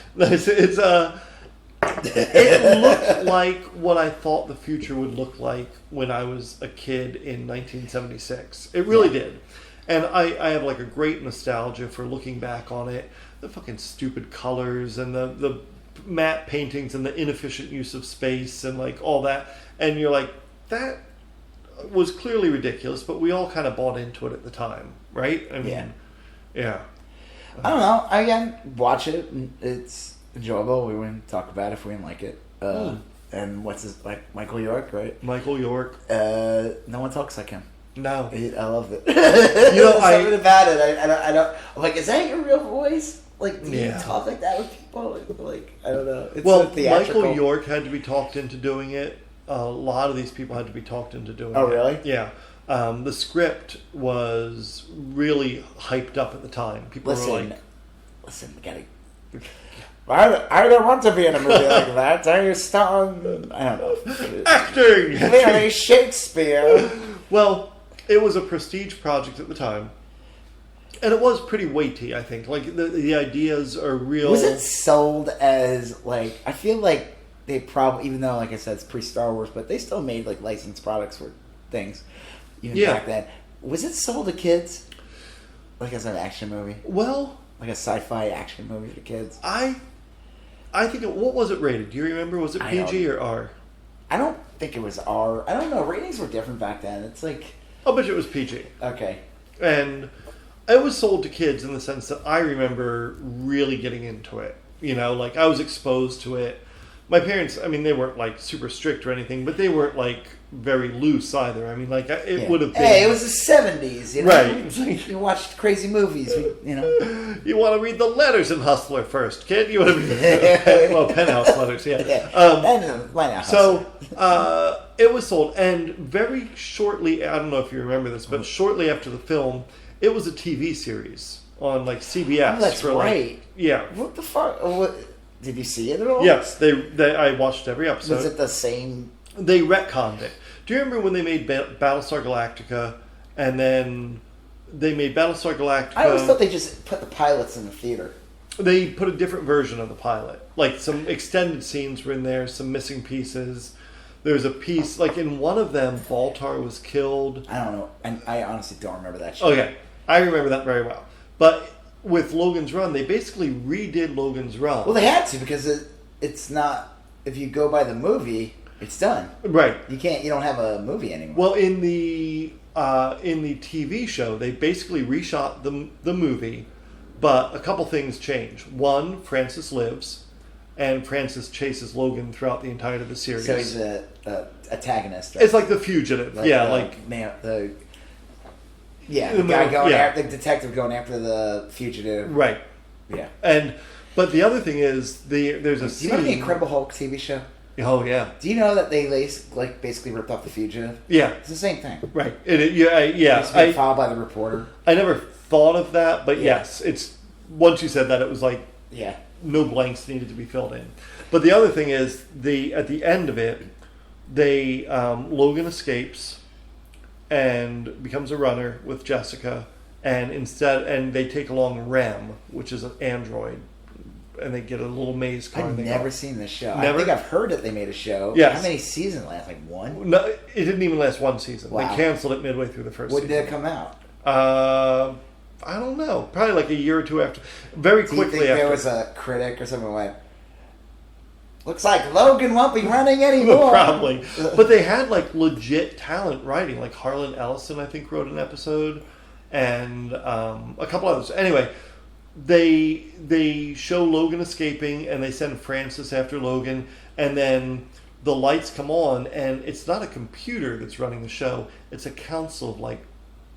S2: It looked like what I thought the future would look like when I was a kid in 1976. It really did. And I have like a great nostalgia for looking back on it. The fucking stupid colors and the matte paintings and the inefficient use of space and like all that. And you're like, that was clearly ridiculous, but we all kind of bought into it at the time, right? I mean, yeah.
S1: I don't know. Again, watch it. It's enjoyable. We wouldn't talk about it if we didn't like it. And what's his Michael York, right?
S2: Michael York.
S1: No one talks like him.
S2: No,
S1: I loved it.
S2: Something
S1: about it. I don't. I'm like, is that your real voice? Like, do you talk like that with people? Like, I don't know. It's
S2: Michael York had to be talked into doing it. A lot of these people had to be talked into doing it.
S1: Oh, really?
S2: Yeah. The script was really hyped up at the time. People were like,
S1: "Listen, we gotta." I don't want to be in a movie like that. I don't know.
S2: Acting!
S1: Shakespeare.
S2: Well, it was a prestige project at the time. And it was pretty weighty, I think. Like, the ideas are real.
S1: Was it sold as, like... I feel like they probably... Even though, like I said, it's pre-Star Wars, but they still made, like, licensed products for things. Even back then. Was it sold to kids? Like as an action movie?
S2: Well...
S1: Like a sci-fi action movie for kids?
S2: I think... What was it rated? Do you remember? Was it PG or R?
S1: I don't think it was R. I don't know. Ratings were different back then. It's like...
S2: I'll bet you it was PG.
S1: Okay.
S2: And... it was sold to kids in the sense that I remember really getting into it. You know, like I was exposed to it. My parents, I mean, they weren't like super strict or anything, but they weren't like very loose either. I mean, like it would have been.
S1: Hey, it was the 70s, you know?
S2: Right.
S1: You watched crazy movies, you know?
S2: You want to read the letters in Hustler first, kid? You want to read well, Penthouse letters, yeah. So it was sold, and very shortly, I don't know if you remember this, but shortly after the film, it was a TV series on like CBS.
S1: Oh, that's right.
S2: Yeah.
S1: What the fuck? Did you see it at all?
S2: Yes, I watched every episode.
S1: Was it the same?
S2: They retconned it. Do you remember when they made Battlestar Galactica, and then they made Battlestar Galactica?
S1: I always thought they just put the pilots in the theater.
S2: They put a different version of the pilot. Like some extended scenes were in there, some missing pieces. There's a piece, like in one of them, Baltar was killed.
S1: I don't know. And I honestly don't remember that shit.
S2: Okay. I remember that very well. But with Logan's Run, they basically redid Logan's Run.
S1: Well, they had to because it's not. If you go by the movie, it's done.
S2: Right.
S1: You can't. You don't have a movie anymore.
S2: Well, in the TV show, they basically reshot the movie, but a couple things change. One, Francis lives, and Francis chases Logan throughout the entirety of the series.
S1: So he's a antagonist. Right?
S2: It's like the fugitive.
S1: The guy going after the detective going after the fugitive.
S2: Right.
S1: Yeah.
S2: But the other thing is there's a
S1: Do
S2: scene.
S1: you remember the Incredible Hulk TV show?
S2: Oh yeah.
S1: Do you know that they basically ripped off the fugitive?
S2: Yeah.
S1: It's the same thing.
S2: Right. Yeah.
S1: Filed by the reporter.
S2: I never thought of that, but yes, it's once you said that, it was like no blanks needed to be filled in. But the other thing is at the end of it, Logan escapes and becomes a runner with Jessica, and they take along Rem, which is an android. And they get a little maze car.
S1: I've never seen this show.
S2: Never?
S1: I think I've heard that they made a show.
S2: Yes.
S1: How many seasons last? Like one?
S2: No, it didn't even last one season.
S1: Wow.
S2: They canceled it midway through the first season.
S1: When did it come out?
S2: I don't know. Probably like a year or two after. Very quickly
S1: Do you think
S2: after.
S1: there was a critic or someone went, looks like Logan won't be running anymore.
S2: Probably. But they had like legit talent writing. Like Harlan Ellison, I think, wrote an episode. And a couple others. Anyway, they show Logan escaping, and they send Francis after Logan, and then the lights come on, and it's not a computer that's running the show, it's a council of like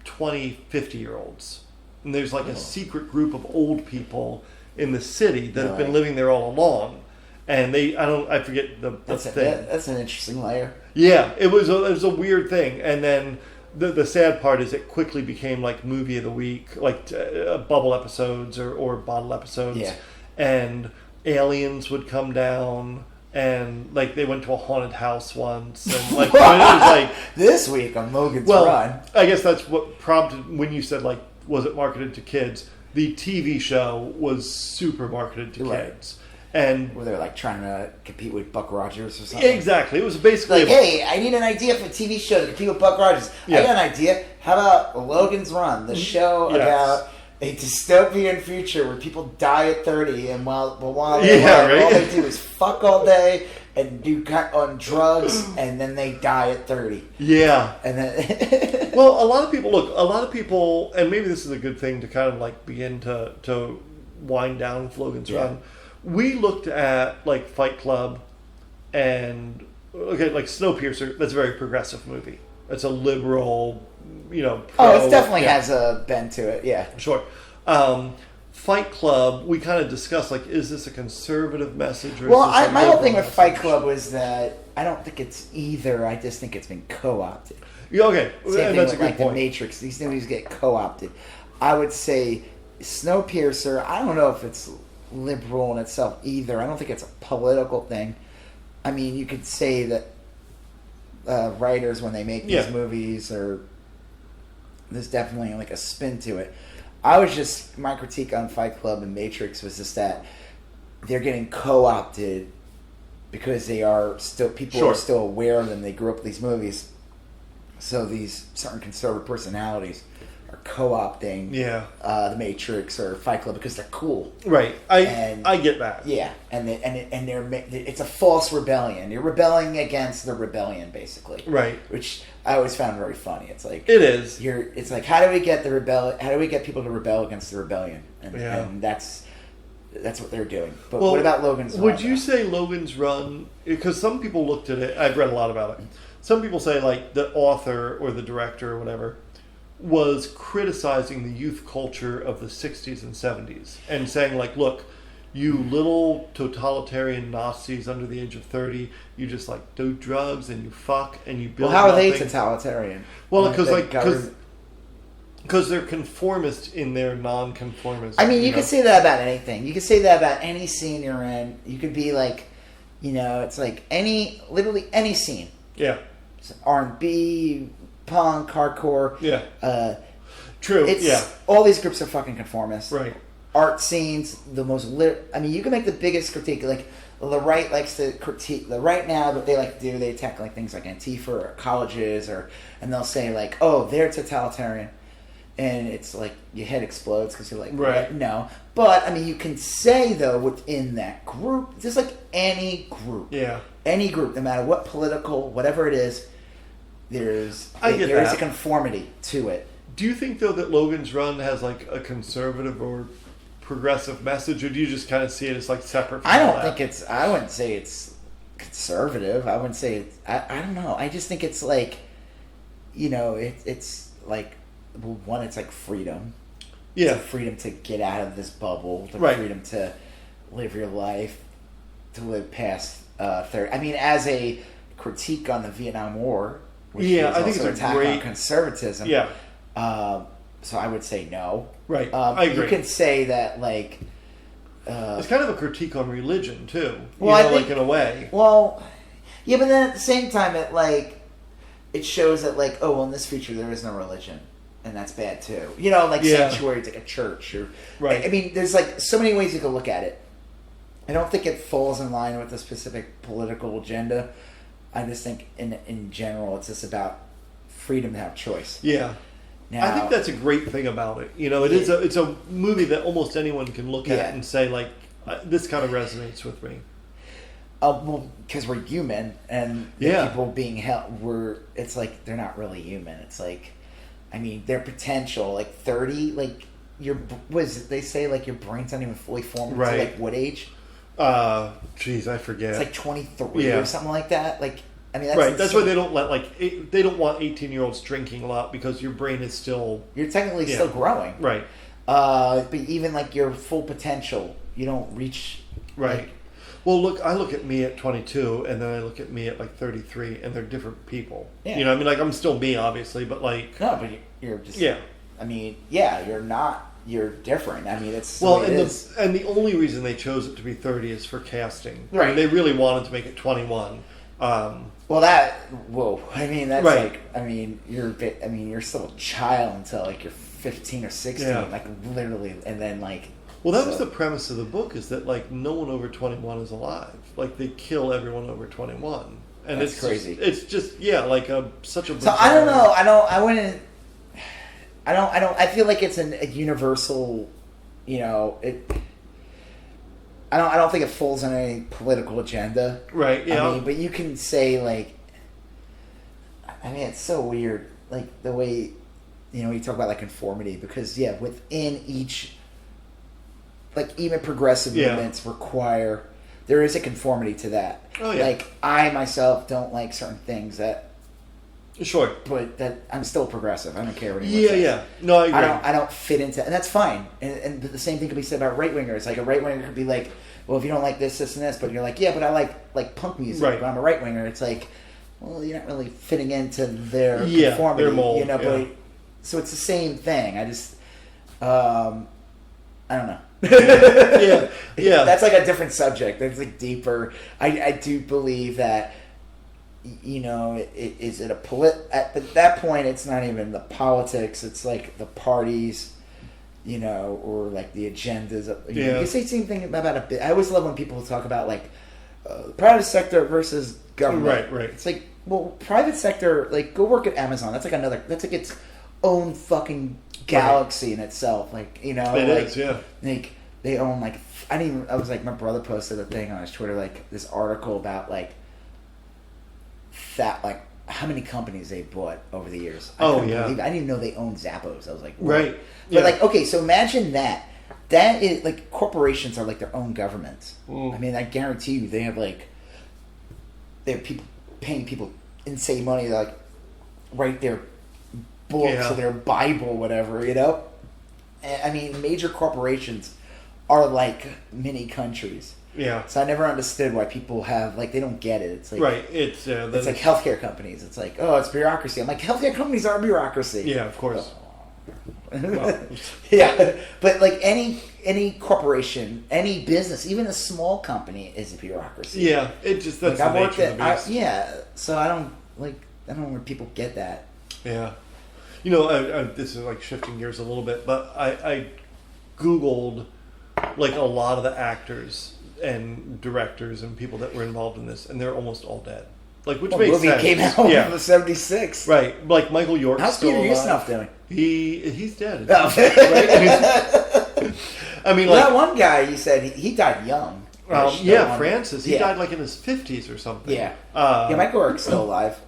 S2: 20, 50-year-olds. And there's like a secret group of old people in the city that have been living there all along. And I forget the thing.
S1: That's an interesting layer.
S2: Yeah, it was a weird thing. And then the sad part is it quickly became like movie of the week, like bubble episodes or bottle episodes.
S1: Yeah.
S2: And aliens would come down, and like they went to a haunted house once, and like it was like
S1: this week on Logan's Run.
S2: I guess that's what prompted when you said like, was it marketed to kids? The TV show was super marketed to kids. And
S1: where they're like trying to compete with Buck Rogers or something.
S2: Exactly. It was basically
S1: like, hey, I need an idea for a TV show to compete with Buck Rogers. Yeah. I got an idea. How about Logan's Run, the show about a dystopian future where people die at 30, and while they're alive, all they do is fuck all day and do on drugs, and then they die at 30.
S2: Yeah.
S1: And then
S2: well, a lot of people, and maybe this is a good thing to kind of like begin to wind down with Logan's Run. We looked at like Fight Club and like Snowpiercer. That's a very progressive movie. It's a liberal,
S1: it definitely has a bend to it. Yeah,
S2: sure. Fight Club, we kind of discussed like, is this a conservative message? Or
S1: my whole thing with Fight Club was that I don't think it's either. I just think it's been co-opted.
S2: Yeah, okay,
S1: same thing
S2: that's
S1: with
S2: a good point.
S1: The Matrix. These movies get co-opted. I would say Snowpiercer. I don't know if it's liberal in itself either. I don't think it's a political thing. I mean, you could say that writers, when they make these movies, there's definitely like a spin to it. My critique on Fight Club and Matrix was just that they're getting co-opted because people are still aware of them. They grew up with these movies, so these certain conservative personalities are co-opting the Matrix or Fight Club because they're cool.
S2: Right. I get that.
S1: Yeah, it's a false rebellion. You're rebelling against the rebellion, basically.
S2: Right.
S1: Which I always found very funny. It's like
S2: it is.
S1: It's like, how do we get How do we get people to rebel against the rebellion? And that's what they're doing. But what about Logan's Run?
S2: Would you say Logan's Run? Because some people looked at it. I've read a lot about it. Some people say like the author or the director or whatever was criticizing the youth culture of the 60s and 70s and saying like, look, you little totalitarian Nazis under the age of 30, you just like do drugs and you fuck and you build
S1: how
S2: nothing.
S1: are they totalitarian?
S2: Well, because they're conformist in their non-conformism.
S1: I mean, you could say that about anything. You could say that about any scene you're in. You could be like, it's like literally any scene.
S2: Yeah.
S1: R&B, punk, hardcore.
S2: Yeah. True.
S1: All these groups are fucking conformists.
S2: Right.
S1: Art scenes, the most you can make the biggest critique. Like the right likes to critique the right now. What they like to do, they attack like things like Antifa or colleges, and they'll say like, oh, they're totalitarian. and it's like your head explodes because you're like,
S2: Right.
S1: no. But I mean, you can say though within that group, just like any group, any group, no matter what political, whatever it is, there's a conformity to it.
S2: Do you think though that Logan's Run has like a conservative or progressive message, or do you just kind of see it as like separate from
S1: I
S2: all
S1: don't
S2: that?
S1: think I wouldn't say it's conservative. I wouldn't say it's, I don't know. I just think it's like, it's like, well, one, it's like freedom.
S2: Yeah.
S1: It's a freedom to get out of this bubble, the freedom to live your life, to live past 30. I mean, as a critique on the Vietnam War, which is
S2: I think
S1: also
S2: it's
S1: an attack on conservatism.
S2: Yeah.
S1: So I would say no.
S2: Right. I agree.
S1: You can say that, like...
S2: it's kind of a critique on religion, too.
S1: Well, I think,
S2: like, in a way.
S1: Well, yeah, but then at the same time, it shows that, like, oh, well, in this future, there is no religion. And that's bad, too. Sanctuary, it's like a church. Or,
S2: right.
S1: I mean, there's, like, so many ways you can look at it. I don't think it falls in line with a specific political agenda. I just think, in general, it's just about freedom to have choice.
S2: Yeah. Now, I think that's a great thing about it. It's a movie that almost anyone can look at and say, like, this kind of resonates with me.
S1: Well, because we're human, and the people being held, it's like they're not really human. It's like, I mean, their potential, like 30, like they say, like your brain's not even fully formed until like what age?
S2: Jeez, I forget.
S1: It's like 23 or something like that. Like, I mean, that's
S2: right. That's why they don't let they don't want 18-year-olds drinking a lot, because your brain is still,
S1: you're technically still growing,
S2: right?
S1: But even like your full potential, you don't reach,
S2: right.
S1: Like,
S2: well, I look at me at 22, and then I look at me at like 33, and they're different people.
S1: Yeah.
S2: I mean, like, I'm still me, obviously, but like,
S1: no, but you're just, I mean, you're not. You're different. I mean, it's
S2: and the only reason they chose it to be 30 is for casting.
S1: Right.
S2: I mean, they really wanted to make it 21.
S1: I mean, that's like, I mean, you're still a child until like you're 15 or 16, like literally, and then like.
S2: Well, that was the premise of the book, is that like no one over 21 is alive. Like they kill everyone over 21, and
S1: that's crazy.
S2: It's just like such a.
S1: So I don't know. I wouldn't. I feel like it's a universal. I don't think it falls on any political agenda.
S2: Right. Yeah.
S1: I mean, but you can say like. I mean, it's so weird, like the way, you talk about like conformity, because within each. Like even progressive movements require, there is a conformity to that.
S2: Oh yeah.
S1: Like I myself don't like certain things that.
S2: Sure.
S1: But that I'm still progressive. I don't care what anyone says.
S2: Yeah. No, I agree.
S1: I don't fit into, and that's fine. And the same thing could be said about right wingers. Like a right winger could be like, well, if you don't like this, and this, but you're like, yeah, but I like punk music.
S2: Right.
S1: But I'm a right winger. It's like, well, you're not really fitting into their conformity.
S2: Their mold.
S1: But so it's the same thing. I just, I don't know.
S2: yeah.
S1: That's like a different subject. That's like deeper. I do believe that, is it at that point, it's not even the politics. It's like the parties, or like the agendas. You can say the same thing about a bit. I always love when people talk about like private sector versus government.
S2: Right.
S1: It's like, well, private sector, like go work at Amazon. That's like its own fucking galaxy in itself. Like,
S2: it is,
S1: like they own like, I was like, my brother posted a thing on his Twitter, like this article about like that, like how many companies they bought over the years. I didn't even know they owned Zappos. I was like, what? Right. But like, okay, so imagine that is like, corporations are like their own governments. I mean, I guarantee you they have people paying people insane money to like write their books or their Bible, whatever, And, I mean, major corporations are like mini countries.
S2: Yeah.
S1: So I never understood why people have, like, they don't get it. It's like,
S2: right. It's
S1: like healthcare companies. It's like, oh, it's bureaucracy. I'm like, healthcare companies are bureaucracy.
S2: Yeah, of course.
S1: Well. Yeah, but like any corporation, any business, even a small company is a bureaucracy.
S2: Yeah, it just that's like, the nature of the beast.
S1: So I don't know where people get that.
S2: Yeah. This is like shifting gears a little bit, but I Googled like a lot of the actors and directors and people that were involved in this, and they're almost all dead. Like, which
S1: Well,
S2: makes
S1: movie
S2: sense.
S1: came out in the 76.
S2: Right. Like, Michael York's
S1: How's
S2: still
S1: Peter
S2: alive.
S1: Ustinov doing?
S2: He's dead.
S1: Oh.
S2: Right? I mean,
S1: Well,
S2: like...
S1: that one guy, you said, he died young.
S2: Francis. He died, like, in his 50s or something.
S1: Yeah. Michael York's still alive.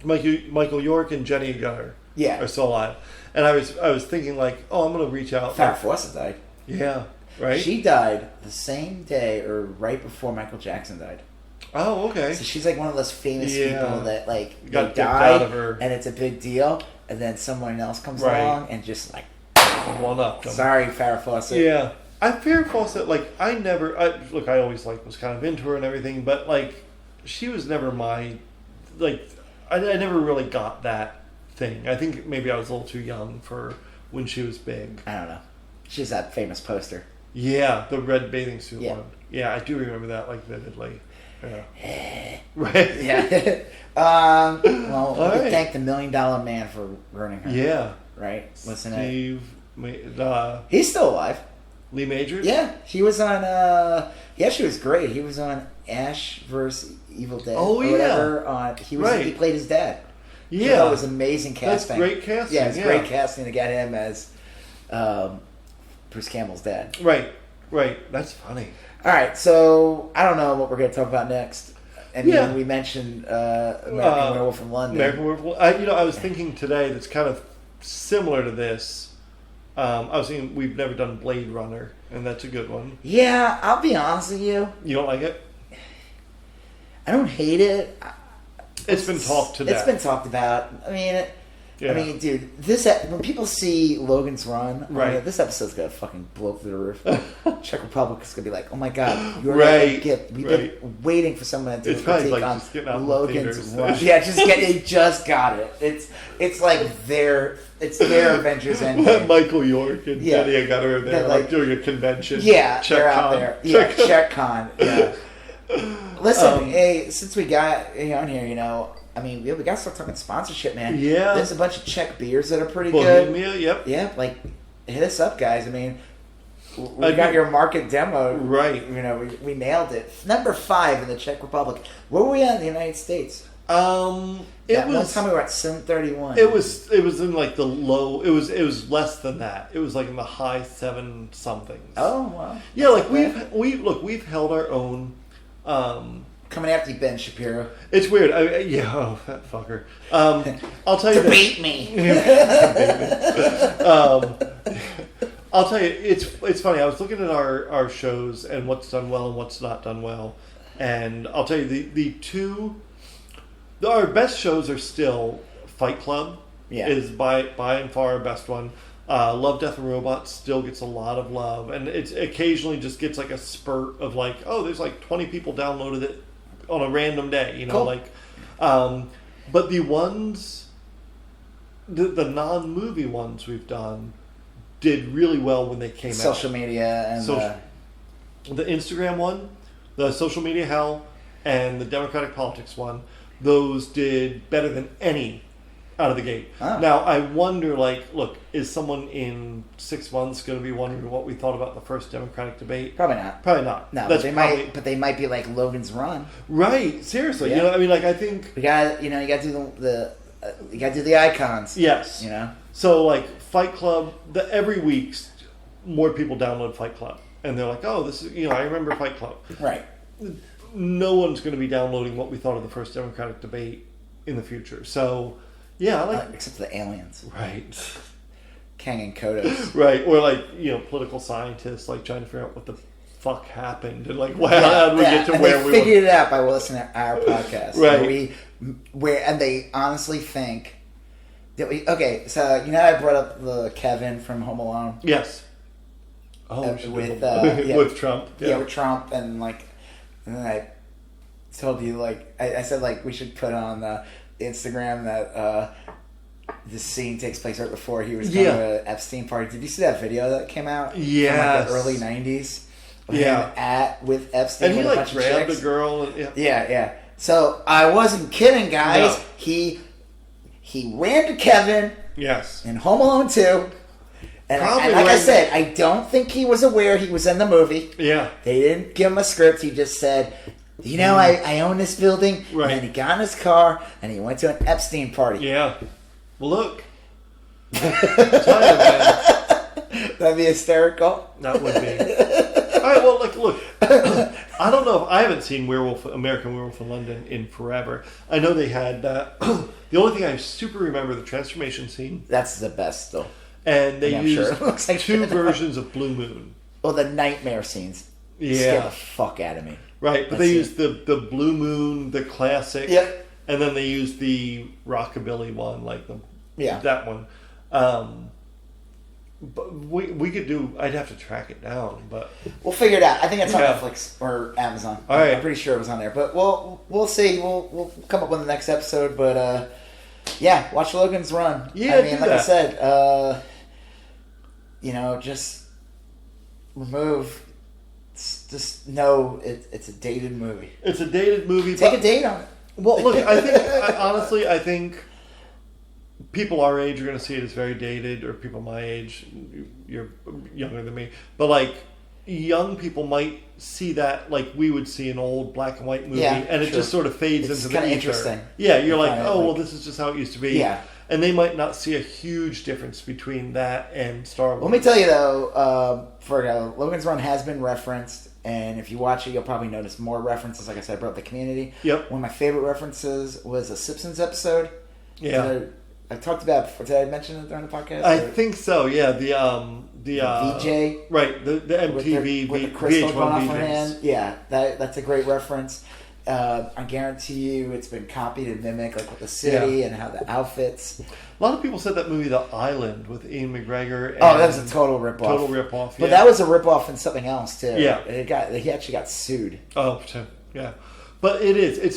S2: Michael York and Jenny Gunner are still alive. And I was thinking, like, oh, I'm going to reach out.
S1: Farrah Fawcett died.
S2: Yeah, right?
S1: She died the same day or right before Michael Jackson died.
S2: Oh, okay.
S1: So she's like one of those famous people that, like,
S2: got
S1: they died,
S2: out of her.
S1: And it's a big deal, and then someone else comes along and just, like,
S2: one up them.
S1: Sorry, Farrah Fawcett.
S2: Yeah. Farrah Fawcett, like, I always, like, was kind of into her and everything, but, like, she was never my, like, I never really got that thing. I think maybe I was a little too young for when she was big.
S1: I don't know. She's that famous poster.
S2: Yeah, the red bathing suit one. Yeah, I do remember that, like, vividly. Yeah. Right?
S1: Yeah. Well, we can thank the $1 Million Man for ruining her.
S2: Yeah.
S1: Right? Listen he's still alive.
S2: Lee Majors?
S1: Yeah. He was on, she was great. He was on Ash vs. Evil Dead.
S2: Oh,
S1: or whatever. He played his dad.
S2: Yeah.
S1: That was amazing casting.
S2: That's great casting.
S1: Yeah, it's great casting to get him as Bruce Campbell's dad.
S2: Right. That's funny.
S1: All right, so I don't know what we're going to talk about next. I mean, we mentioned American Werewolf in London.
S2: American Werewolf. I was thinking today that's kind of similar to this. I was thinking we've never done Blade Runner, and that's a good one.
S1: Yeah, I'll be honest with you.
S2: You don't like it?
S1: I don't hate it.
S2: It's been talked to death.
S1: It's been talked about. I mean, dude, when people see Logan's Run, this episode's gonna fucking blow through the roof. Czech Republic is gonna be like, oh my god, you're we've been waiting for someone to do a critique like on Logan's Run. Yeah, just got it. It's like their Avengers Endgame.
S2: Michael York and Jenny Gunner are there, like doing a convention.
S1: Yeah, they're out there. Yeah, CheckCon. Yeah. Listen, hey, since we got on here, I mean, we got to start talking sponsorship, man.
S2: Yeah.
S1: There's a bunch of Czech beers that are pretty good.
S2: Bohemia, yep.
S1: Yeah, like, hit us up, guys. I mean, we got your market demo.
S2: Right.
S1: We nailed it. Number 5 in the Czech Republic. Where were we at in the United States?
S2: One
S1: time we were at 731.
S2: It was in like the low. It was less than that. It was like in the high 7 somethings.
S1: Oh wow.
S2: Yeah, like we've held our own.
S1: Coming after you, Ben Shapiro.
S2: It's weird. That fucker. I'll tell you.
S1: Debate me.
S2: I'll tell you. It's funny. I was looking at our shows and what's done well and what's not done well, and I'll tell you our best shows are still Fight Club.
S1: Yeah.
S2: Is by and far our best one. Love, Death, and Robots still gets a lot of love, and it occasionally just gets like a spurt of like, oh, there's like 20 people downloaded it on a random day,
S1: cool.
S2: like. But the ones, the non-movie ones we've done, did really well when they came out.
S1: Social media and
S2: the Instagram one, the social media hell, and the Democratic politics one. Those did better than any out of the gate. Oh. Now, I wonder, look, is someone in 6 months going to be wondering what we thought about the first Democratic debate?
S1: Probably not.
S2: Probably not.
S1: No, but they might be like Logan's Run.
S2: Right. Seriously. Yeah. I mean, I think
S1: we got you got to do the icons.
S2: Yes. So Fight Club, every week more people download Fight Club, and they're like, oh, this is I remember Fight Club.
S1: Right.
S2: No one's going to be downloading what we thought of the first Democratic debate in the future. So, yeah,
S1: except for the aliens,
S2: right?
S1: Kang and Kodos,
S2: right? Or political scientists trying to figure out what the fuck happened and how did we get to where we
S1: figured it out by listening to our podcast,
S2: right?
S1: And they honestly think that so I brought up the Kevin from Home Alone,
S2: yes, with Trump,
S1: with Trump and then I told you, I said, we should put on Instagram that this scene takes place right before he was going to an Epstein party. Did you see that video that came out?
S2: Yeah.
S1: From, the early 90s?
S2: Yeah.
S1: With Epstein.
S2: And he,
S1: with a bunch
S2: grabbed
S1: of chicks.
S2: a girl. And,
S1: yeah. So, I wasn't kidding, guys. No. He ran to Kevin.
S2: Yes.
S1: In Home Alone 2. And I said, I don't think he was aware he was in the movie.
S2: Yeah.
S1: They didn't give him a script. He just said, You know, I own this building.
S2: Right.
S1: And then he got in his car and he went to an Epstein party.
S2: Yeah. Well, look. I'm telling you, man.
S1: That'd be hysterical.
S2: That would be. All right, well, look. I don't know if I haven't seen American Werewolf in London in forever. I know they had the only thing I super remember the transformation scene.
S1: That's the best, though.
S2: And they used
S1: sure it looks like
S2: two versions of Blue Moon.
S1: Well, the nightmare scenes
S2: Yeah.
S1: scare the fuck out of me.
S2: Right, but they used the Blue Moon, the classic.
S1: Yep.
S2: And then they used the rockabilly one, like that one. But we could do. I'd have to track it down, but
S1: we'll figure it out. I think it's on Netflix or Amazon.
S2: All right.
S1: I'm pretty sure it was on there, but we'll see. We'll come up with the next episode. But yeah, watch Logan's Run.
S2: Yeah,
S1: I mean, like
S2: that.
S1: I said, just remove. Just know it's a dated movie.
S2: It's a dated movie.
S1: Take a date on it.
S2: Well, look, honestly, I think people our age are going to see it as very dated, or people my age, you're younger than me, but like young people might see that like we would see an old black and white movie, and it just sort of fades into the ether.
S1: Interesting.
S2: Yeah, you're like, well, this is just how it used to be.
S1: Yeah.
S2: And they might not see a huge difference between that and Star Wars.
S1: Let me tell you though, Logan's Run has been referenced, and if you watch it, you'll probably notice more references. Like I said, about the community.
S2: Yep.
S1: One of my favorite references was a Simpsons episode.
S2: Yeah.
S1: I talked about before. Did I mention it during the podcast?
S2: I think so. Yeah. The
S1: VJ.
S2: Right. The MTV
S1: with the crystal
S2: VH1
S1: going off her
S2: VJs.
S1: hand. Yeah. That's a great reference. I guarantee you, it's been copied and mimicked, like with the city and how the outfits.
S2: A lot of people said that movie, The Island, with Ian McGregor. And
S1: that was a total ripoff.
S2: Total ripoff.
S1: But that was a ripoff in something else too.
S2: Yeah.
S1: He actually got sued.
S2: Oh, yeah. But it is. It's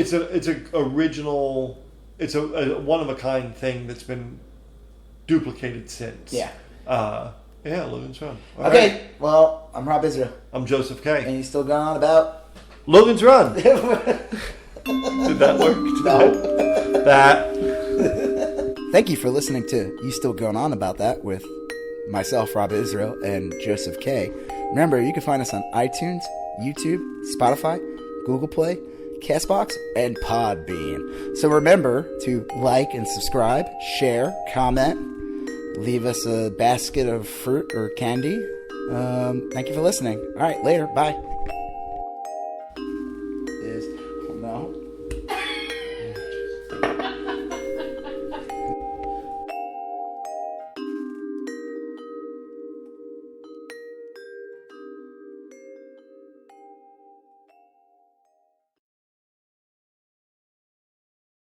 S2: a original. It's a one of a kind thing that's been duplicated since.
S1: Yeah.
S2: Yeah. Logan's Run. All
S1: okay.
S2: right.
S1: Well, I'm Rob Israel.
S2: I'm Joseph K.
S1: And you still going on about
S2: Logan's Run. Did that work?
S1: No.
S2: That.
S1: Thank you for listening to You Still Going On About That with myself, Rob Israel, and Joseph K. Remember, you can find us on iTunes, YouTube, Spotify, Google Play, Castbox, and Podbean. So remember to like and subscribe, share, comment, leave us a basket of fruit or candy. Thank you for listening. All right, later. Bye.